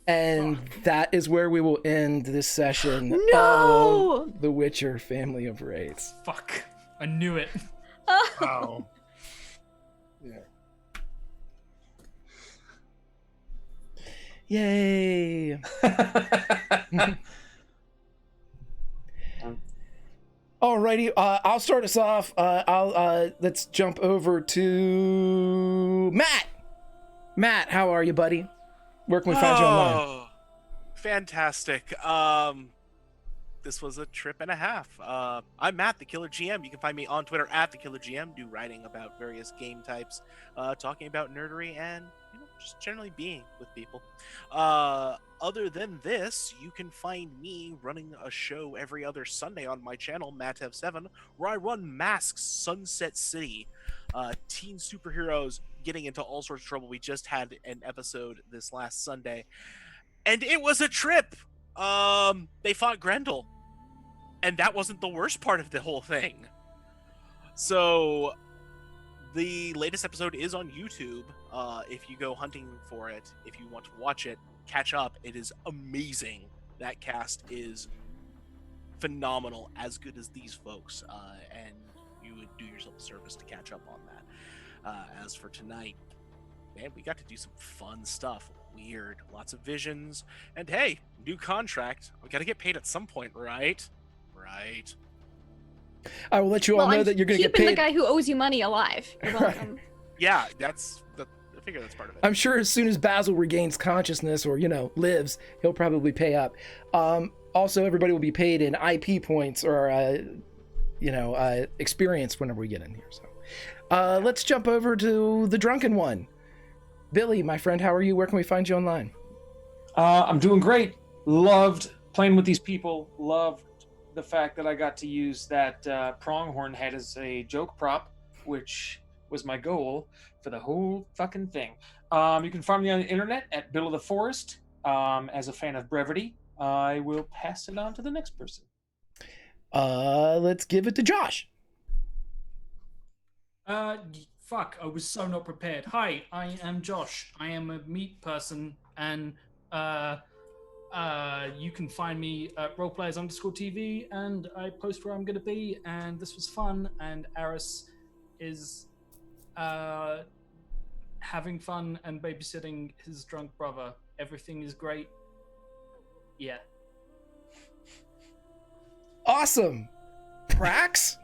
And that is where we will end this session of The Witcher Family of Wraiths. Fuck. I knew it. Wow. Yeah. Yay. Alrighty, I'll start us off. Let's jump over to Matt. Matt, how are you, buddy? Where can we find you online? Fantastic. This was a trip and a half. I'm Matt, the Killer GM. You can find me on Twitter at the Killer GM, do writing about various game types, talking about nerdery, and just generally being with people. Other than this, you can find me running a show every other Sunday on my channel, Matev7, where I run Masks Sunset City. Teen superheroes getting into all sorts of trouble. We just had an episode this last Sunday, and it was a trip. They fought Grendel, and that wasn't the worst part of the whole thing. So the latest episode is on YouTube. If you go hunting for it, if you want to watch it, catch up. It is amazing. That cast is phenomenal, as good as these folks, and you would do yourself a service to catch up on that. As for tonight, man, we got to do some fun stuff. Weird, lots of visions, and hey, new contract. We got to get paid at some point, right? Right. I will let you all know that you're going to get paid. Keeping the guy who owes you money alive. You're welcome. Yeah, I figure that's part of it. I'm sure as soon as Basil regains consciousness or, lives, he'll probably pay up. Also, everybody will be paid in IP points or, experience whenever we get in here. So let's jump over to the drunken one. Billy, my friend, how are you? Where can we find you online? I'm doing great. Loved playing with these people. Loved the fact that I got to use that pronghorn head as a joke prop, which was my goal for the whole fucking thing. You can find me on the internet at Bill of the Forest. As a fan of brevity, I will pass it on to the next person. Let's give it to Josh. Fuck, I was so not prepared. Hi, I am Josh. I am a meat person, and you can find me at roleplayers_TV, and I post where I'm going to be, and this was fun, and Aris is having fun and babysitting his drunk brother. Everything is great. Yeah. Awesome. Prax?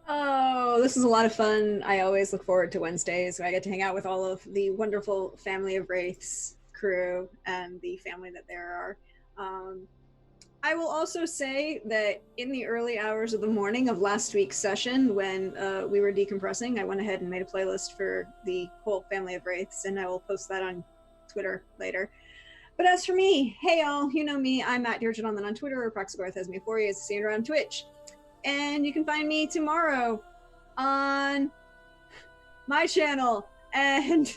Oh, this is a lot of fun. I always look forward to Wednesdays where I get to hang out with all of the wonderful Family of Wraiths crew and the family that there are. I will also say that in the early hours of the morning of last week's session, when we were decompressing, I went ahead and made a playlist for the whole Family of Wraiths, and I will post that on Twitter later. But as for me, hey y'all, you know me, I'm Matt Dirgeon on Twitter, or Proxigorth has me for you, as seen around Twitch. And you can find me tomorrow on my channel. And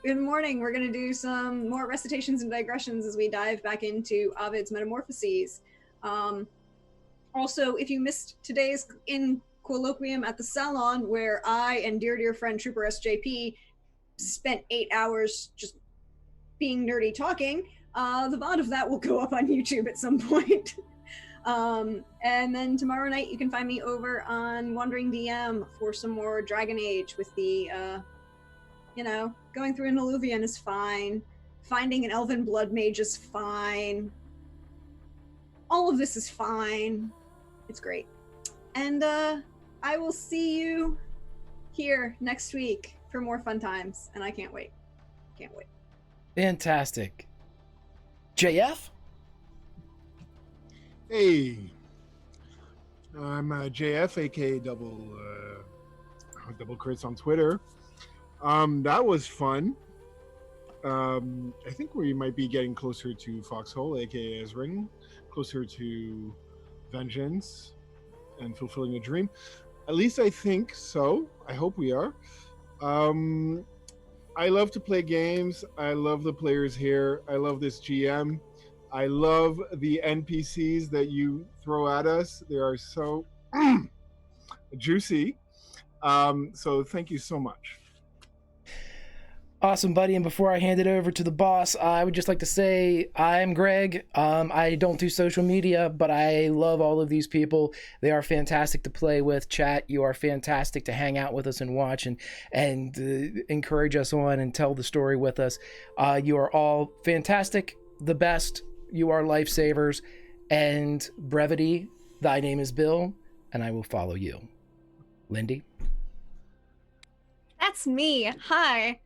in the morning, we're going to do some more recitations and digressions as we dive back into Ovid's Metamorphoses. Also, if you missed today's in colloquium at the salon, where I and dear friend Trooper SJP spent 8 hours just being nerdy talking, the VOD of that will go up on YouTube at some point. And then tomorrow night, you can find me over on Wandering DM for some more Dragon Age with the, going through an Eluvian is fine. Finding an Elven Blood Mage is fine. All of this is fine. It's great. And I will see you here next week for more fun times. And I can't wait. Can't wait. Fantastic. JF? Hey, I'm JF, aka Double Crits on Twitter. That was fun. I think we might be getting closer to Foxhole, aka Ezren, closer to vengeance and fulfilling a dream. At least I think so. I hope we are. I love to play games. I love the players here. I love this GM. I love the NPCs that you throw at us. They are so juicy. So thank you so much. Awesome, buddy. And before I hand it over to the boss, I would just like to say I'm Greg. I don't do social media, but I love all of these people. They are fantastic to play with, chat. You are fantastic to hang out with us and watch and encourage us on and tell the story with us. You are all fantastic, the best. You are lifesavers. And brevity, thy name is Bill, and I will follow you. Lindy? That's me. Hi.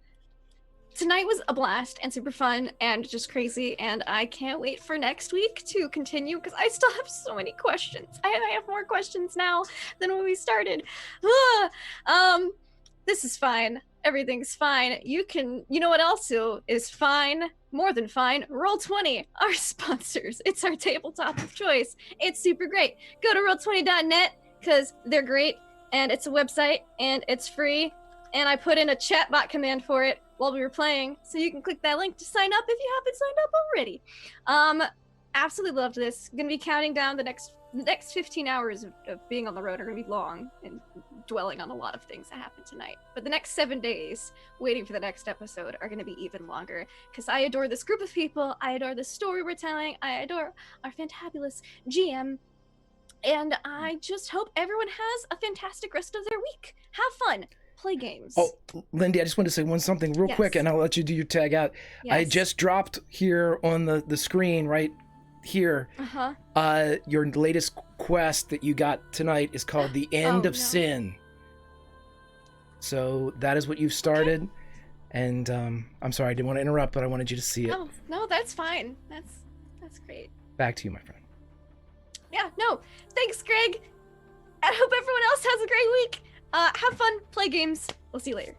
Tonight was a blast and super fun and just crazy, and I can't wait for next week to continue because I still have so many questions. I have more questions now than when we started. This is fine. Everything's fine. You know what also is fine? More than fine. Roll20, our sponsors. It's our tabletop of choice. It's super great. Go to roll20.net because they're great, and it's a website, and it's free, and I put in a chatbot command for it while we were playing, so you can click that link to sign up if you haven't signed up already. Absolutely loved this. Gonna be counting down the next 15 hours of being on the road are gonna be long and dwelling on a lot of things that happened tonight. But the next 7 days, waiting for the next episode, are gonna be even longer because I adore this group of people. I adore the story we're telling. I adore our fantabulous GM. And I just hope everyone has a fantastic rest of their week. Have fun. Play games. Oh, Lindy, I just want to say something real quick, and I'll let you do your tag out. Yes. I just dropped here on the screen right here. Your latest quest that you got tonight is called The End of Sin. So that is what you've started. Okay. And I'm sorry, I didn't want to interrupt, but I wanted you to see it. No, that's fine. That's great. Back to you, my friend. Yeah, no, thanks, Greg. I hope everyone else has a great week. Have fun, play games. We'll see you later.